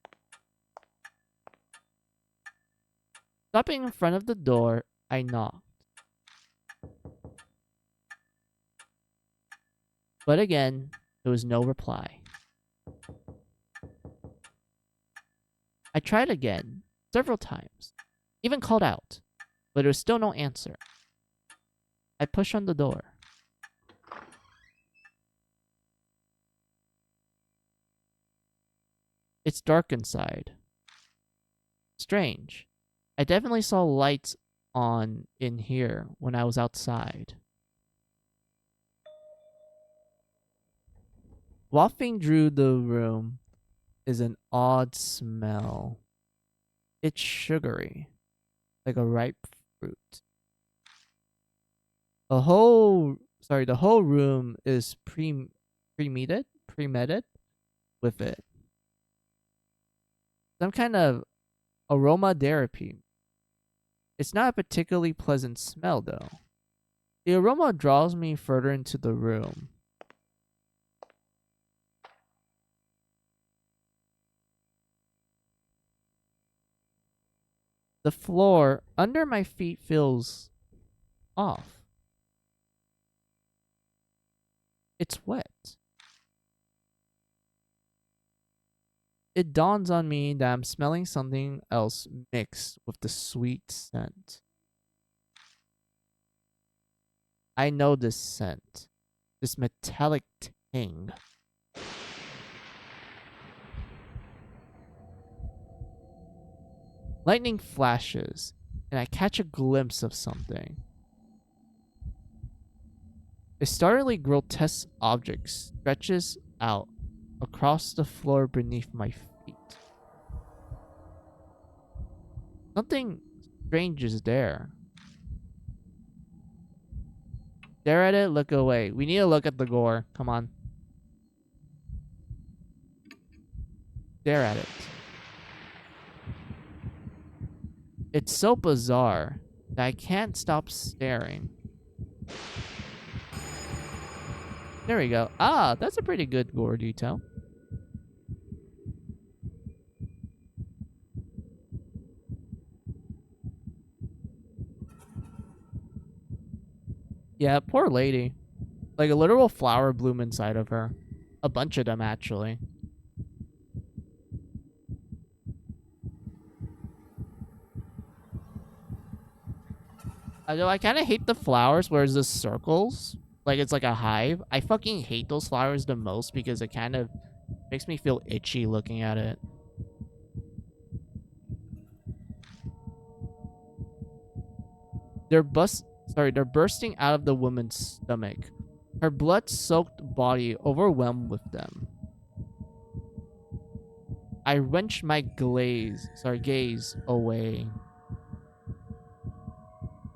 Stopping in front of the door, I knocked. But again, there was no reply. I tried again, several times, even called out, but there was still no answer. I pushed on the door. It's dark inside. Strange. I definitely saw lights on in here when I was outside. Wafting through the room is an odd smell. It's sugary, like a ripe fruit. The whole room is pre-meted with it. Some kind of aromatherapy. It's not a particularly pleasant smell, though. The aroma draws me further into the room. The floor under my feet feels off. It's wet. It dawns on me that I'm smelling something else mixed with the sweet scent. I know this scent. This metallic ting. Lightning flashes, and I catch a glimpse of something. A startlingly grotesque object stretches out across the floor beneath my feet. Something strange is there. Stare at it, look away. We need to look at the gore. Come on. Stare at it. It's so bizarre that I can't stop staring. There we go. Ah, that's a pretty good gore detail. Yeah, poor lady. Like a literal flower bloom inside of her. A bunch of them, actually. Although I kind of hate the flowers where it's the circles. Like it's like a hive. I fucking hate those flowers the most because it kind of makes me feel itchy looking at it. Their busts Sorry, they're bursting out of the woman's stomach. Her blood-soaked body overwhelmed with them. I wrenched my gaze away,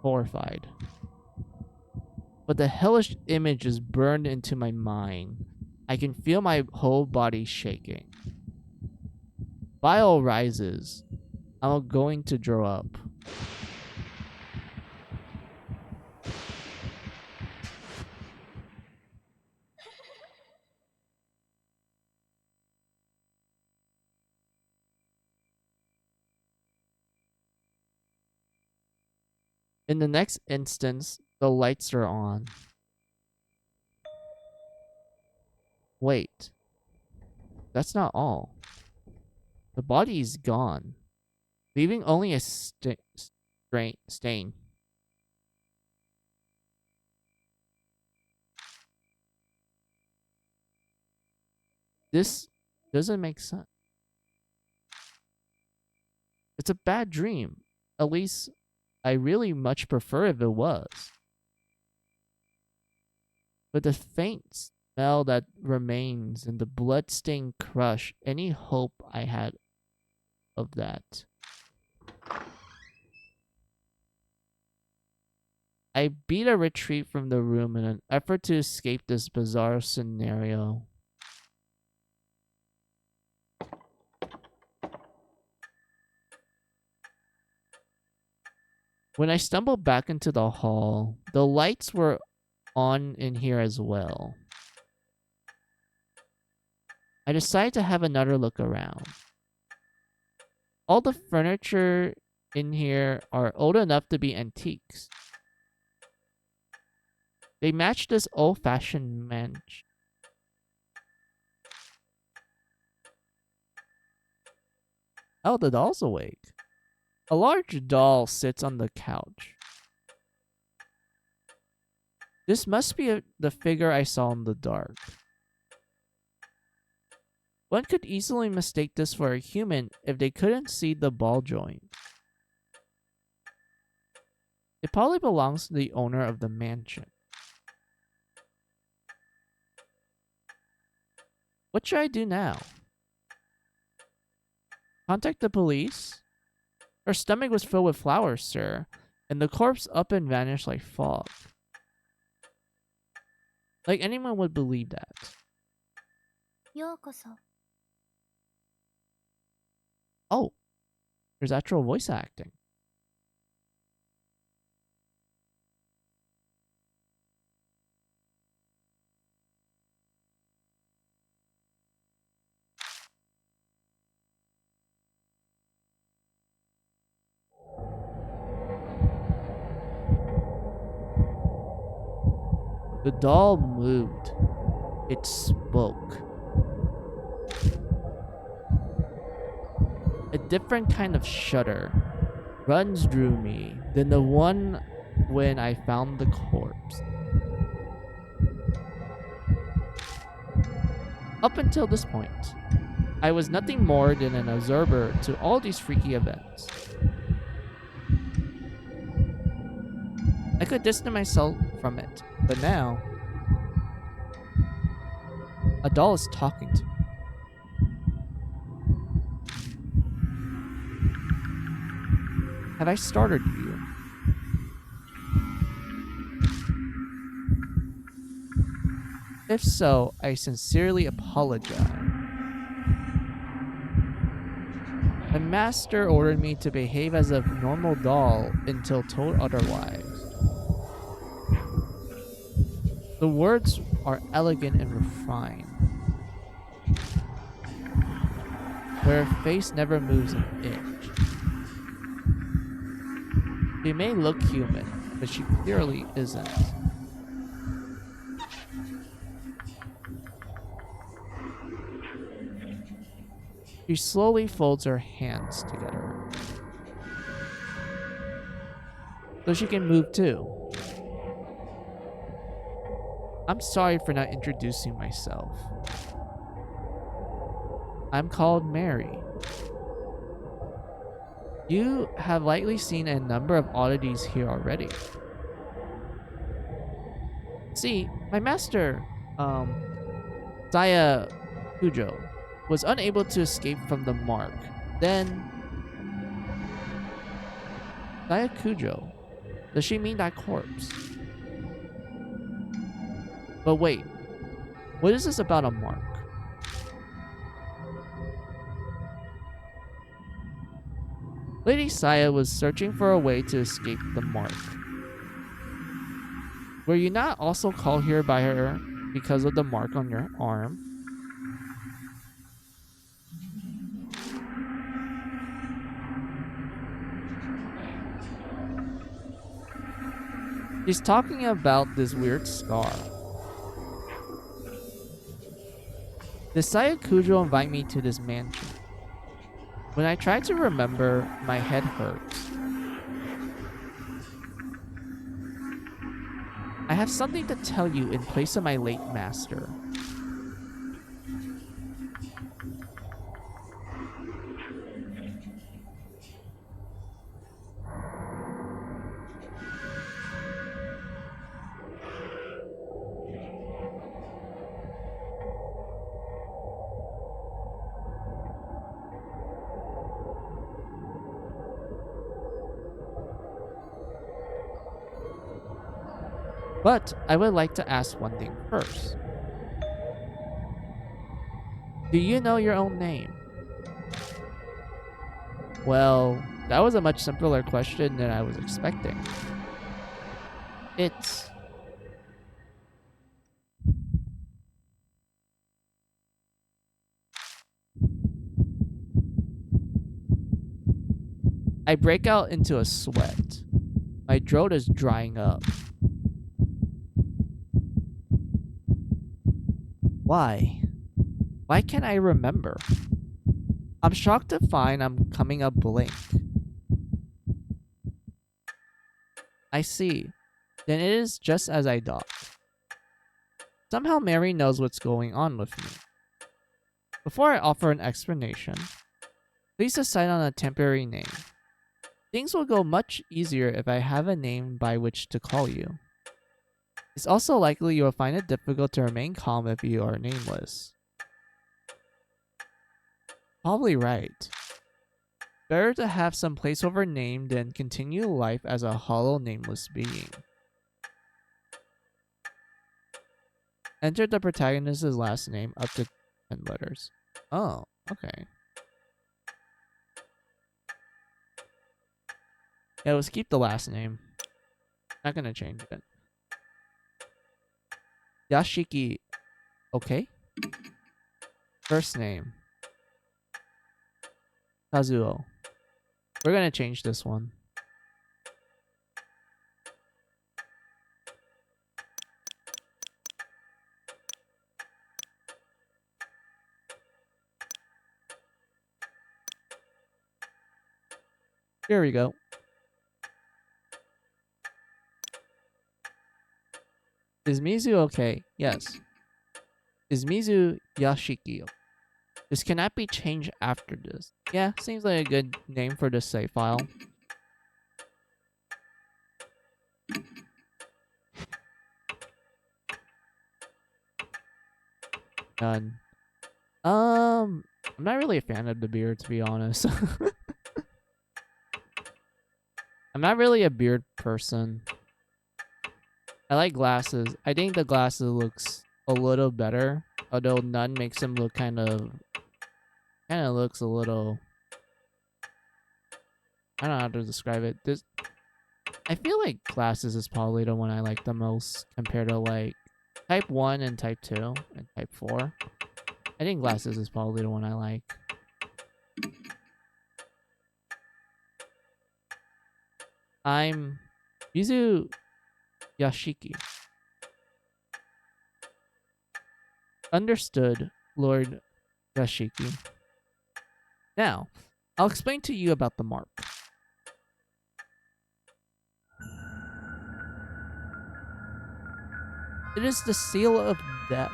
horrified. But the hellish image is burned into my mind. I can feel my whole body shaking. Bile rises. I'm going to throw up. In the next instance, the lights are on. Wait. That's not all. The body is gone, leaving only a stain. This doesn't make sense. It's a bad dream. At least I really much prefer if it was. But the faint smell that remains and the blood-stained crush any hope I had of that. I beat a retreat from the room in an effort to escape this bizarre scenario. When I stumbled back into the hall, the lights were on in here as well. I decided to have another look around. All the furniture in here are old enough to be antiques. They match this old-fashioned mansion. Oh, the doll's awake. A large doll sits on the couch. This must be the figure I saw in the dark. One could easily mistake this for a human if they couldn't see the ball joint. It probably belongs to the owner of the mansion. What should I do now? Contact the police? Her stomach was filled with flowers, sir, and the corpse up and vanished like fog. Like anyone would believe that. Oh, there's actual voice acting. The doll moved. It spoke. A different kind of shudder runs through me than the one when I found the corpse. Up until this point, I was nothing more than an observer to all these freaky events. I could distance myself from it, but now, a doll is talking to me. Have I startled you? If so, I sincerely apologize. My master ordered me to behave as a normal doll until told otherwise. The words are elegant and refined. But her face never moves an inch. She may look human, but she clearly isn't. She slowly folds her hands together, so she can move too. I'm sorry for not introducing myself. I'm called Mary. You have likely seen a number of oddities here already. See, my master, Saya Kujo, was unable to escape from the mark. Then, Saya Kujo, does she mean that corpse? But wait, what is this about a mark? Lady Saya was searching for a way to escape the mark. Were you not also called here by her because of the mark on your arm? She's talking about this weird scar. Did Saya Kujo invite me to this mansion? When I try to remember, my head hurts. I have something to tell you in place of my late master. But I would like to ask one thing first. Do you know your own name? Well, that was a much simpler question than I was expecting. It's... I break out into a sweat. My throat is drying up. Why? Why can't I remember? I'm shocked to find I'm coming up blank. I see. Then it is just as I thought. Somehow Mary knows what's going on with me. Before I offer an explanation, please decide on a temporary name. Things will go much easier if I have a name by which to call you. It's also likely you will find it difficult to remain calm if you are nameless. Probably right. Better to have some placeholder name than continue life as a hollow nameless being. Enter the protagonist's last name up to 10 letters. Oh, okay. Yeah, let's keep the last name. Not gonna change it. Yashiki. Okay. First name. Kazuo. We're gonna change this one. Here we go. Is Mizu okay? Yes. Is Mizu Yashiki? This cannot be changed after this. Yeah, seems like a good name for this save file. Done. I'm not really a fan of the beard, to be honest. I'm not really a beard person. I like glasses. I think the glasses looks a little better, although none makes him look kind of looks a little, I don't know how to describe it. This, I feel like glasses is probably the one I like the most compared to like type 1 and type 2 and type 4. I think glasses is probably the one I like. I'm Mizu Yashiki. Understood, Lord Yashiki. Now, I'll explain to you about the mark. It is the seal of death.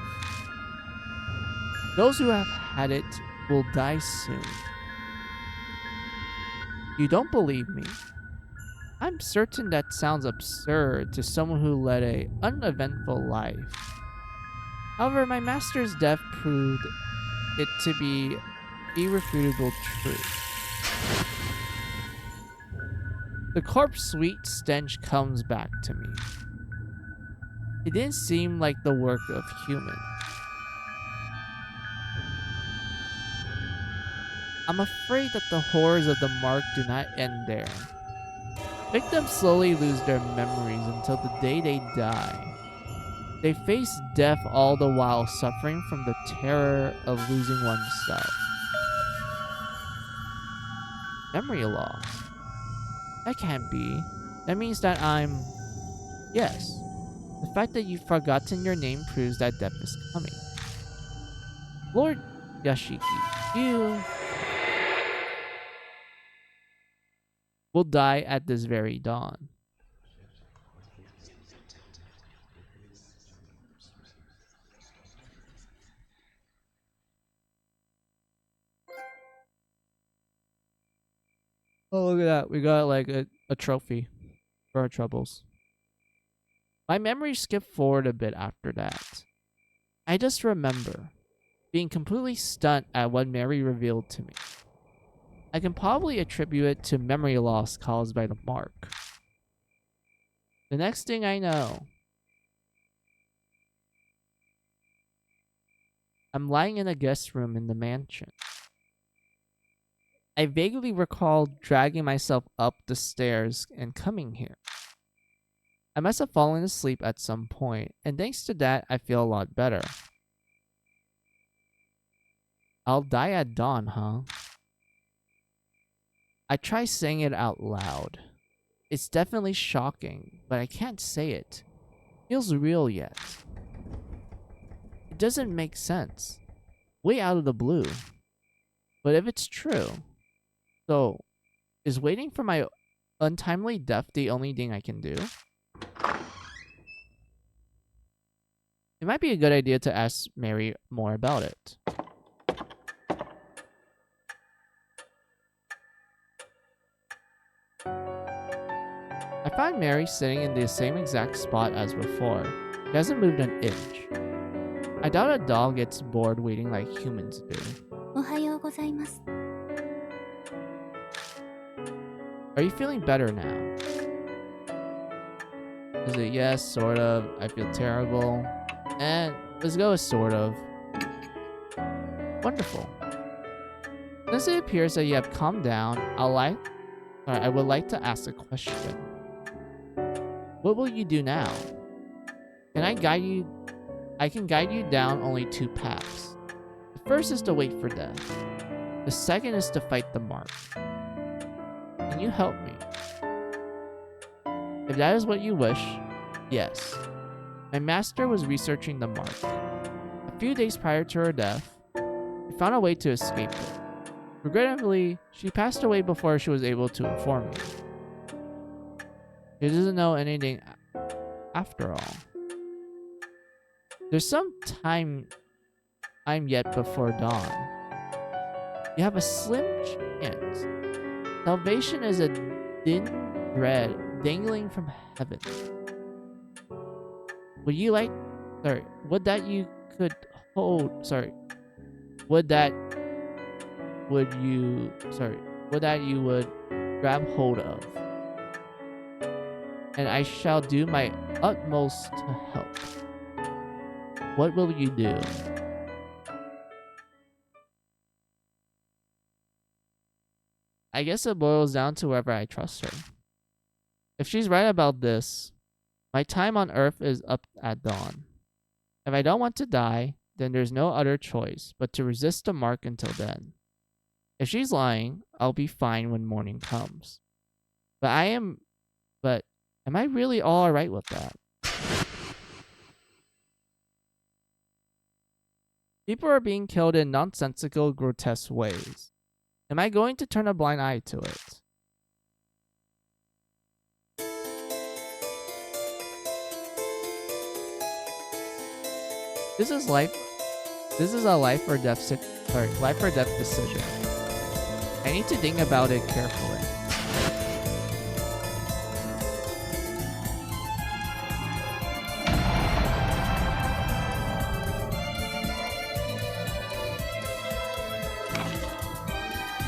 Those who have had it will die soon. You don't believe me? I'm certain that sounds absurd to someone who led a uneventful life. However, my master's death proved it to be irrefutable truth. The corpse's sweet stench comes back to me. It didn't seem like the work of humans. I'm afraid that the horrors of the mark do not end there. Victims slowly lose their memories until the day they die. They face death all the while suffering from the terror of losing oneself. Memory loss. That can't be. That means that I'm... Yes. The fact that you've forgotten your name proves that death is coming. Lord Yashiki, you will die at this very dawn. Oh, look at that. We got like a trophy for our troubles. My memory skipped forward a bit after that. I just remember being completely stunned at what Mary revealed to me. I can probably attribute it to memory loss caused by the mark. The next thing I know, I'm lying in a guest room in the mansion. I vaguely recall dragging myself up the stairs and coming here. I must have fallen asleep at some point, and thanks to that, I feel a lot better. I'll die at dawn, huh? I try saying it out loud. It's definitely shocking, but I can't say it. It feels real yet. It doesn't make sense. Way out of the blue. But if it's true, so is waiting for my untimely death the only thing I can do? It might be a good idea to ask Mary more about it. I find Mary sitting in the same exact spot as before. She hasn't moved an inch. I doubt a dog gets bored waiting like humans do. おはようございます。 Are you feeling better now? Is it yes, sort of, I feel terrible? And let's go with sort of. Wonderful. Since it appears that you have calmed down, I would like to ask a question. What will you do now? Can I guide you? I can guide you down only two paths. The first is to wait for death. The second is to fight the mark. Can you help me? If that is what you wish, yes. My master was researching the mark. A few days prior to her death, she found a way to escape it. Regrettably, she passed away before she was able to inform me. She doesn't know anything after all. There's some time yet before dawn. You have a slim chance. Salvation is a thin thread dangling from heaven. Would you like... would that you would grab hold of. And I shall do my utmost to help. What will you do? I guess it boils down to whether I trust her. If she's right about this, my time on Earth is up at dawn. If I don't want to die, then there's no other choice but to resist the mark until then. If she's lying, I'll be fine when morning comes. But am I really all right with that? People are being killed in nonsensical, grotesque ways. Am I going to turn a blind eye to it? This is a life or death decision. I need to think about it carefully.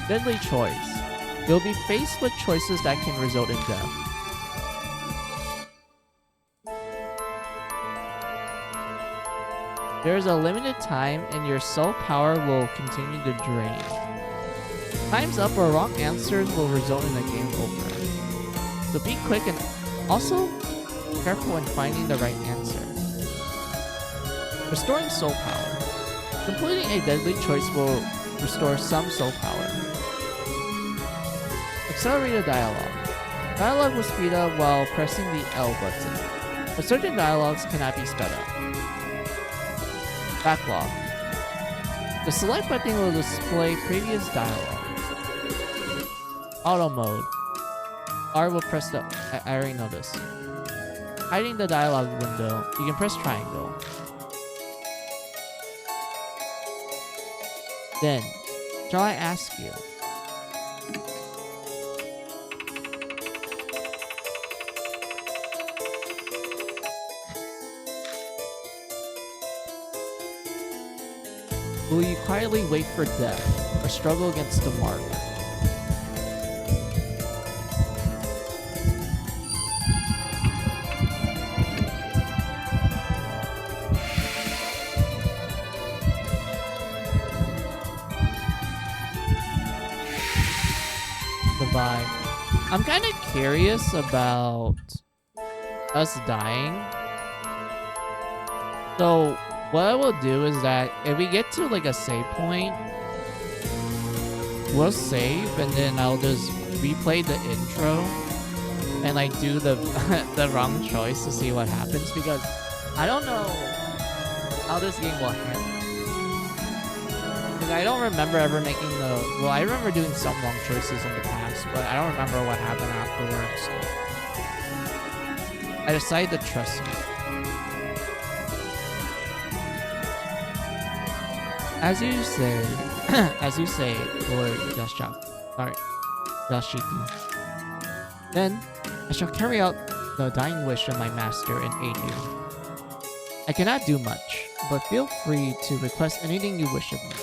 Deadly choice. You'll be faced with choices that can result in death. There is a limited time and your soul power will continue to drain. Time's up or wrong answers will result in a game over. So be quick and also careful in finding the right answer. Restoring soul power. Completing a deadly choice will restore some soul power. Accelerated dialogue. Dialogue will speed up while pressing the L button, but certain dialogues cannot be sped up. Backlog. The select button will display previous dialogue. Auto mode. R will press the... I already know this. Hiding the dialogue window, you can press triangle. Then, shall I ask you? Will you quietly wait for death or struggle against the mark? Goodbye. I'm kind of curious about us dying. So what I will do is that if we get to like a save point, we'll save and then I'll just replay the intro and like do the the wrong choice to see what happens, because I don't know how this game will handle. Because I don't remember ever making the... Well, I remember doing some wrong choices in the past, but I don't remember what happened afterwards. I decided to trust me. As you say, Lord Yashiki. Then, I shall carry out the dying wish of my master and aid you. I cannot do much, but feel free to request anything you wish of me.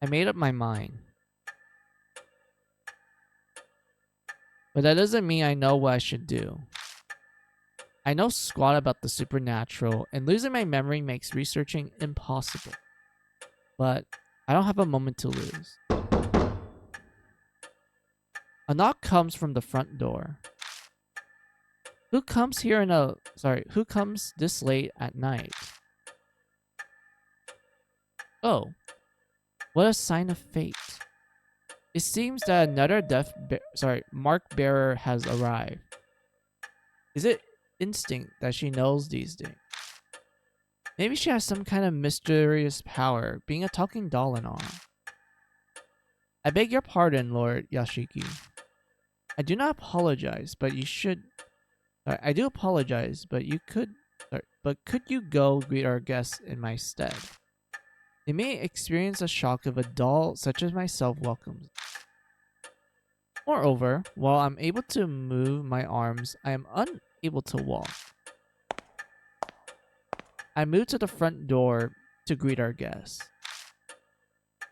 I made up my mind. But that doesn't mean I know what I should do. I know squat about the supernatural, and losing my memory makes researching impossible. But I don't have a moment to lose. A knock comes from the front door. Who comes this late at night? Oh, what a sign of fate. It seems that another mark bearer has arrived. Is it instinct that she knows these things? Maybe she has some kind of mysterious power, being a talking doll and all. I beg your pardon, Lord Yashiki. I do not apologize, but you should... I do apologize, but you could... but could you go greet our guests in my stead? They may experience a shock if a doll such as myself welcomes. Moreover, while I'm able to move my arms, I am unable to walk. I moved to the front door to greet our guests.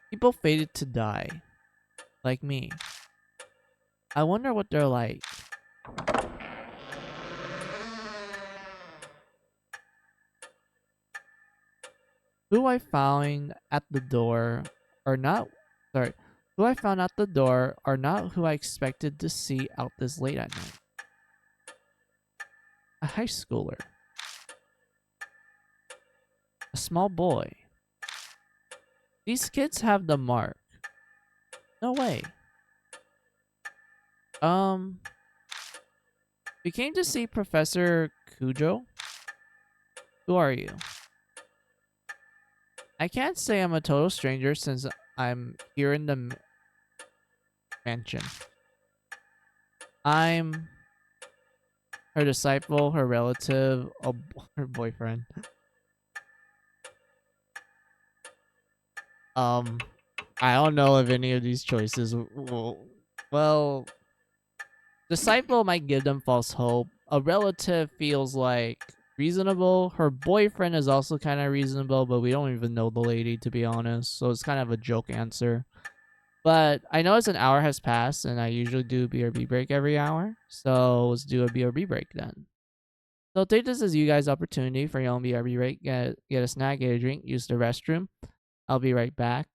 People fated to die, like me. I wonder what they're like. Who I found at the door are not who I found at the door are not who I expected to see out this late at night. A high schooler. A small boy. These kids have the mark. No way. We came to see Professor Kujo. Who are you? I can't say I'm a total stranger since I'm here in the mansion. I'm her disciple, her relative, her boyfriend. I don't know if any of these choices will... Well, disciple might give them false hope. a relative feels like reasonable. Her boyfriend is also kind of reasonable, but we don't even know the lady, to be honest. So it's kind of a joke answer. But I notice an hour has passed, and I usually do a BRB break every hour. So let's do a BRB break then. So take this as you guys' opportunity for your own BRB break. Get a snack, get a drink, use the restroom. I'll be right back.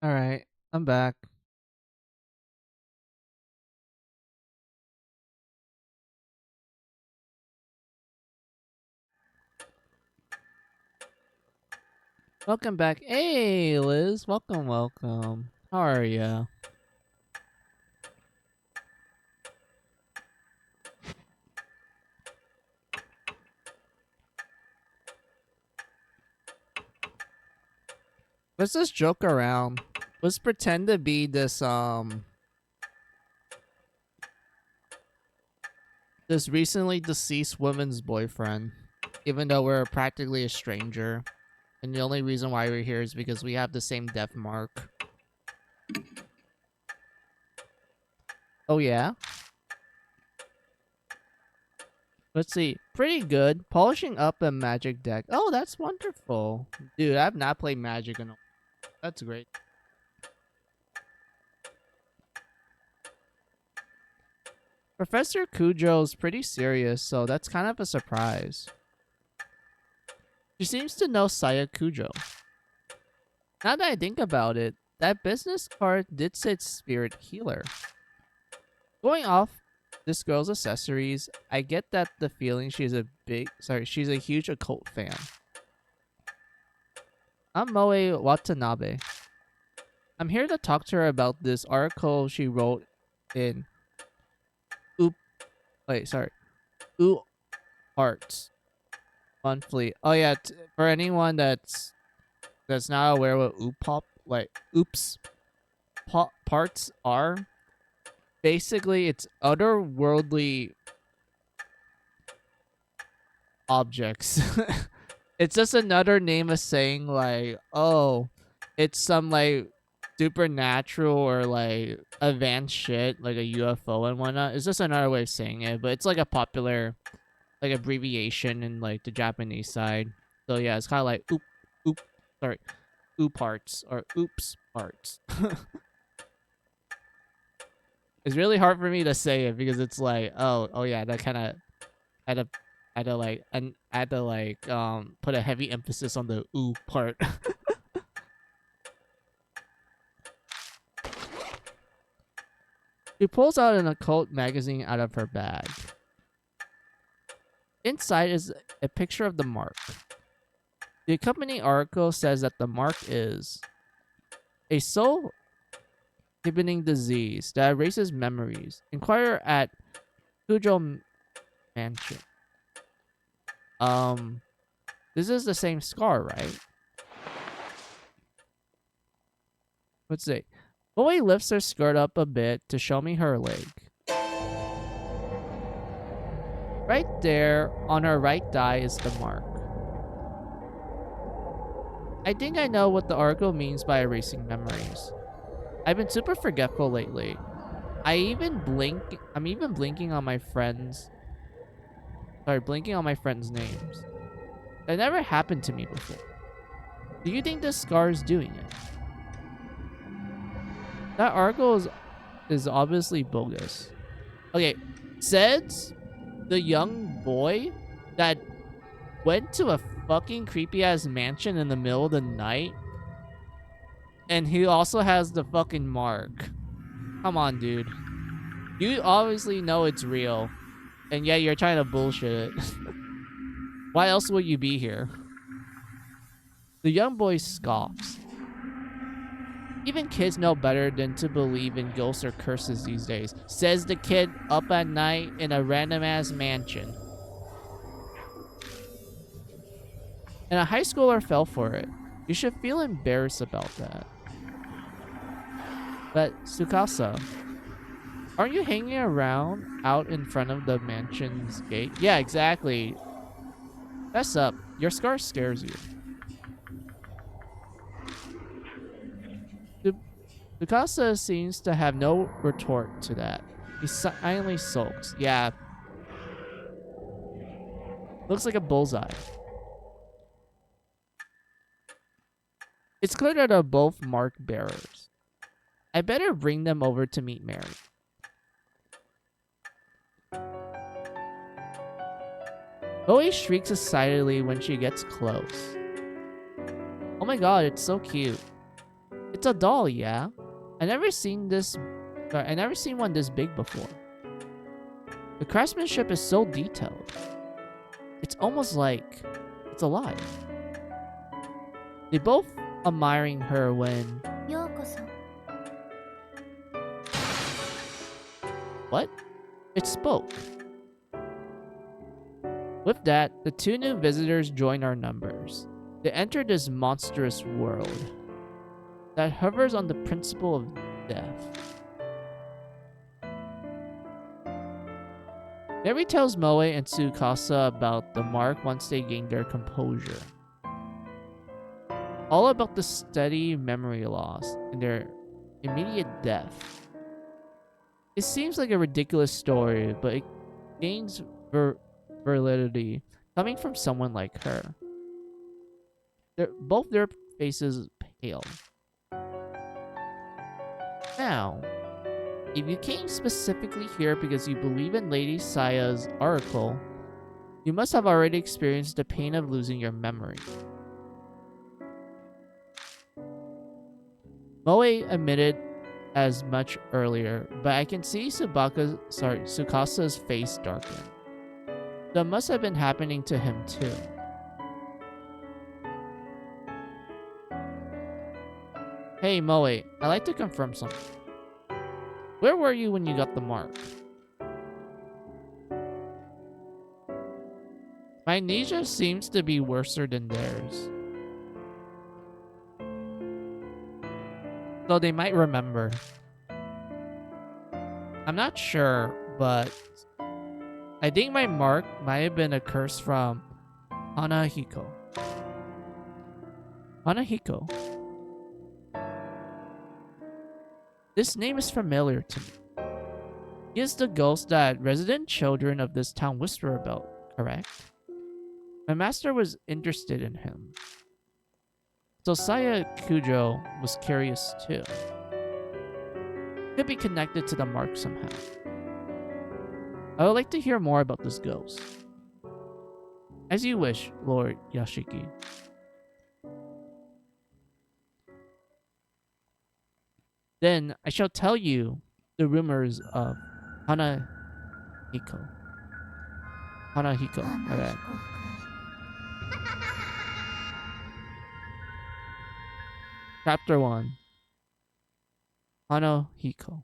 Alright, I'm back. Welcome back. Hey, Liz. Welcome, welcome. How are ya? Let's just joke around. Let's pretend to be this recently deceased woman's boyfriend, even though we're practically a stranger. And the only reason why we're here is because we have the same death mark. Oh yeah? Let's see. Pretty good. Polishing up a magic deck. Oh, that's wonderful. Dude, I've not played magic in a... That's great. Professor Cujo's pretty serious, so that's kind of a surprise. She seems to know Saya Cujo. Now that I think about it, that business card did say spirit healer. Going off this girl's accessories, I get that the feeling she's a huge occult fan. I'm Moe Watanabe. I'm here to talk to her about this article she wrote in Ooh Arts Monthly. Oh yeah, for anyone that's not aware what oops parts are, basically it's otherworldly objects. It's just another name of saying like, oh, it's some like supernatural or like advanced shit like a UFO and whatnot. It's just another way of saying it, but it's like a popular like abbreviation in like the Japanese side. So yeah, it's kind of like parts or oops parts. It's really hard for me to say it because it's like, oh yeah, that kind of had to put a heavy emphasis on the ooh part. She pulls out an occult magazine out of her bag. Inside is a picture of the mark. The accompanying article says that the mark is a soul inhibiting disease that erases memories. Inquire at Cujo Mansion. This is the same scar, right? Let's see. Bowie lifts her skirt up a bit to show me her leg. Right there, on her right thigh, is the mark. I think I know what the article means by erasing memories. I've been super forgetful lately. I'm even blinking on my friends. Blinking on my friends' names. That never happened to me before. Do you think this scar is doing it? That article is obviously bogus. Okay, says the young boy that went to a fucking creepy ass mansion in the middle of the night, and he also has the fucking mark. Come on, dude. You obviously know it's real, and yet you're trying to bullshit it. Why else would you be here? The young boy scoffs. Even kids know better than to believe in ghosts or curses these days, says the kid up at night in a random ass mansion. And a high schooler fell for it. You should feel embarrassed about that. But Tsukasa, aren't you hanging around out in front of the mansion's gate? Yeah, exactly. Fess up. Your scar scares you. Tsukasa seems to have no retort to that. He silently sulks. Yeah. Looks like a bullseye. It's clear that they're both mark bearers. I better bring them over to meet Mary. Bowie shrieks excitedly when she gets close. Oh my god, it's so cute. It's a doll, yeah. I never seen one this big before. The craftsmanship is so detailed. It's almost like it's alive. They both admiring her when... ようこそ。 What? It spoke. With that, the two new visitors join our numbers. They enter this monstrous world that hovers on the principle of death. Mary tells Moe and Tsukasa about the mark once they gain their composure. All about the steady memory loss and their immediate death. It seems like a ridiculous story, but it gains validity coming from someone like her. Both their faces pale. Now, if you came specifically here because you believe in Lady Saya's oracle, you must have already experienced the pain of losing your memory. Moe admitted as much earlier, but I can see Tsukasa's face darken. That must have been happening to him too. Hey Moe, I'd like to confirm something. Where were you when you got the mark? My amnesia seems to be worse than theirs. So they might remember. I'm not sure, but I think my mark might have been a curse from Hanahiko. Hanahiko. This name is familiar to me. He is the ghost that resident children of this town whisper about, correct? My master was interested in him. So Saya Kujo was curious too. Could be connected to the mark somehow. I would like to hear more about this ghost. As you wish, Lord Yashiki. Then I shall tell you the rumors of Hanahiko. Hanahiko, my bad. Chapter 1. Hanahiko.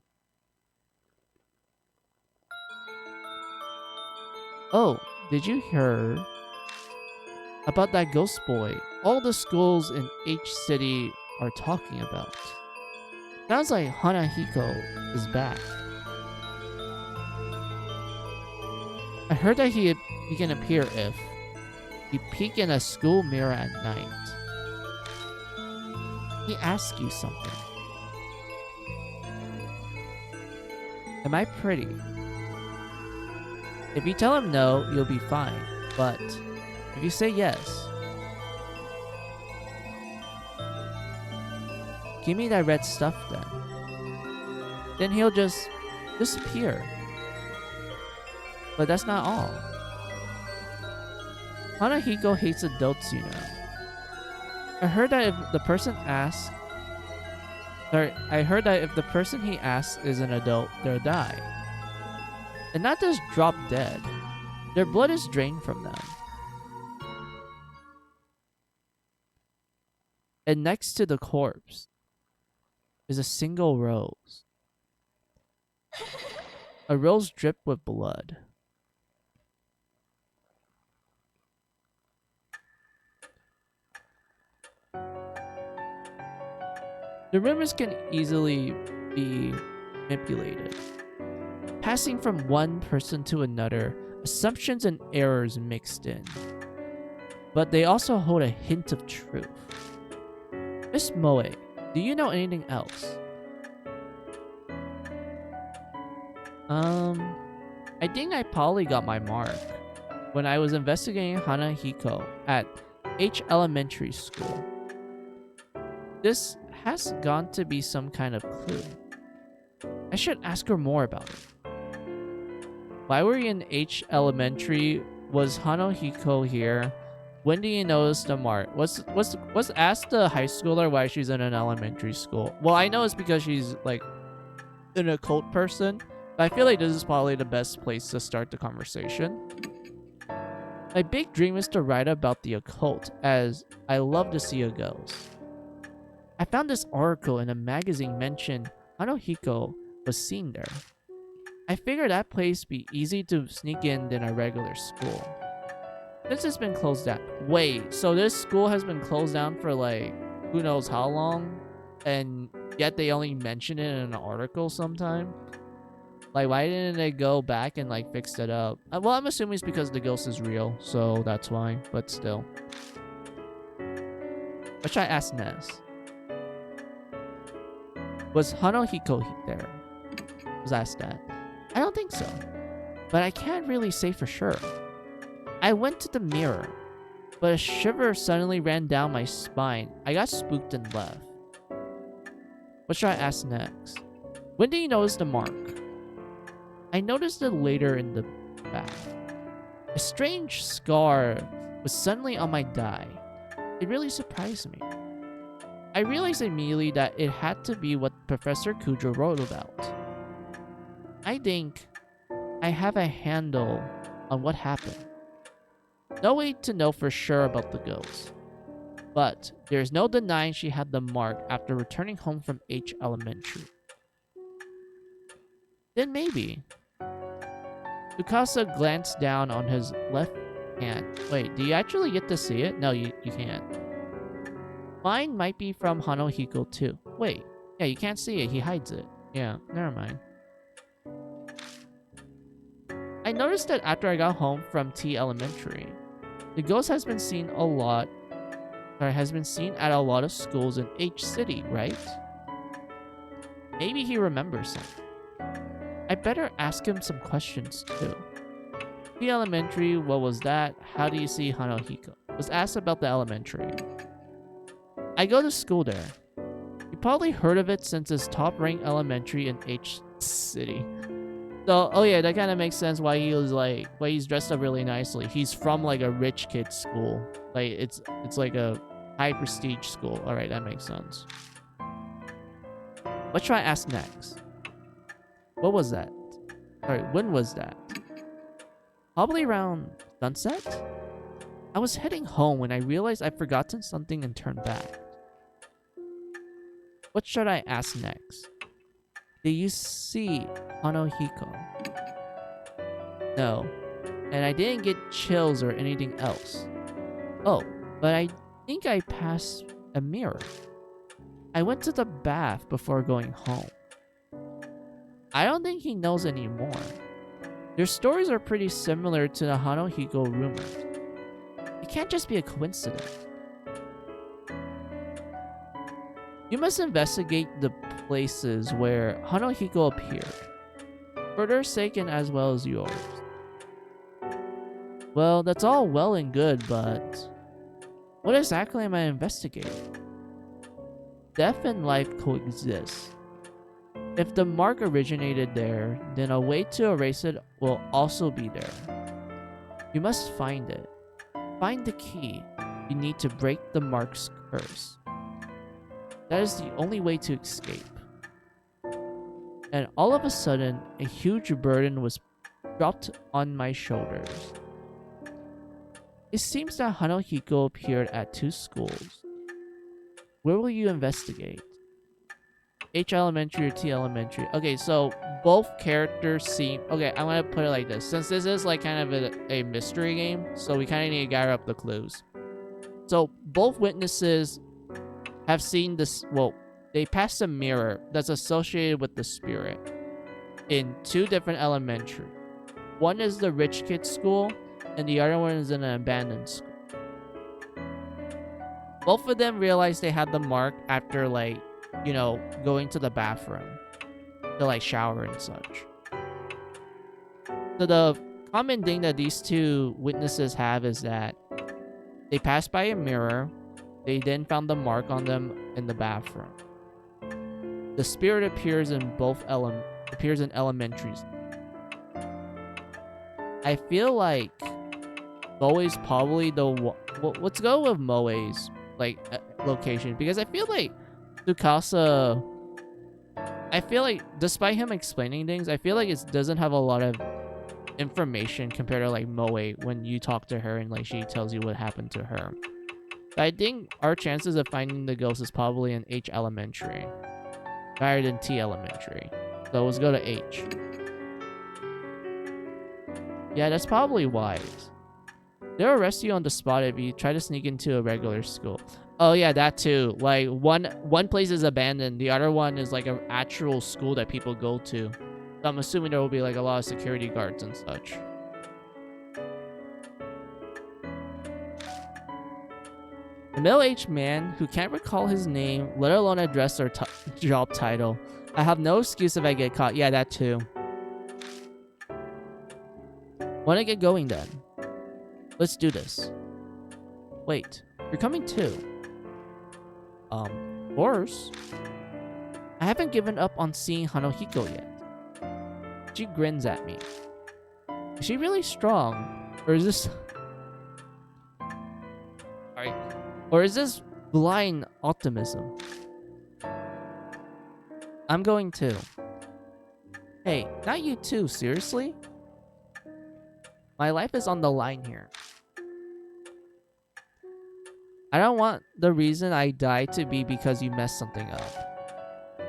Oh, did you hear about that ghost boy all the schools in H City are talking about? Sounds like Hanahiko is back. I heard that he can appear if you peek in a school mirror at night. He asks you something. Am I pretty? If you tell him no, you'll be fine. But if you say yes, give me that red stuff then. Then he'll just disappear. But that's not all. Hanahiko hates adults, you know. I heard that if the person he asks is an adult, they'll die. And not just drop dead. Their blood is drained from them. And next to the corpse is a single rose. A rose dripped with blood. The rumors can easily be manipulated. Passing from one person to another, assumptions and errors mixed in. But they also hold a hint of truth. Miss Moe, do you know anything else? I think I probably got my mark when I was investigating Hanahiko at H Elementary School. This has got to be some kind of clue. I should ask her more about it. Why were you in H Elementary? Was Hanahiko here When do you notice the mark? What's ask the high schooler why she's in an elementary school? Well, I know it's because she's like an occult person, but I feel like this is probably the best place to start the conversation. My big dream is to write about the occult, as I love to see a ghost. I found this article in a magazine mentioned Hanohiko was seen there. I figured that place be easy to sneak in than a regular school. Since it's been closed down. Wait, so this school has been closed down for like who knows how long, and yet they only mention it in an article sometime? Like, why didn't they go back and like fix it up? Well, I'm assuming it's because the ghost is real, so that's why, but still. What should I ask Ness? Was Hanohiko there? Was asked that. I don't think so, but I can't really say for sure. I went to the mirror, but a shiver suddenly ran down my spine. I got spooked and left. What should I ask next? When did you notice the mark? I noticed it later in the back. A strange scar was suddenly on my thigh. It really surprised me. I realized immediately that it had to be what Professor Kudra wrote about. I think I have a handle on what happened. No way to know for sure about the ghost, but there's no denying she had the mark after returning home from H Elementary. Then maybe. Tsukasa glanced down on his left hand. Wait, do you actually get to see it? No, you can't. Mine might be from Hanohiko too. Wait, yeah, you can't see it. He hides it. Yeah, never mind. I noticed that after I got home from T Elementary, the ghost has been seen at a lot of schools in H City, right? Maybe he remembers something. I better ask him some questions too. T Elementary, what was that? How do you see Hanohiko? Was asked about the elementary. I go to school there. You probably heard of it since it's top ranked elementary in H City. So, oh yeah, that kind of makes sense why he's dressed up really nicely. He's from like a rich kid school. Like it's like a high prestige school. All right, that makes sense. What should I ask next? What was that? Sorry, when was that? Probably around sunset? I was heading home when I realized I'd forgotten something and turned back. What should I ask next? Did you see Hanohiko? No. And I didn't get chills or anything else. Oh, but I think I passed a mirror. I went to the bath before going home. I don't think he knows anymore. Their stories are pretty similar to the Hanohiko rumors. It can't just be a coincidence. You must investigate the places where Hanohiko appeared, for their sake and as well as yours. Well, that's all well and good, but what exactly am I investigating? Death and life coexist. If the mark originated there, then a way to erase it will also be there. You must find it. Find the key. You need to break the mark's curse. That is the only way to escape. And all of a sudden, a huge burden was dropped on my shoulders. It seems that Hanohiko appeared at 2 schools. Where will you investigate? H Elementary or T Elementary? Okay, so both characters seem... Okay, I'm gonna put it like this. Since this is like kind of a mystery game, so we kind of need to gather up the clues. So both witnesses have seen this... Well, they passed a mirror that's associated with the spirit in 2 different elementary. One is the rich kid school, and the other one is in an abandoned school. Both of them realized they had the mark after, like, you know, going to the bathroom to, like, shower and such. So the common thing that these 2 witnesses have is that they passed by a mirror, they then found the mark on them in the bathroom. The spirit appears in elementaries. I feel like Moe's probably the let's go with Moe's like location, because I feel like Tsukasa, I feel like despite him explaining things, I feel like it doesn't have a lot of information compared to like Moe when you talk to her and like she tells you what happened to her. But I think our chances of finding the ghost is probably in H elementary rather than T elementary. So let's go to H. Yeah, that's probably wise. They'll arrest you on the spot if you try to sneak into a regular school. Oh yeah, that too. Like one place is abandoned, the other one is like an actual school that people go to. So I'm assuming there will be like a lot of security guards and such. A middle-aged man who can't recall his name, let alone address or job title. I have no excuse if I get caught. Yeah, that too. Wanna get going then? Let's do this. Wait, you're coming too. Of course. I haven't given up on seeing Hanohiko yet. She grins at me. Is she really strong? Or is this... Alright. Or is this blind optimism? I'm going too. Hey, not you too, seriously? My life is on the line here. I don't want the reason I died to be because you messed something up.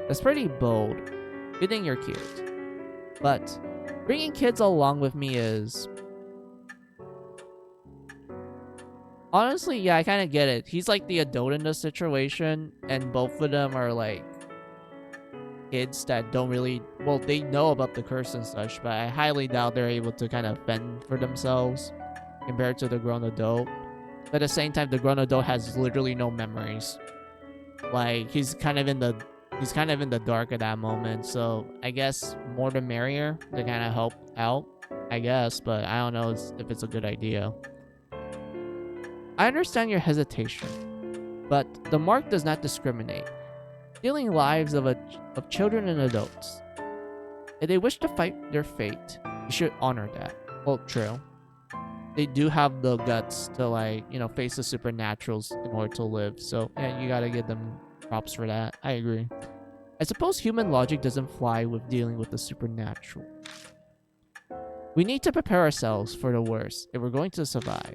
That's pretty bold. Good thing you're cute. But bringing kids along with me is... Honestly, yeah, I kind of get it. He's like the adult in the situation, and both of them are like kids that don't really... Well, they know about the curse and such, but I highly doubt they're able to kind of fend for themselves compared to the grown adult. But at the same time, the grown adult has literally no memories. Like, he's kind of in the dark at that moment, so I guess more the merrier to kind of help out, I guess, but I don't know if it's a good idea. I understand your hesitation, but the mark does not discriminate, stealing lives of children and adults. If they wish to fight their fate, you should honor that. Well, true. They do have the guts to, like, you know, face the supernaturals in order to live, so yeah, you gotta give them props for that. I agree. I suppose human logic doesn't fly with dealing with the supernatural. We need to prepare ourselves for the worst if we're going to survive.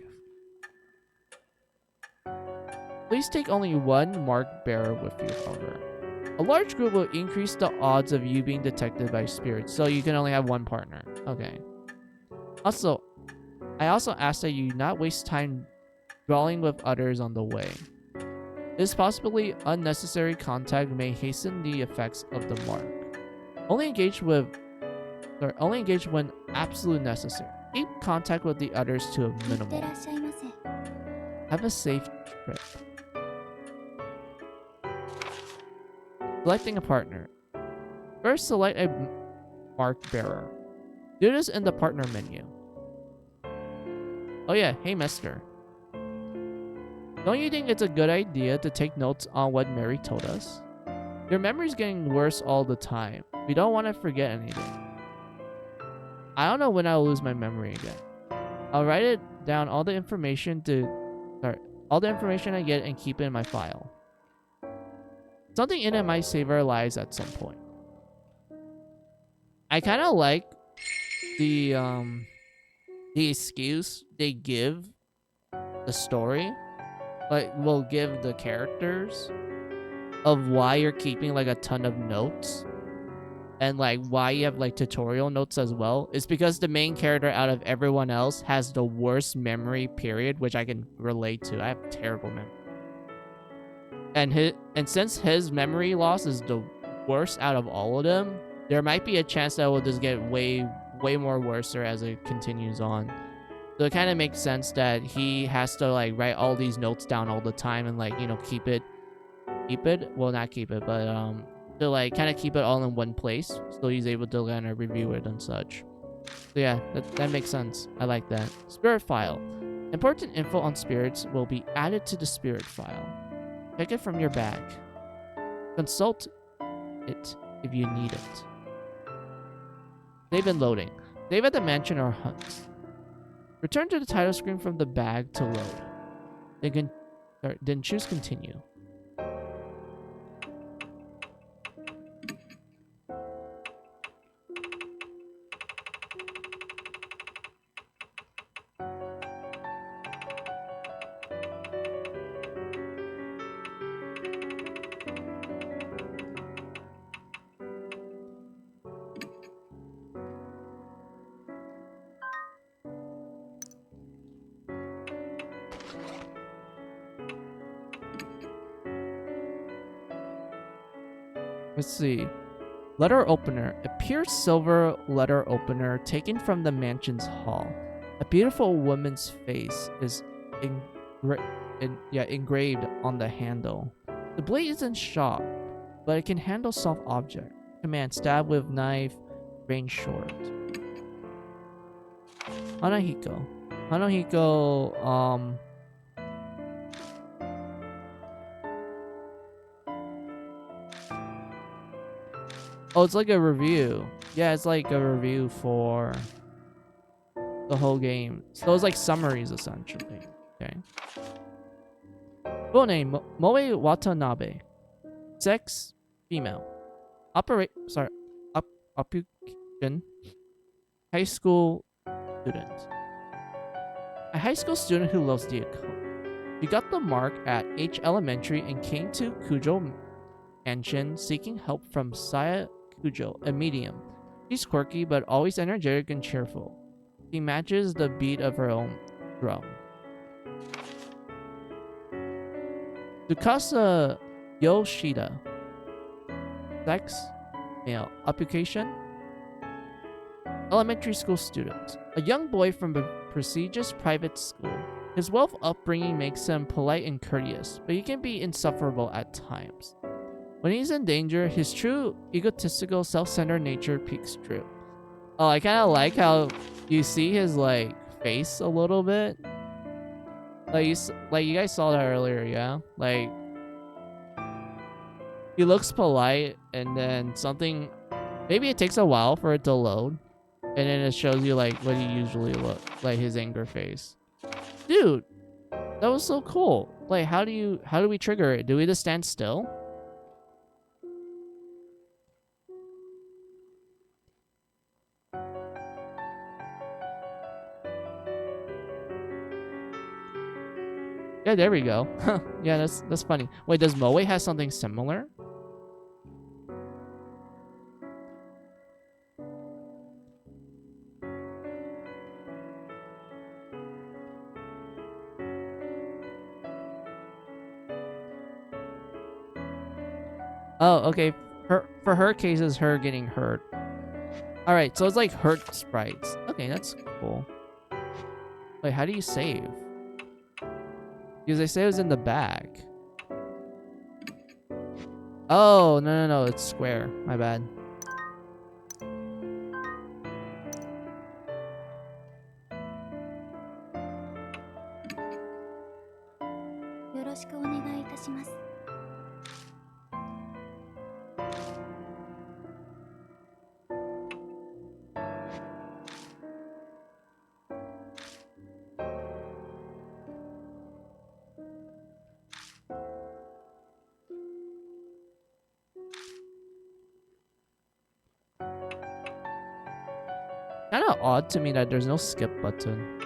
Please take only one mark bearer with you, however. A large group will increase the odds of you being detected by spirits, so you can only have one partner. Okay. Also, I also ask that you not waste time dwelling with others on the way. This possibly unnecessary contact may hasten the effects of the mark. Only engage when absolutely necessary. Keep contact with the others to a minimum. Have a safe trip. Selecting a partner. First, select a mark bearer. Do this in the partner menu. Oh yeah, hey mister. Don't you think it's a good idea to take notes on what Mary told us? Your memory's getting worse all the time. We don't want to forget anything. I don't know when I'll lose my memory again. I'll write it down all the information I get and keep it in my file. Something in it might save our lives at some point. I kind of like the excuse they give the story, like, will give the characters of why you're keeping like a ton of notes and like why you have like tutorial notes as well. It's because the main character out of everyone else has the worst memory period, which I can relate to. I have terrible memory. And since his memory loss is the worst out of all of them, there might be a chance that it will just get way more worse as it continues on. So it kind of makes sense that he has to like write all these notes down all the time and like, you know, keep it, well, not keep it, but to like kind of keep it all in one place so he's able to kind of review it and such. So yeah, that makes sense. I like that. Spirit file. Important info on spirits will be added to the spirit file. Check it from your bag. Consult it if you need it. Save and loading. Save at the mansion or hunt. Return to the title screen from the bag to load. Then choose continue. Let's see. Letter opener. A pure silver letter opener taken from the mansion's hall. A beautiful woman's face is engraved on the handle. The blade isn't sharp, but it can handle soft object. Command stab with knife, range short. Hanahiko. Hanahiko, oh, it's like a review. Yeah, it's like a review for the whole game. So it's like summaries, essentially. Okay. Full name, Moe Watanabe. Sex, female. Occupation, high school student. A high school student who loves the occult. He got the mark at H Elementary and came to Kujo Mansion seeking help from Saya Kujo, a medium. She's quirky but always energetic and cheerful. She matches the beat of her own drum. Tsukasa Yoshida. Sex, male. Occupation, elementary school student. A young boy from a prestigious private school. His wealth upbringing makes him polite and courteous, but he can be insufferable at times. When he's in danger, his true egotistical, self-centered nature peeks through. Oh, I kind of like how you see his like face a little bit. Like you guys saw that earlier, yeah? Like he looks polite and then something, maybe it takes a while for it to load and then it shows you like what he usually look like, his anger face. Dude, that was so cool. Like how do we trigger it? Do we just stand still? Yeah, there we go. Yeah, that's funny. Wait, does Moe have something similar? Oh, okay. For her case is her getting hurt. All right, so it's like hurt sprites. Okay, that's cool. Wait, how do you save? Because they say it was in the bag. Oh, no, it's square. My bad. Kind of odd to me that there's no skip button.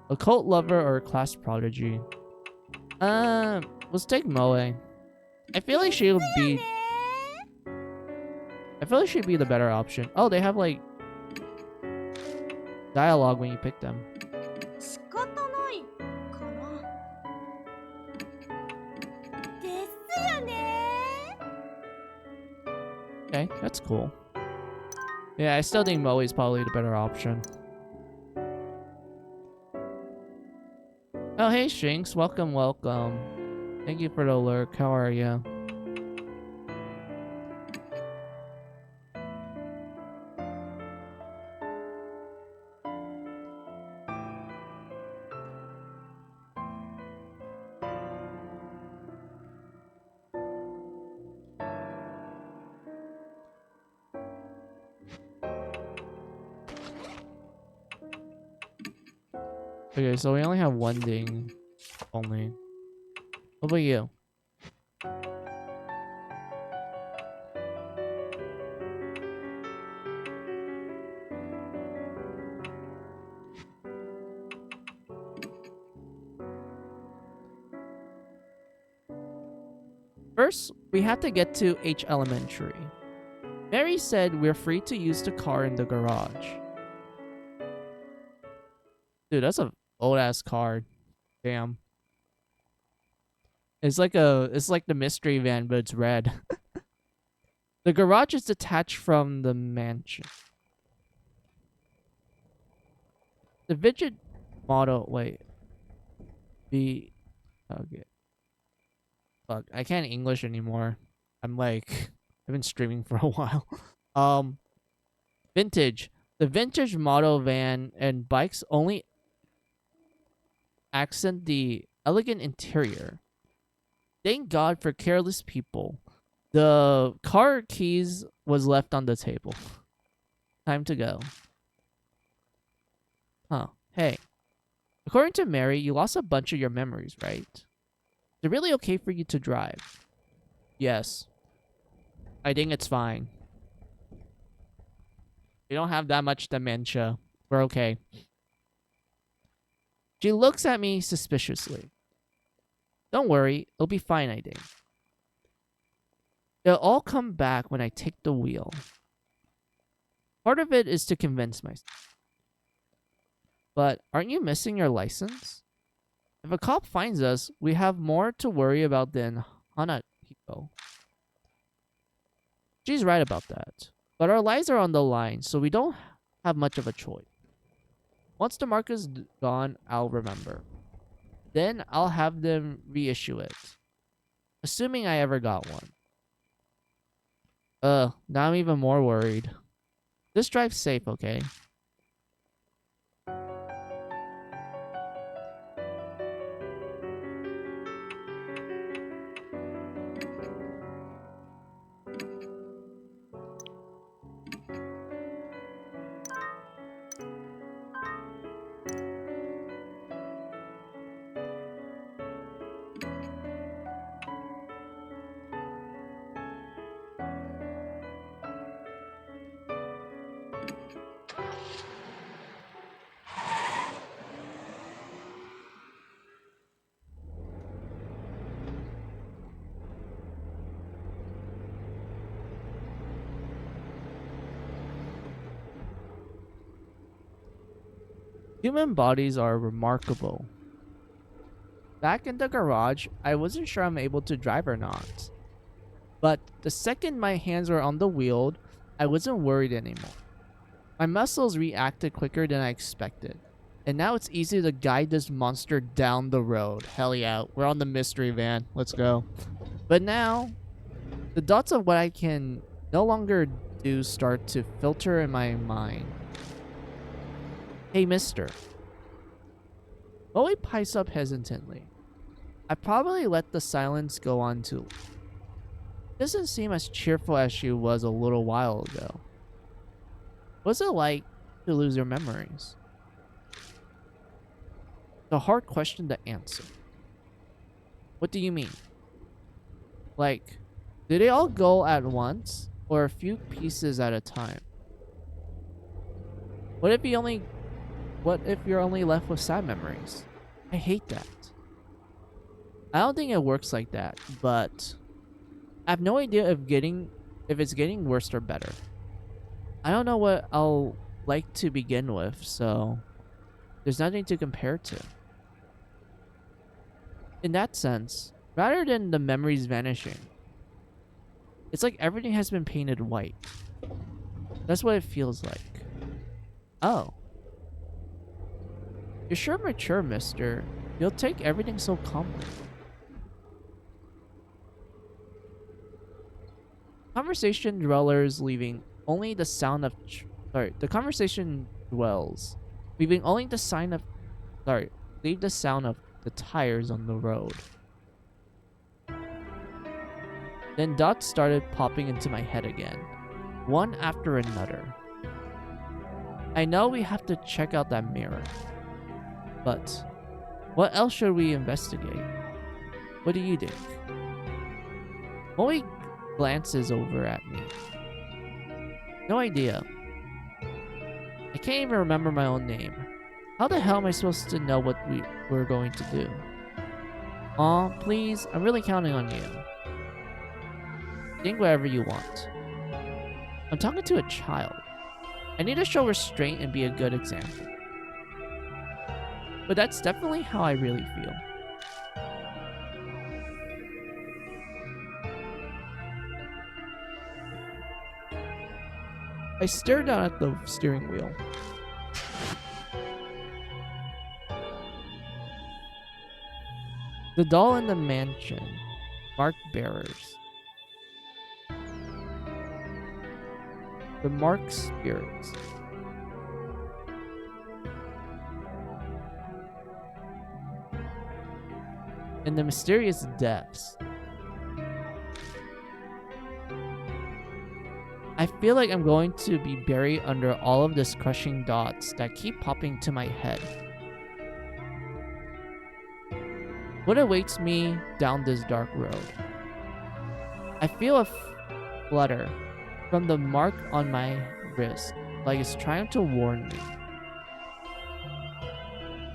Occult lover or class prodigy? Let's take Moe. I feel like she'll be. I feel like she'd be the better option. Oh, they have like dialogue when you pick them. Okay, that's cool. Yeah, I still think Moe is probably the better option. Oh, hey, Shinx. Welcome. Thank you for the lurk. How are you? Okay, so we only have one ding. Only. What about you? First, we have to get to H Elementary. Mary said we're free to use the car in the garage. Dude, that's a old ass car. Damn. It's like the mystery van, but it's red. The garage is detached from the mansion. The Vidget model, wait. The okay. Fuck, I can't English anymore. I'm like I've been streaming for a while. Vintage. The vintage model van and bikes only accent the elegant interior. Thank God for careless people. The car keys was left on the table. Time to go. Huh. Hey. According to Mary, you lost a bunch of your memories, right? Is it really okay for you to drive? Yes. I think it's fine. We don't have that much dementia. We're okay. She looks at me suspiciously. Don't worry, it'll be fine, I think. It'll all come back when I take the wheel. Part of it is to convince myself. But aren't you missing your license? If a cop finds us, we have more to worry about than Hanahiko. She's right about that. But our lives are on the line, so we don't have much of a choice. Once the mark is gone, I'll remember. Then I'll have them reissue it. Assuming I ever got one. Now I'm even more worried. This drive's safe, okay? Human bodies are remarkable. Back in the garage, I wasn't sure I'm able to drive or not. But the second my hands were on the wheel, I wasn't worried anymore. My muscles reacted quicker than I expected. And now it's easy to guide this monster down the road. Hell yeah, we're on the mystery van. Let's go. But now, the dots of what I can no longer do start to filter in my mind. Hey, mister. Chloe pipes up hesitantly. I probably let the silence go on too. Doesn't seem as cheerful as she was a little while ago. What's it like to lose your memories? It's a hard question to answer. What do you mean? Like, did they all go at once or a few pieces at a time? What if you're only left with sad memories? I hate that. I don't think it works like that, but I have no idea if it's getting worse or better. I don't know what I'll like to begin with, so there's nothing to compare to. In that sense, rather than the memories vanishing, it's like everything has been painted white. That's what it feels like. Oh. You're sure mature, mister. You'll take everything so calmly. Conversation dwellers leaving only the sound of... the conversation dwells. Leaving only the sign of... leave the sound of the tires on the road. Then dots started popping into my head again. One after another. I know we have to check out that mirror. But what else should we investigate? What do you think? Moe glances over at me. No idea. I can't even remember my own name. How the hell am I supposed to know what we're going to do? Aw, please, I'm really counting on you. Think whatever you want. I'm talking to a child. I need to show restraint and be a good example. But that's definitely how I really feel. I stare down at the steering wheel. The doll in the mansion. Mark bearers. The mark spirits. And the mysterious depths. I feel like I'm going to be buried under all of this crushing dots that keep popping to my head. What awaits me down this dark road? I feel a flutter from the mark on my wrist, like it's trying to warn me.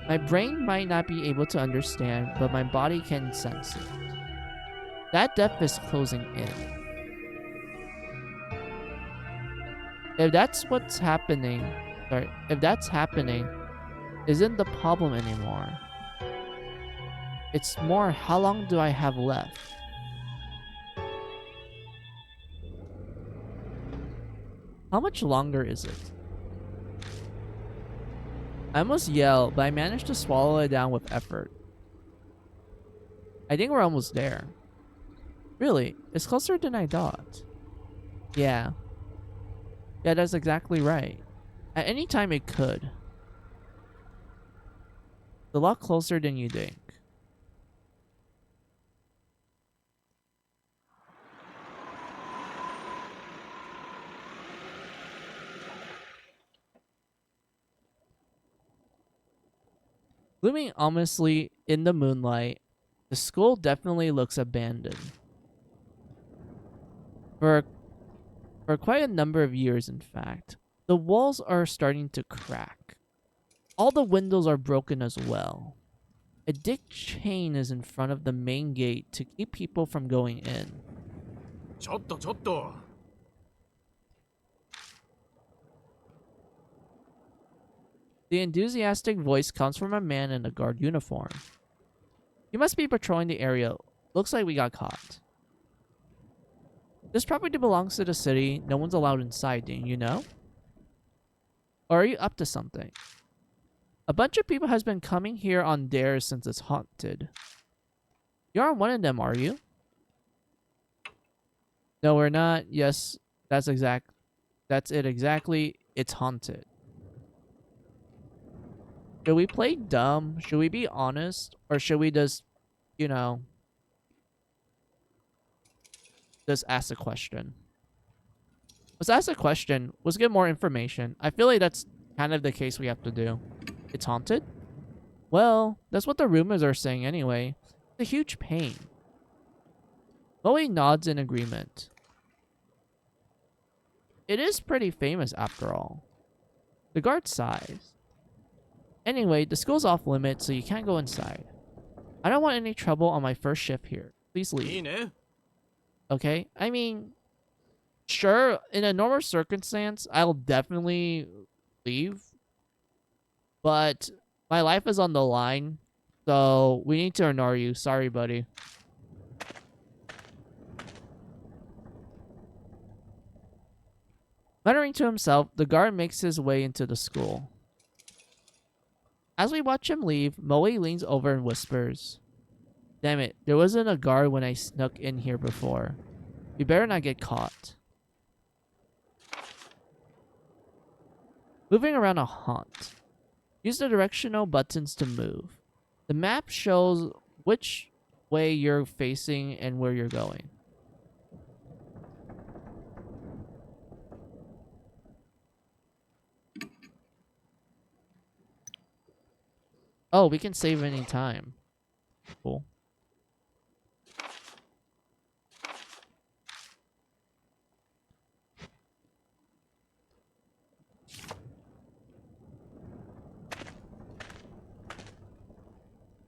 My brain might not be able to understand, but my body can sense it. That depth is closing in. If that's happening, isn't the problem anymore. It's more, how long do I have left? How much longer is it? I almost yelled, but I managed to swallow it down with effort. I think we're almost there. Really, it's closer than I thought. Yeah, that's exactly right. At any time it could. It's a lot closer than you think. Looming ominously in the moonlight, the school definitely looks abandoned. For quite a number of years, in fact. The walls are starting to crack. All the windows are broken as well. A thick chain is in front of the main gate to keep people from going in. ちょっとちょっと The enthusiastic voice comes from a man in a guard uniform. He must be patrolling the area. Looks like we got caught. This property belongs to the city. No one's allowed inside, didn't you know? Or are you up to something? A bunch of people has been coming here on dares since it's haunted. You aren't one of them, are you? No, we're not. Yes, that's it exactly. It's haunted. Should we play dumb? Should we be honest? Or should we just, you know, just ask a question? Let's ask a question. Let's get more information. I feel like that's kind of the case we have to do. It's haunted? Well, that's what the rumors are saying anyway. It's a huge pain. Moe nods in agreement. It is pretty famous after all. The guard sighs. Anyway, the school's off limits, so you can't go inside. I don't want any trouble on my first shift here. Please いい leave. ね Okay? I mean, sure, in a normal circumstance, I'll definitely leave. But my life is on the line, so we need to ignore you. Sorry, buddy. Muttering to himself, the guard makes his way into the school. As we watch him leave, Moe leans over and whispers, "Damn it, there wasn't a guard when I snuck in here before. We better not get caught." Moving around a haunt. Use the directional buttons to move. The map shows which way you're facing and where you're going. Oh, we can save any time. Cool.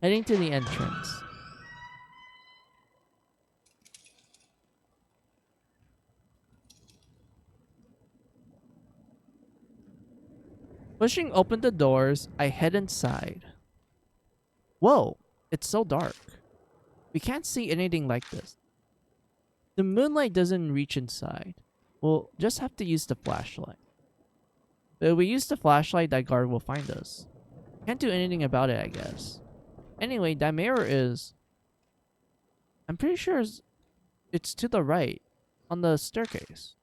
Heading to the entrance. Pushing open the doors, I head inside. Whoa, it's so dark. We can't see anything like this. The moonlight doesn't reach inside. We'll just have to use the flashlight. But if we use the flashlight, that guard will find us. Can't do anything about it, I guess. Anyway, that mirror is... I'm pretty sure it's to the right, on the staircase.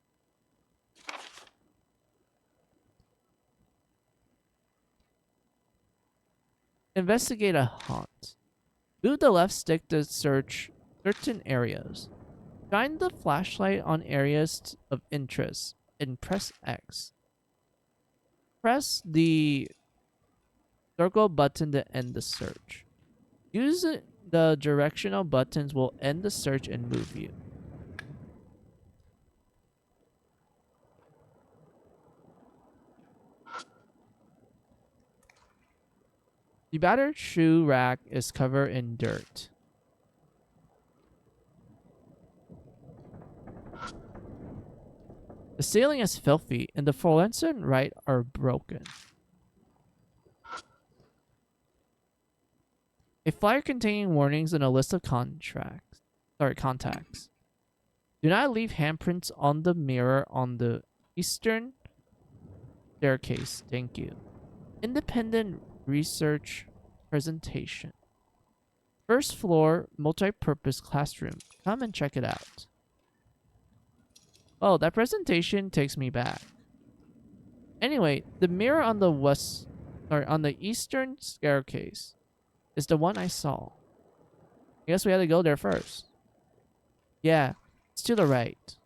Investigate a haunt. Move the left stick to search certain areas. Shine the flashlight on areas of interest and press X. Press the circle button to end the search. Use the directional buttons will end the search and move you. The battered shoe rack is covered in dirt. The ceiling is filthy and the fluorescent lights are broken. A flyer containing warnings and a list of contacts. Do not leave handprints on the mirror on the eastern staircase. Thank you. Independent research presentation. First floor, multi-purpose classroom. Come and check it out. Oh, that presentation takes me back. Anyway, the mirror on the eastern staircase is the one I saw. I guess we had to go there first. Yeah, it's to the right.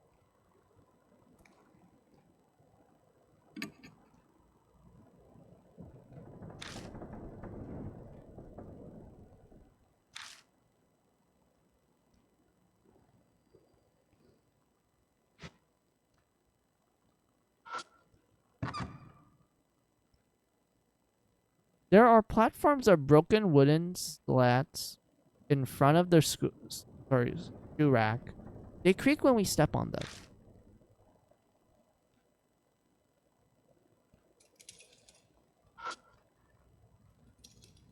There are platforms of broken wooden slats in front of the shoe rack. They creak when we step on them.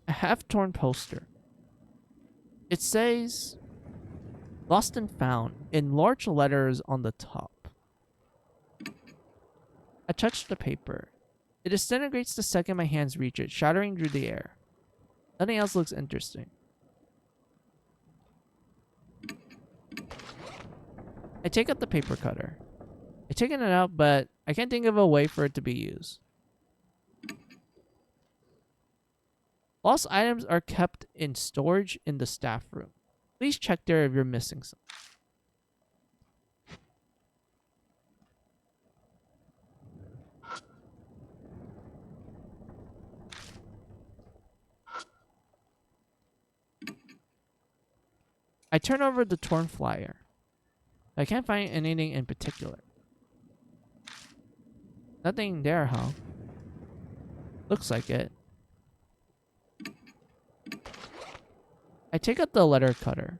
A half-torn poster. It says "Lost and Found" in large letters on the top. I touch the paper. It disintegrates the second my hands reach it, shattering through the air. Nothing else looks interesting. I take out the paper cutter. I've taken it out, but I can't think of a way for it to be used. Lost items are kept in storage in the staff room. Please check there if you're missing some. I turn over the torn flyer. I can't find anything in particular. Nothing there, huh? Looks like it. I take out the letter cutter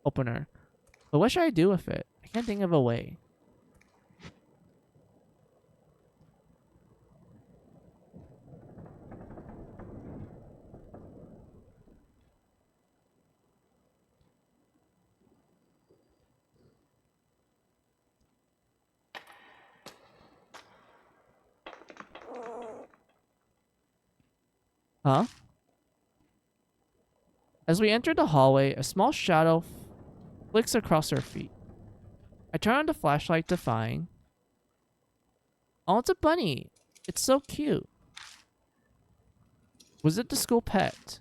opener. But what should I do with it? I can't think of a way. Huh? As we enter the hallway, a small shadow flicks across our feet. I turn on the flashlight to find... Oh, it's a bunny. It's so cute. Was it the school pet?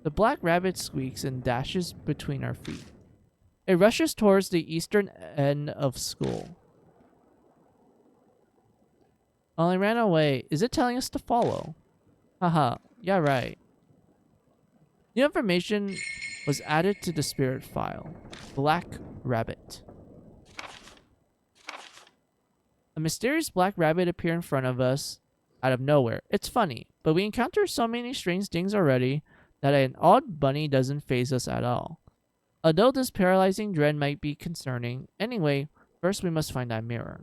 The black rabbit squeaks and dashes between our feet. It rushes towards the eastern end of school. Oh, I ran away. Is it telling us to follow? Haha, Yeah, right. New information was added to the spirit file. Black rabbit. A mysterious black rabbit appeared in front of us out of nowhere. It's funny, but we encounter so many strange things already that an odd bunny doesn't faze us at all. Although this paralyzing dread might be concerning, anyway, first we must find that mirror.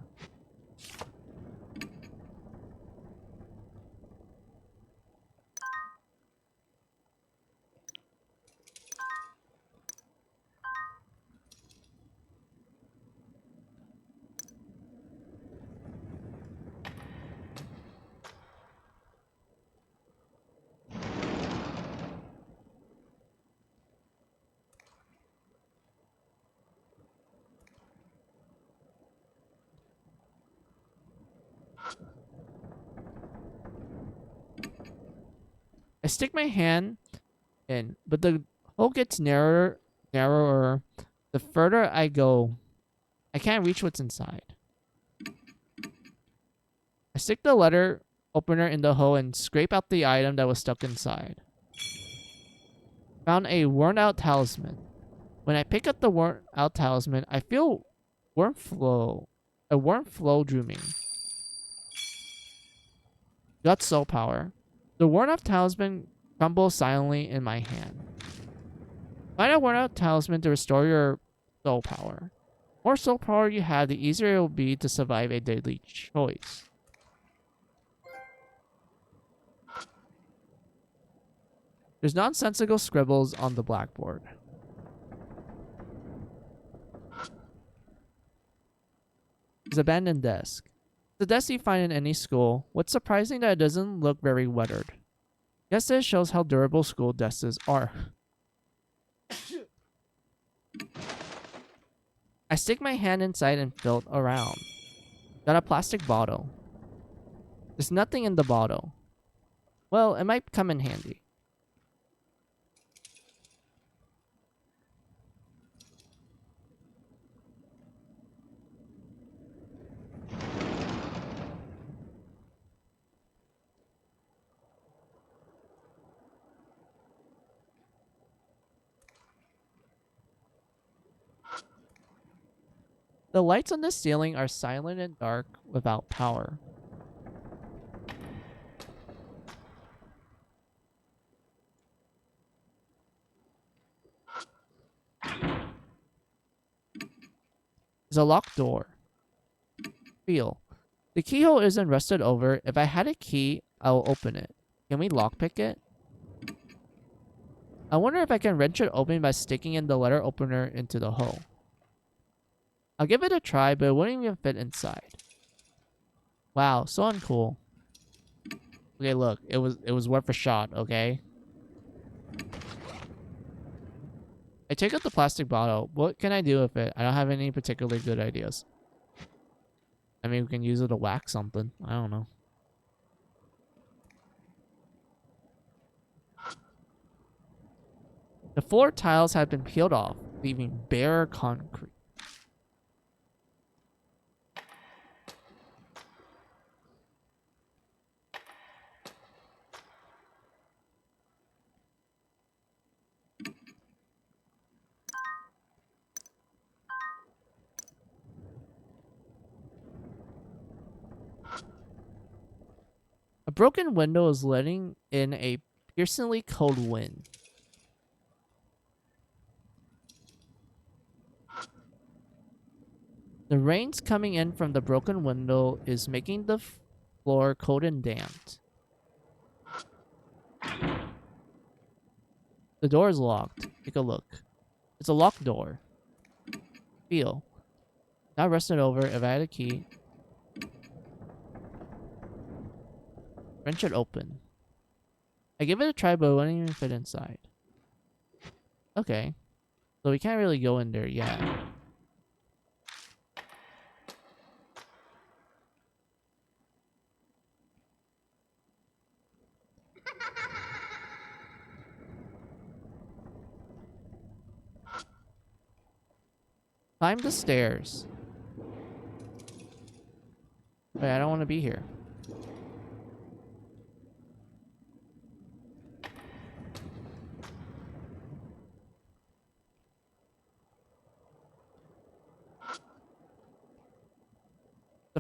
I stick my hand in, but the hole gets narrower the further I go. I can't reach what's inside. I stick the letter opener in the hole and scrape out the item that was stuck inside. Found a worn out talisman. When I pick up the worn out talisman, I feel a warm flow drew me. Got soul power. The worn out talisman crumbles silently in my hand. Find a worn out talisman to restore your soul power. The more soul power you have, the easier it will be to survive a deadly choice. There's nonsensical scribbles on the blackboard. There's an abandoned desk. The desk you find in any school. What's surprising that it doesn't look very weathered. Guess this shows how durable school desks are. I stick my hand inside and feel around. Got a plastic bottle. There's nothing in the bottle. Well, it might come in handy. The lights on the ceiling are silent and dark without power. There's a locked door. Feel. The keyhole isn't rusted over. If I had a key, I'll open it. Can we lockpick it? I wonder if I can wrench it open by sticking in the letter opener into the hole. I'll give it a try, but it wouldn't even fit inside. Wow, so uncool. Okay, look, it was worth a shot, okay? I take out the plastic bottle. What can I do with it? I don't have any particularly good ideas. I mean, we can use it to whack something. I don't know. The floor tiles have been peeled off, leaving bare concrete. A broken window is letting in a piercingly cold wind. The rain's coming in from the broken window is making the floor cold and damp. The door is locked. Take a look. It's a locked door. Feel. Not rusted over. If I had a key. Wrench it open. I give it a try, but it wouldn't even fit inside. Okay. So we can't really go in there yet. Climb the stairs. Wait, I don't want to be here.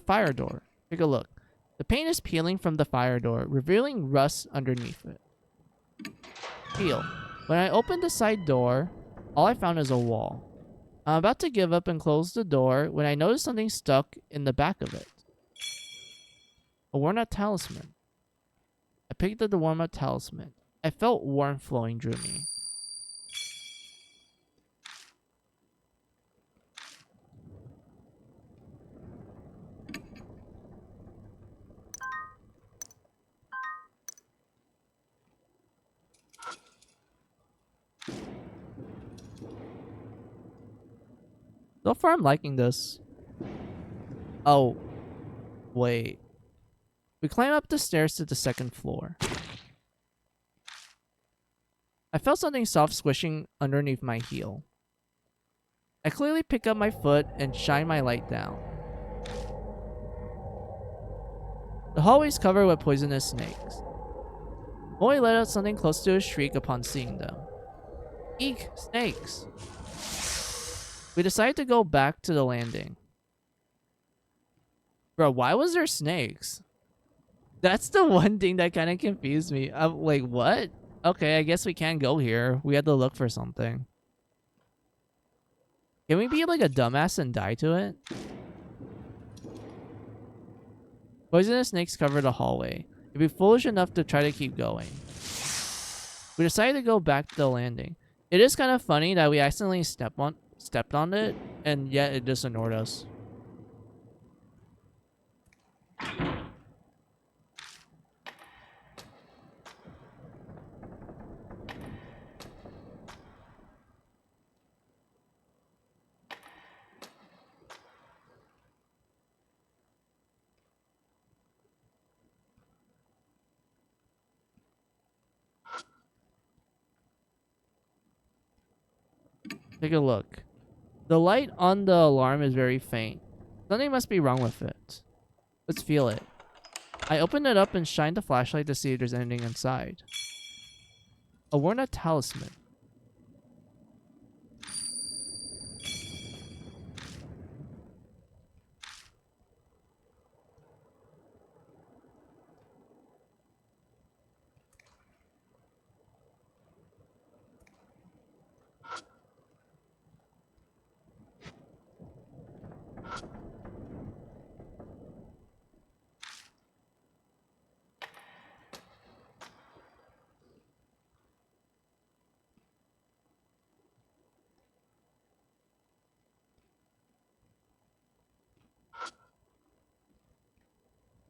fire door. Take a look. The paint is peeling from the fire door, revealing rust underneath it. Peel. When I opened the side door, all I found is a wall. I'm about to give up and close the door when I noticed something stuck in the back of it. A worn-out talisman. I picked up the worn-out talisman. I felt warmth flowing through me. So far, I'm liking this. Oh, wait. We climb up the stairs to the second floor. I felt something soft squishing underneath my heel. I clearly pick up my foot and shine my light down. The hallway is covered with poisonous snakes. Molly let out something close to a shriek upon seeing them. Eek, snakes! We decided to go back to the landing. Bro, why was there snakes? That's the one thing that kind of confused me. I'm like, what? Okay, I guess we can't go here. We had to look for something. Can we be like a dumbass and die to it? Poisonous snakes cover the hallway. You'd be foolish enough to try to keep going. We decided to go back to the landing. It is kind of funny that we accidentally stepped on it, and yet it just ignored us. Take a look. The light on the alarm is very faint. Something must be wrong with it. Let's feel it. I opened it up and shined the flashlight to see if there's anything inside. A worn-out talisman.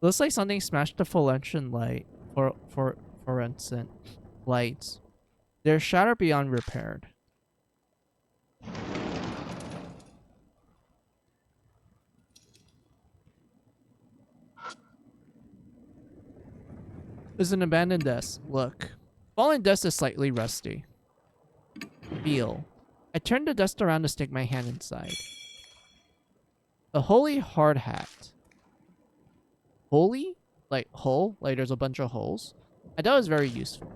Looks like something smashed the fluorescent light for fluorescent lights. They're shattered beyond repaired. There's an abandoned desk. Look. Fallen desk is slightly rusty. Feel. I turned the desk around to stick my hand inside. A holy hard hat. Holy? Like, hole? Like, there's a bunch of holes? I thought it was very useful.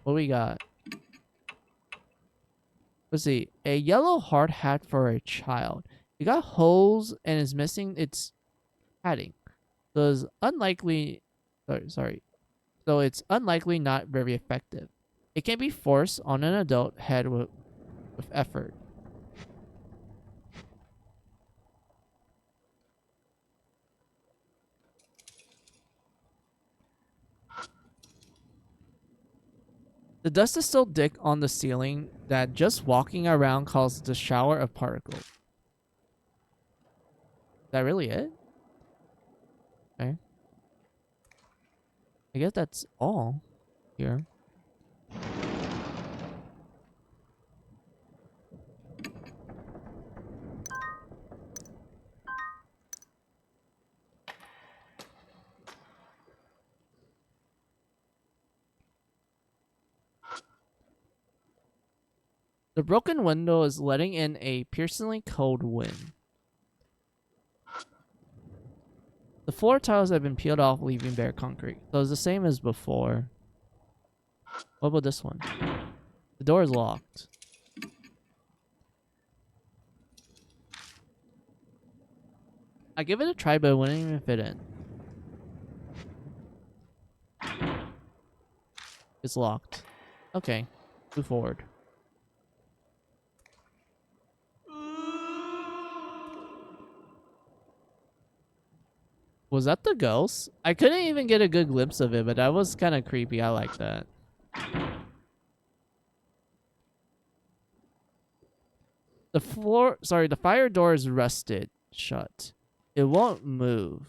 What do we got? Let's see. A yellow hard hat for a child. It got holes and is missing its padding. So it's unlikely... Sorry. So it's unlikely not very effective. It can be forced on an adult head with effort. The dust is still thick on the ceiling that just walking around causes a shower of particles. Is that really it? Okay. I guess that's all here. The broken window is letting in a piercingly cold wind. The floor tiles have been peeled off, leaving bare concrete. So it's the same as before. What about this one? The door is locked. I give it a try, but it wouldn't even fit in. It's locked. Okay. Move forward. Was that the ghost? I couldn't even get a good glimpse of it, but that was kind of creepy. I like that. The fire door is rusted shut. It won't move.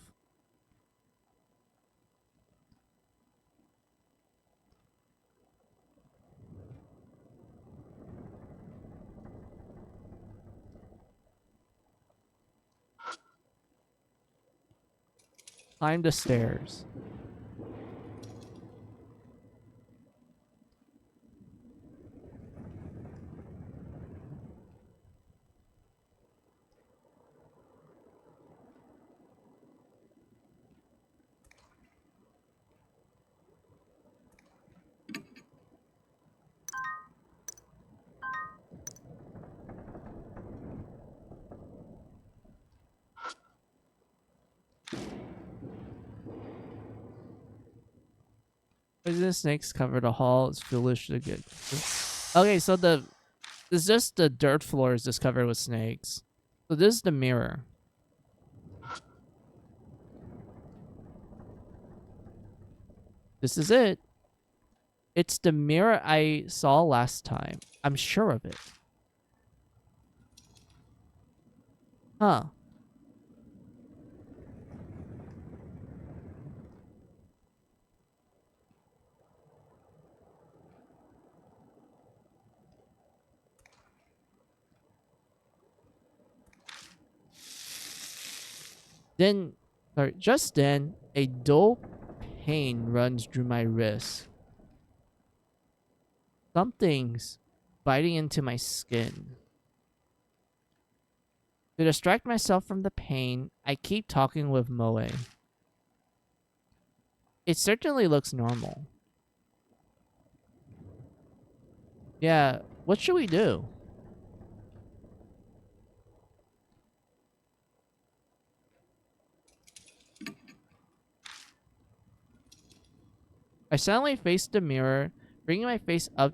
Climb the stairs. Poisonous snakes cover the hall. It's foolish to get. Okay, so it's just the dirt floor is just covered with snakes. So this is the mirror. This is it. It's the mirror I saw last time. I'm sure of it. Huh. Just then, a dull pain runs through my wrist. Something's biting into my skin. To distract myself from the pain, I keep talking with Moe. It certainly looks normal. Yeah, what should we do? I silently face the mirror, bringing my face up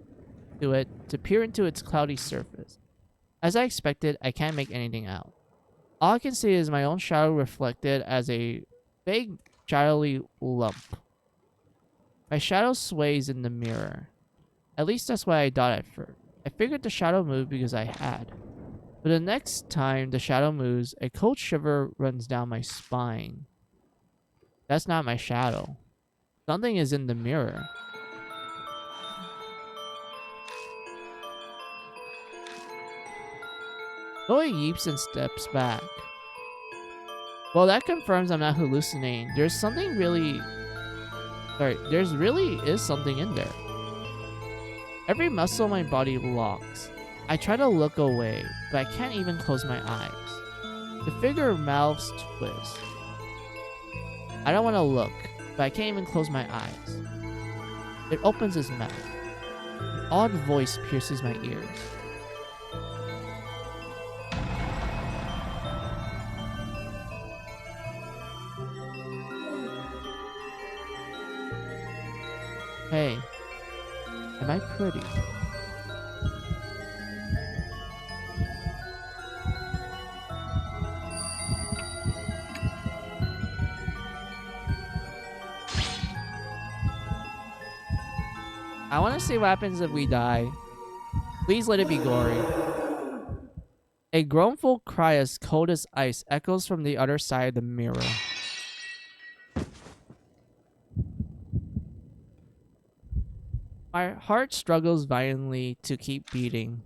to it to peer into its cloudy surface. As I expected, I can't make anything out. All I can see is my own shadow reflected as a vague, shadowy lump. My shadow sways in the mirror. At least that's what I thought at first. I figured the shadow moved because I had. But the next time the shadow moves, a cold shiver runs down my spine. That's not my shadow. Something is in the mirror. Chloe yeeps and steps back. Well, that confirms I'm not hallucinating. There's really is something in there. Every muscle in my body locks. I try to look away, but I can't even close my eyes. The figure mouths twist. I don't want to look, but I can't even close my eyes. It opens its mouth. An odd voice pierces my ears. Hey, am I pretty? I want to see what happens if we die. Please let it be gory. A groanful cry as cold as ice echoes from the other side of the mirror. My heart struggles violently to keep beating.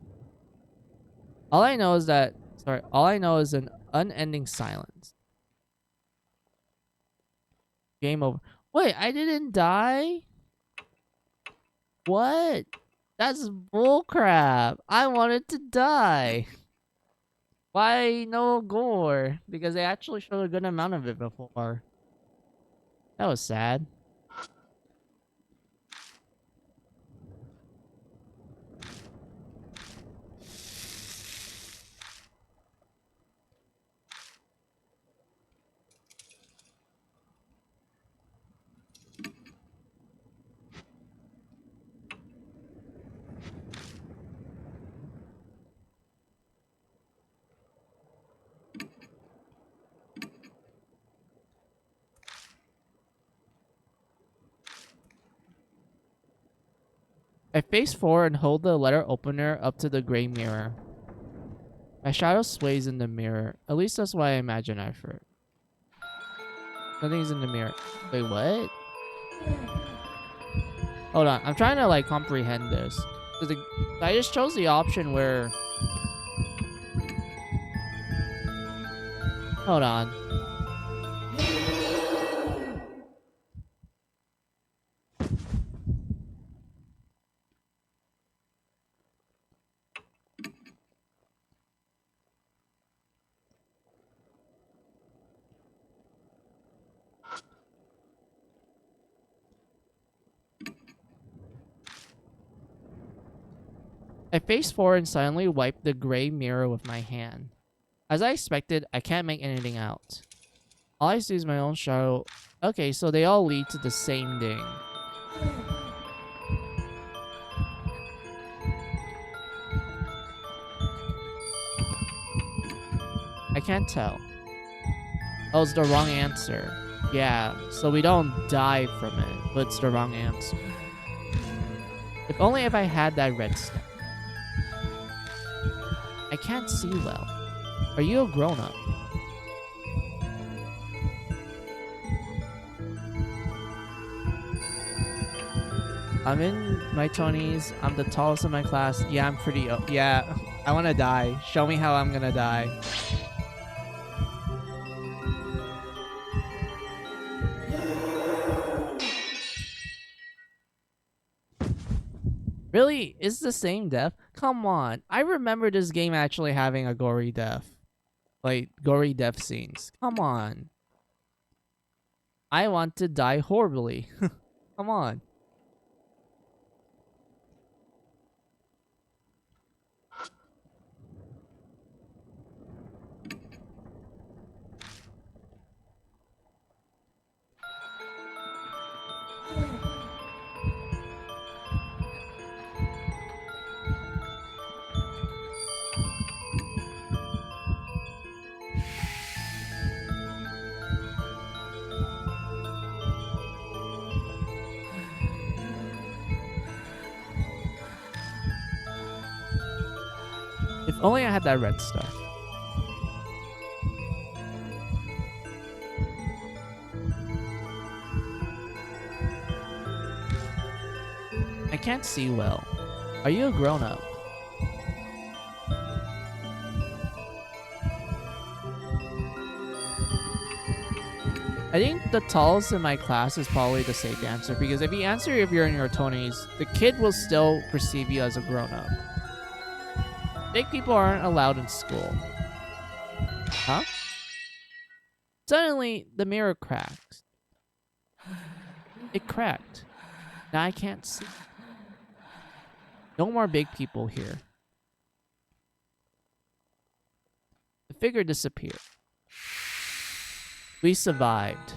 All I know is an unending silence. Game over. Wait, I didn't die? What? That's bullcrap. I wanted to die. Why no gore? Because they actually showed a good amount of it before. That was sad. I face forward and hold the letter opener up to the gray mirror. My shadow sways in the mirror. At least that's what I imagine at first. Nothing's in the mirror. Wait, what? Hold on. I'm trying to like comprehend this. I just chose the option where... Hold on. I face forward and silently wipe the gray mirror with my hand. As I expected, I can't make anything out. All I see is my own shadow. Okay, so they all lead to the same thing. I can't tell. Oh, it's the wrong answer. Yeah, so we don't die from it, but it's the wrong answer. If only if I had that red stuff. I can't see well. Are you a grown-up? I'm in my 20s. I'm the tallest in my class. Yeah, I'm pretty... yeah, I want to die. Show me how I'm gonna die. Really? It's the same death? Come on. I remember this game actually having a gory death. Like, gory death scenes. Come on. I want to die horribly. Come on. If only I had that red stuff. I can't see well. Are you a grown-up? I think the tallest in my class is probably the safe answer, because if you answer if you're in your 20s, the kid will still perceive you as a grown-up. Big people aren't allowed in school. Huh? Suddenly, the mirror cracked. It cracked. Now I can't see. No more big people here. The figure disappeared. We survived.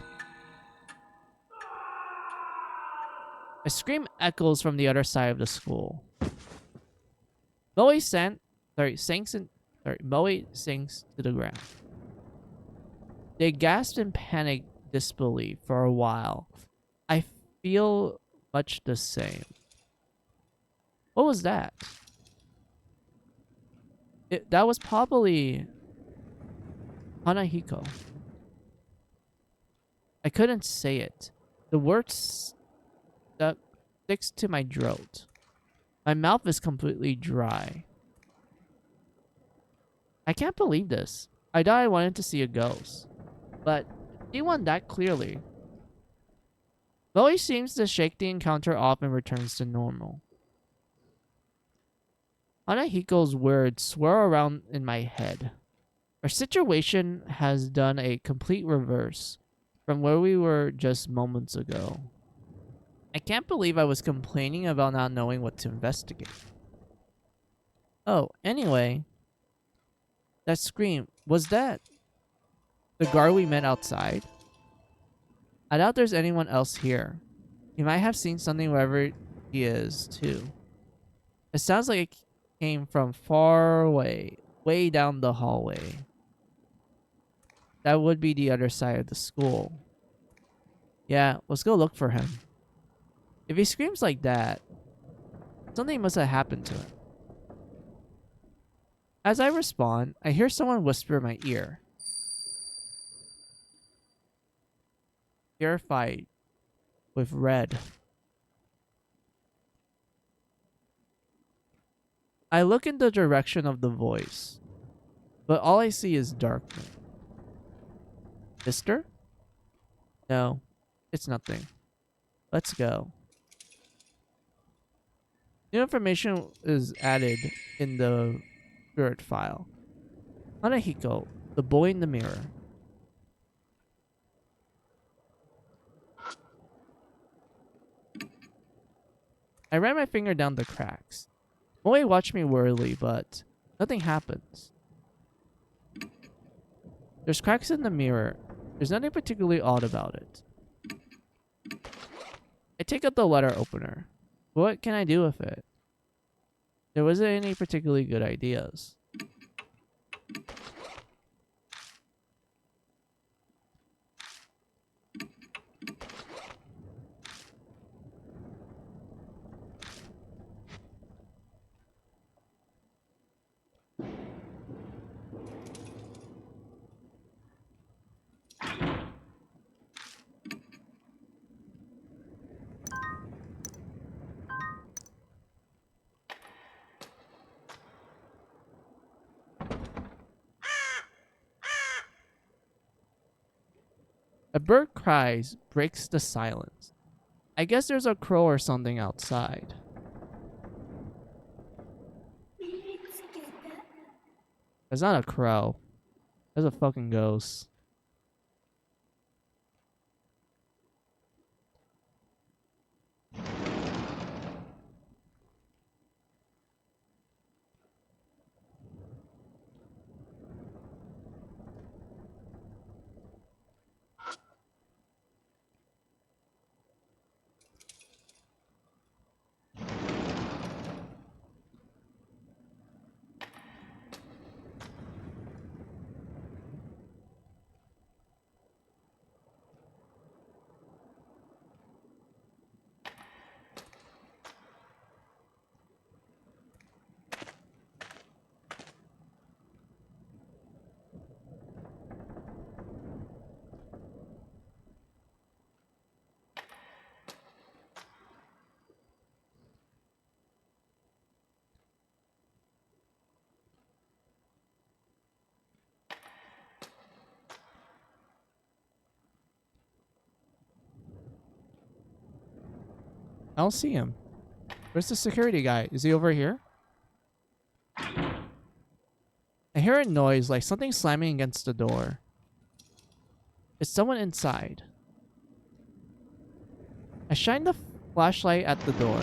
A scream echoes from the other side of the school. Moe sinks to the ground. They gasped in panic disbelief for a while. I feel much the same. What was that? That was probably Hanahiko. I couldn't say it. The words sticks to my throat. My mouth is completely dry. I can't believe this. I thought I wanted to see a ghost, but see one that clearly. Moe seems to shake the encounter off and returns to normal. Hanahiko's words swirl around in my head. Our situation has done a complete reverse from where we were just moments ago. I can't believe I was complaining about not knowing what to investigate. Oh, anyway, that scream, was that the guard we met outside? I doubt there's anyone else here. He might have seen something wherever he is, too. It sounds like it came from far away, way down the hallway. That would be the other side of the school. Yeah, let's go look for him. If he screams like that, Something must have happened to him. As I respond, I hear someone whisper in my ear. Terrified with red. I look in the direction of the voice, but all I see is darkness. Mister? No, it's nothing. Let's go. New information is added in the spirit file. Hanahiko, the boy in the mirror. I ran my finger down the cracks. Moe watched me warily, but nothing happens. There's cracks in the mirror. There's nothing particularly odd about it. I take out the letter opener. What can I do with it? There wasn't any particularly good ideas. A bird cries, breaks the silence. I guess there's a crow or something outside. It's not a crow. There's a fucking ghost. I don't see him. Where's the security guy? Is he over here? I hear a noise like something slamming against the door. Is someone inside? I shine the flashlight at the door.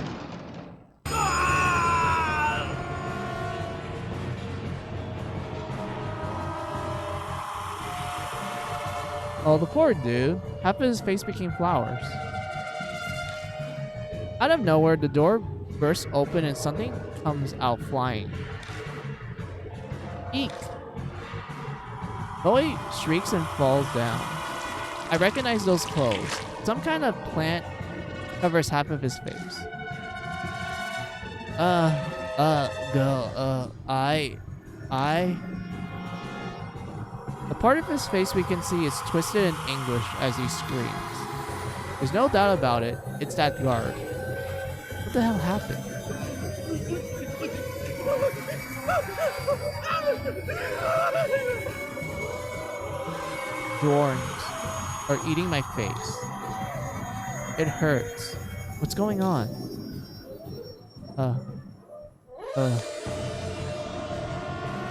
Oh, the poor dude. Half of his face became flowers. Out of nowhere, the door bursts open and something comes out flying. Eek! Boy shrieks and falls down. I recognize those clothes. Some kind of plant covers half of his face. The part of his face we can see is twisted in anguish as he screams. There's no doubt about it, it's that guard. What the hell happened? Thorns are eating my face. It hurts. What's going on?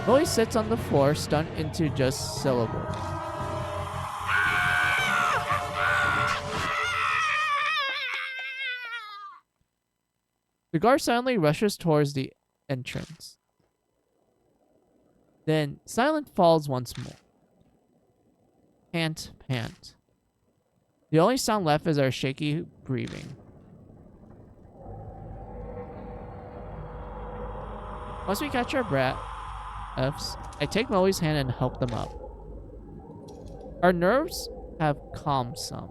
Boy sits on the floor, stunned into just syllables. The guard silently rushes towards the entrance. Then silence falls once more. Pant, pant. The only sound left is our shaky breathing. Once we catch our breaths, I take Moe's hand and help them up. Our nerves have calmed some,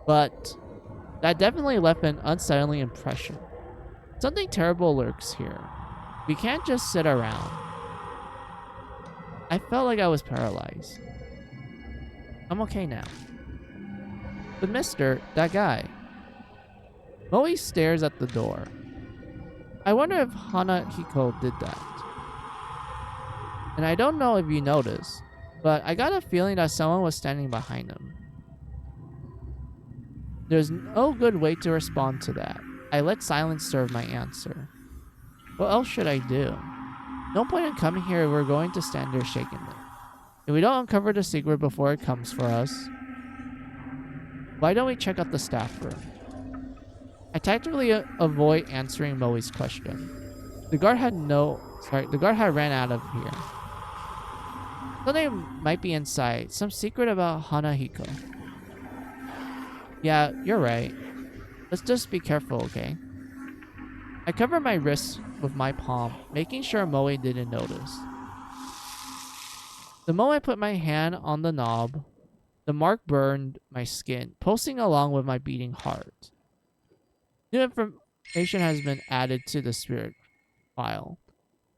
but that definitely left an unsettling impression. Something terrible lurks here. We can't just sit around. I felt like I was paralyzed. I'm okay now. But mister, that guy. Moe stares at the door. I wonder if Hanahiko did that. And I don't know if you noticed, but I got a feeling that someone was standing behind him. There's no good way to respond to that. I let silence serve my answer. What else should I do? No point in coming here if we're going to stand there shaking it. If we don't uncover the secret before it comes for us, why don't we check out the staff room? I tactically avoid answering Moe's question. The guard had ran out of here. Something might be inside. Some secret about Hanahiko. Yeah, you're right. Let's just be careful, okay? I covered my wrists with my palm, making sure Moe didn't notice. The moment I put my hand on the knob, the mark burned my skin, pulsing along with my beating heart. New information has been added to the spirit file.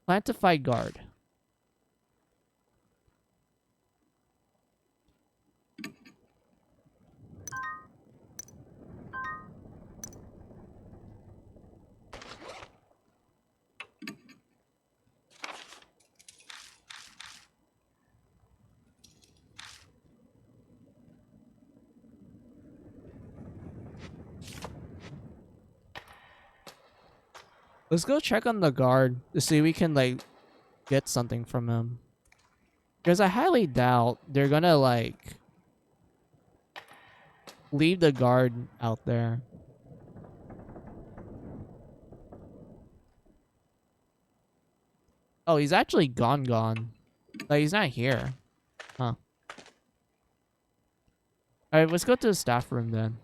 Plan to fight guard. Let's go check on the guard to see if we can like get something from him. Because I highly doubt they're gonna like leave the guard out there. Oh, he's actually gone. Like he's not here. Huh. Alright, let's go to the staff room then.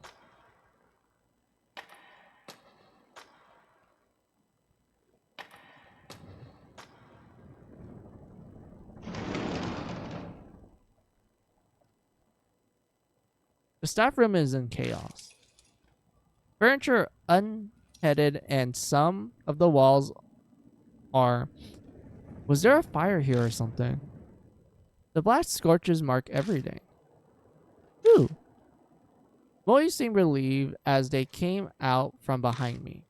The staff room is in chaos. Furniture unheaded and some of the walls are... Was there a fire here or something? The black scorches mark everything. Ooh. Boys seemed relieved as they came out from behind me.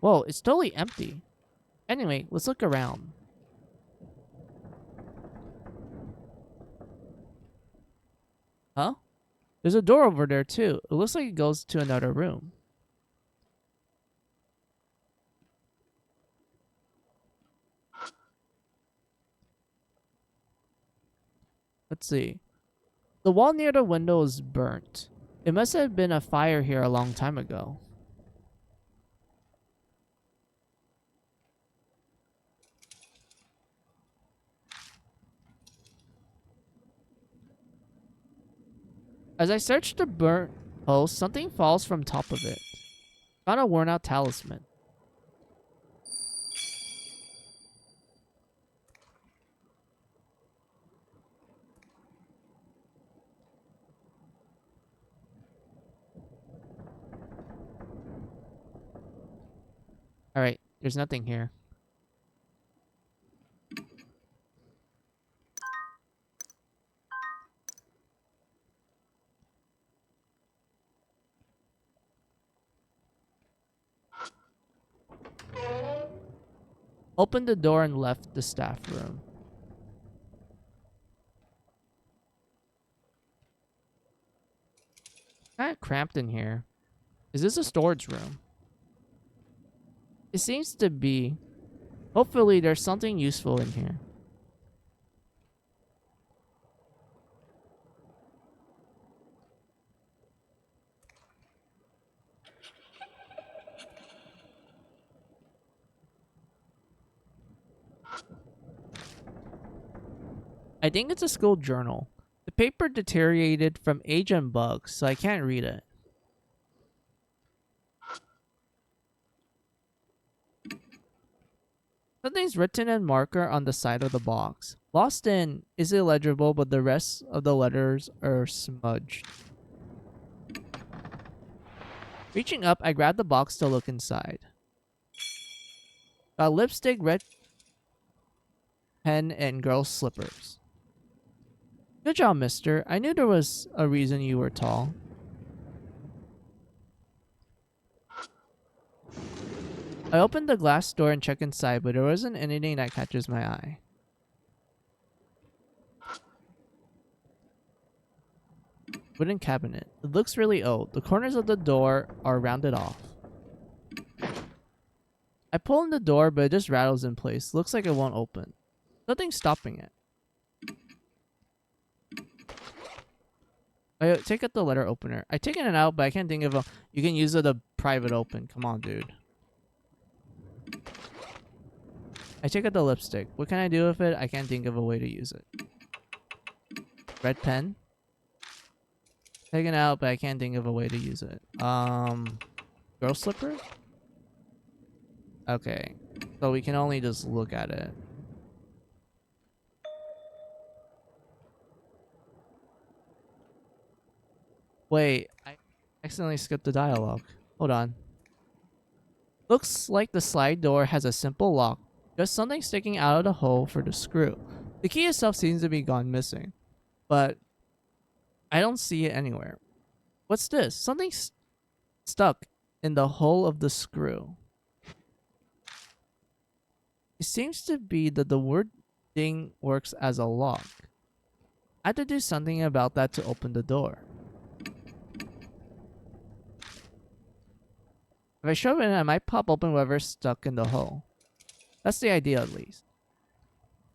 Whoa, it's totally empty. Anyway, let's look around. Huh? There's a door over there too. It looks like it goes to another room. Let's see. The wall near the window is burnt. It must have been a fire here a long time ago. As I search the burnt post, something falls from top of it. Found a worn out talisman. Alright, there's nothing here. Opened the door and left the staff room. Kind of cramped in here. Is this a storage room? It seems to be. Hopefully there's something useful in here. I think it's a school journal. The paper deteriorated from age and bugs, so I can't read it. Something's written in marker on the side of the box. Lost in is illegible, but the rest of the letters are smudged. Reaching up, I grab the box to look inside. Got lipstick, red pen, and girl slippers. Good job, mister. I knew there was a reason you were tall. I opened the glass door and checked inside, but there wasn't anything that catches my eye. Wooden cabinet. It looks really old. The corners of the door are rounded off. I pull in the door, but it just rattles in place. Looks like it won't open. Nothing's stopping it. I take out the letter opener. I taken it out, but I can't think of a... You can use it to private open. Come on, dude. I take out the lipstick. What can I do with it? I can't think of a way to use it. Red pen. Taken out, but I can't think of a way to use it. Girl slipper? Okay. So we can only just look at it. Wait, I accidentally skipped the dialogue. Hold on. Looks like the slide door has a simple lock. Just something sticking out of the hole for the screw. The key itself seems to be gone missing. But I don't see it anywhere. What's this? Something stuck in the hole of the screw. It seems to be that the word thing works as a lock. I had to do something about that to open the door. If I shove it in, I might pop open whatever's stuck in the hole. That's the idea, at least.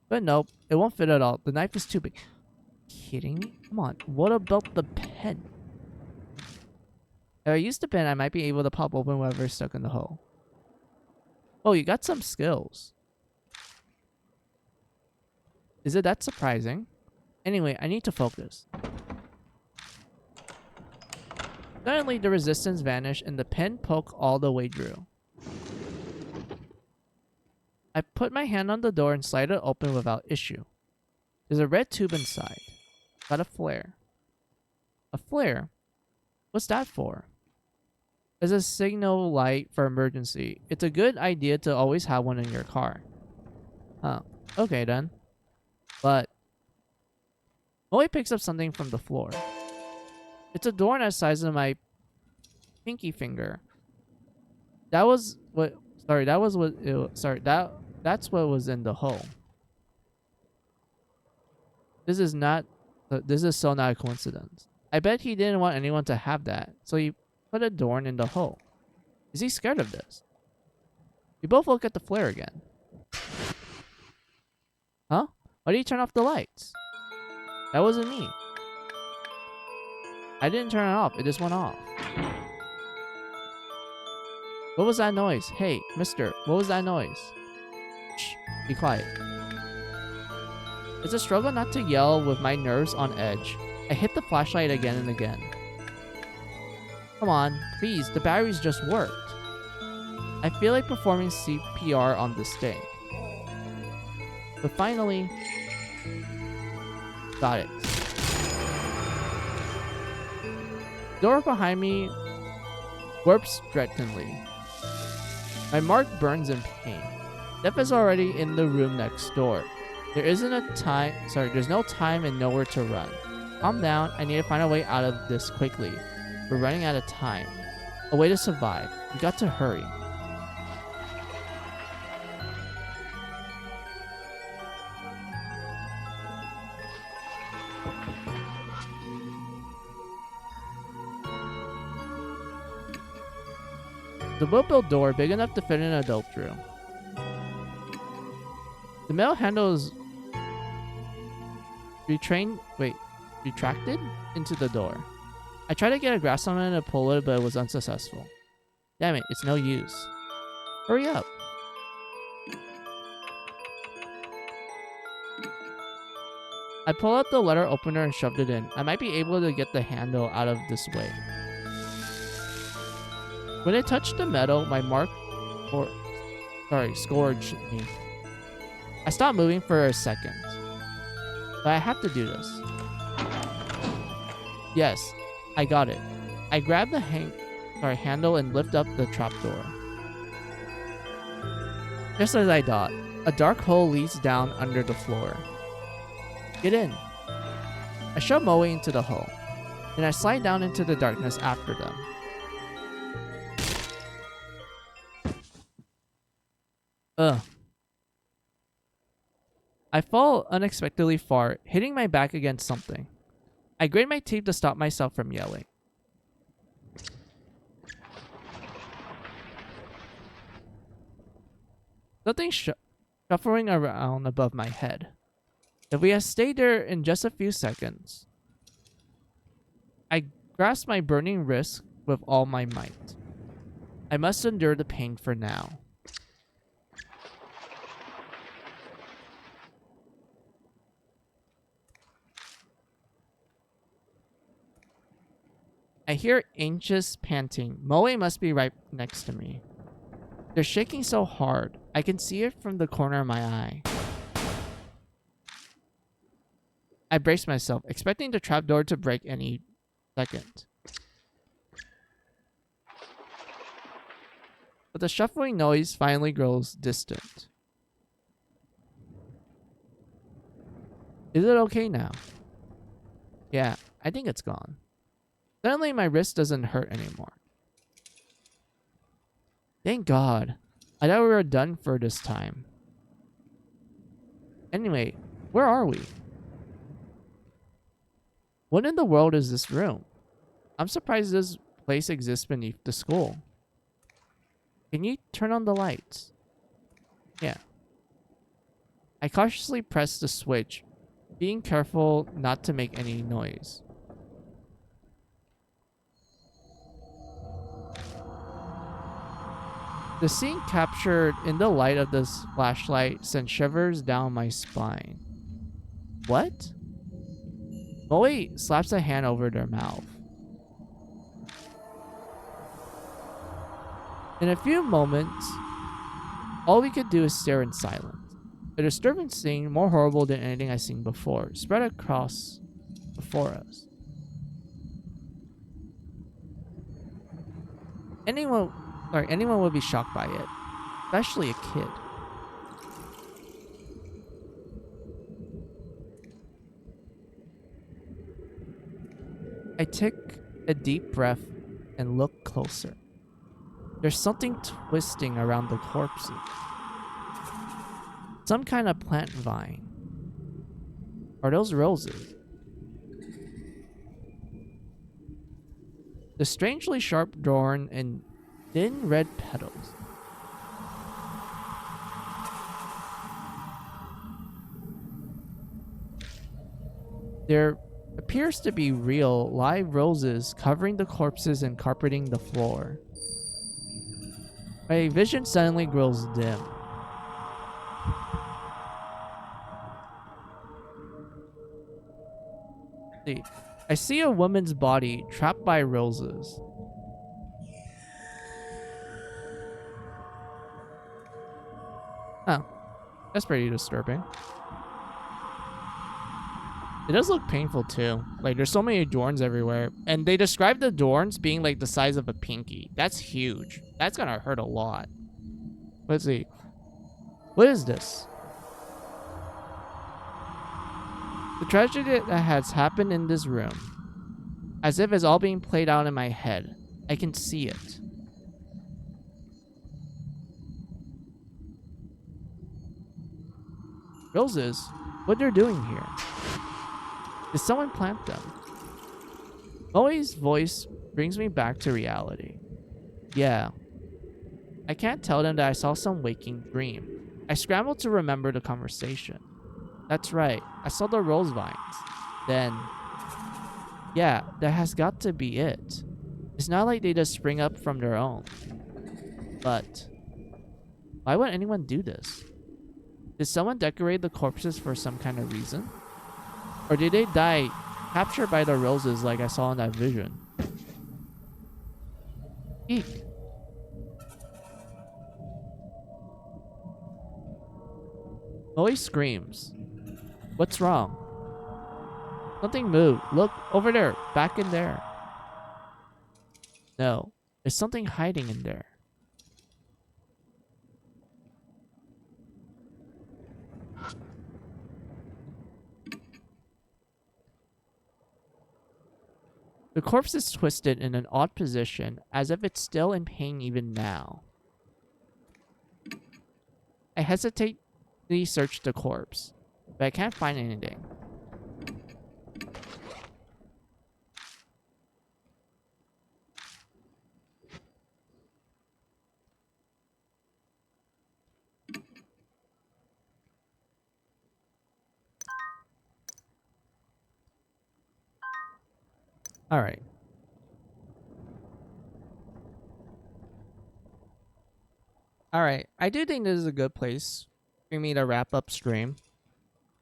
But nope, it won't fit at all. The knife is too big. Kidding me? Come on, what about the pen? If I use the pen, I might be able to pop open whatever's stuck in the hole. Oh, you got some skills. Is it that surprising? Anyway, I need to focus. Suddenly, the resistance vanished and the pen poked all the way through. I put my hand on the door and slide it open without issue. There's a red tube inside. Got a flare. A flare? What's that for? It's a signal light for emergency. It's a good idea to always have one in your car. Huh. Okay then. But Molly picks up something from the floor. It's a door the size of my pinky finger. That was what... Sorry, that was what... That's what was in the hole. This is not... This is so not a coincidence. I bet he didn't want anyone to have that, so he put a door in the hole. Is he scared of this? We both look at the flare again. Huh? Why did he turn off the lights? That wasn't me. I didn't turn it off. It just went off. What was that noise? Hey, mister, what was that noise? Shh, be quiet. It's a struggle not to yell with my nerves on edge. I hit the flashlight again and again. Come on, please, the batteries just worked. I feel like performing CPR on this thing. But finally... Got it. Door behind me warps threateningly. My mark burns in pain. Death is already in the room next door. There's no time and nowhere to run. Calm down, I need to find a way out of this quickly. We're running out of time. A way to survive. We got to hurry. The well-built door, big enough to fit an adult through. The metal handle is retracted into the door. I tried to get a grasp on it and pull it, but it was unsuccessful. Damn it, it's no use. Hurry up. I pulled out the letter opener and shoved it in. I might be able to get the handle out of this way. When it touched the metal, my mark scourged me. I stopped moving for a second. But I have to do this. Yes, I got it. I grabbed the handle and lift up the trapdoor. Just as I thought, a dark hole leads down under the floor. Get in. I shove Moe into the hole, and I slide down into the darkness after them. Ugh. I fall unexpectedly far, hitting my back against something. I grit my teeth to stop myself from yelling. Something shuffling around above my head. If we had stayed there in just a few seconds. I grasped my burning wrist with all my might. I must endure the pain for now. I hear anxious panting. Moe must be right next to me. They're shaking so hard, I can see it from the corner of my eye. I brace myself, expecting the trapdoor to break any second. But the shuffling noise finally grows distant. Is it okay now? Yeah, I think it's gone. Suddenly my wrist doesn't hurt anymore. Thank God. I thought we were done for this time. Anyway, where are we? What in the world is this room? I'm surprised this place exists beneath the school. Can you turn on the lights? Yeah. I cautiously press the switch, being careful not to make any noise. The scene captured in the light of this flashlight sent shivers down my spine. What? Moe slaps a hand over their mouth. In a few moments, all we could do is stare in silence. A disturbing scene, more horrible than anything I've seen before, spread across before us. Anyone would be shocked by it, especially a kid. I take a deep breath and look closer. There's something twisting around the corpses. Some kind of plant vine. Are those roses? The strangely sharp thorn and thin red petals. There appears to be real, live roses covering the corpses and carpeting the floor. My vision suddenly grows dim. See, I see a woman's body trapped by roses. Oh, that's pretty disturbing. It does look painful too. Like, there's so many thorns everywhere. And they describe the thorns being like the size of a pinky. That's huge. That's gonna hurt a lot. Let's see. What is this? The tragedy that has happened in this room. As if it's all being played out in my head. I can see it. Roses? What they're doing here? Did someone plant them? Moe's voice brings me back to reality. Yeah. I can't tell them that I saw some waking dream. I scrambled to remember the conversation. That's right. I saw the rose vines. Then... yeah, that has got to be it. It's not like they just spring up from their own. But... why would anyone do this? Did someone decorate the corpses for some kind of reason? Or did they die captured by the roses like I saw in that vision? Eek. Moe screams. What's wrong? Something moved. Look, over there. Back in there. No. There's something hiding in there. The corpse is twisted in an odd position, as if it's still in pain even now. I hesitantly search the corpse, but I can't find anything. Alright. Alright. I do think this is a good place for me to wrap up stream.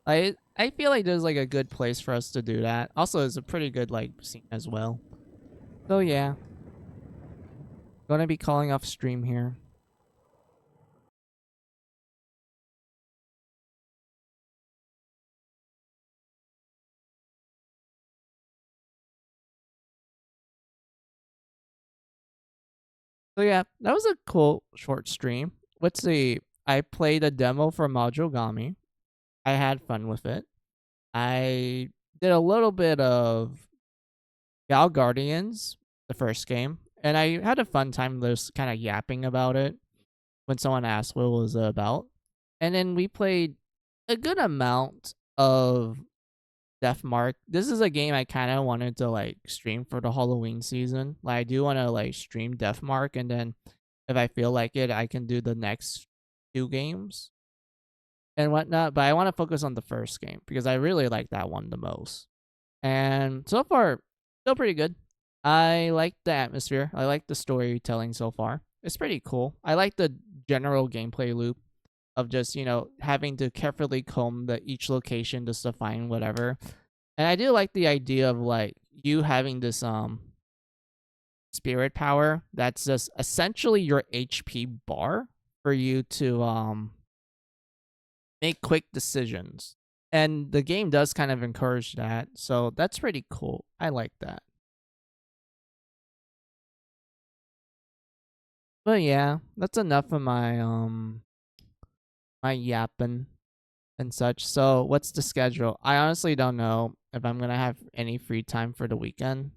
I feel like this is like a good place for us to do that. Also, it's a pretty good like scene as well. So yeah. Gonna be calling off stream here. So yeah, that was a cool short stream. Let's see. I played a demo for Majogami. I had fun with it. I did a little bit of Gal Guardians, the first game, and I had a fun time just kind of yapping about it when someone asked what it was about. And then we played a good amount of Death Mark. This is a game I kind of wanted to like stream for the Halloween season. Like I do want to like stream Death Mark, and then if I feel like it, I can do the next 2 games and whatnot. But I want to focus on the first game because I really like that one the most. And so far, still pretty good. I like the atmosphere. I like the storytelling so far. It's pretty cool. I like the general gameplay loop of just, having to carefully comb each location just to find whatever. And I do like the idea of like you having this spirit power that's just essentially your HP bar for you to make quick decisions. And the game does kind of encourage that. So that's pretty cool. I like that. But yeah, that's enough of my yapping and such. So what's the schedule? I honestly don't know if I'm gonna have any free time for the weekend.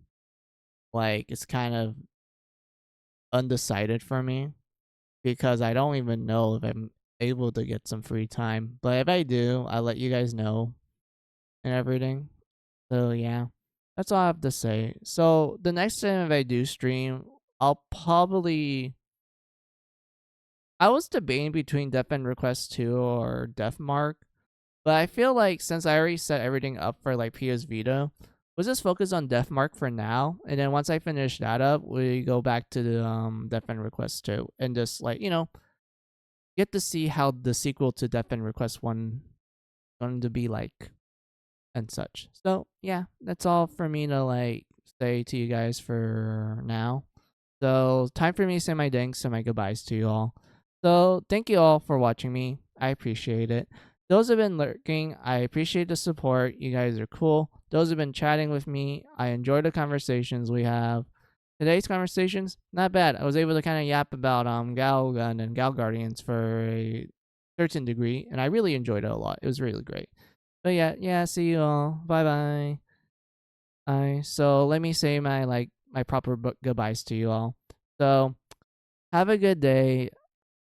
Like it's kind of undecided for me because I don't even know if I'm able to get some free time. But if I do, I'll let you guys know and everything. So yeah, that's all I have to say. So the next time if I do stream, I was debating between Death End Request 2 or Death Mark, but I feel like since I already set everything up for like PS Vita, let's just focus on Death Mark for now, and then once I finish that up, we go back to the Death End Request 2 and just like get to see how the sequel to Death End Request 1 going to be like and such. So yeah, that's all for me to like say to you guys for now. So time for me to say my thanks and my goodbyes to you all. So thank you all for watching me. I appreciate it. Those who have been lurking, I appreciate the support. You guys are cool. Those who have been chatting with me, I enjoy the conversations we have. Today's conversations, not bad. I was able to kind of yap about Galgun and Gal Guardians for a certain degree, and I really enjoyed it a lot. It was really great. But yeah, see you all. Bye bye. So let me say my proper goodbyes to you all. So have a good day.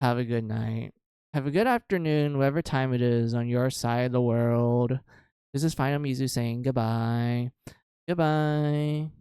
Have a good night. Have a good afternoon, whatever time it is on your side of the world. This is Final Mizu saying goodbye. Goodbye.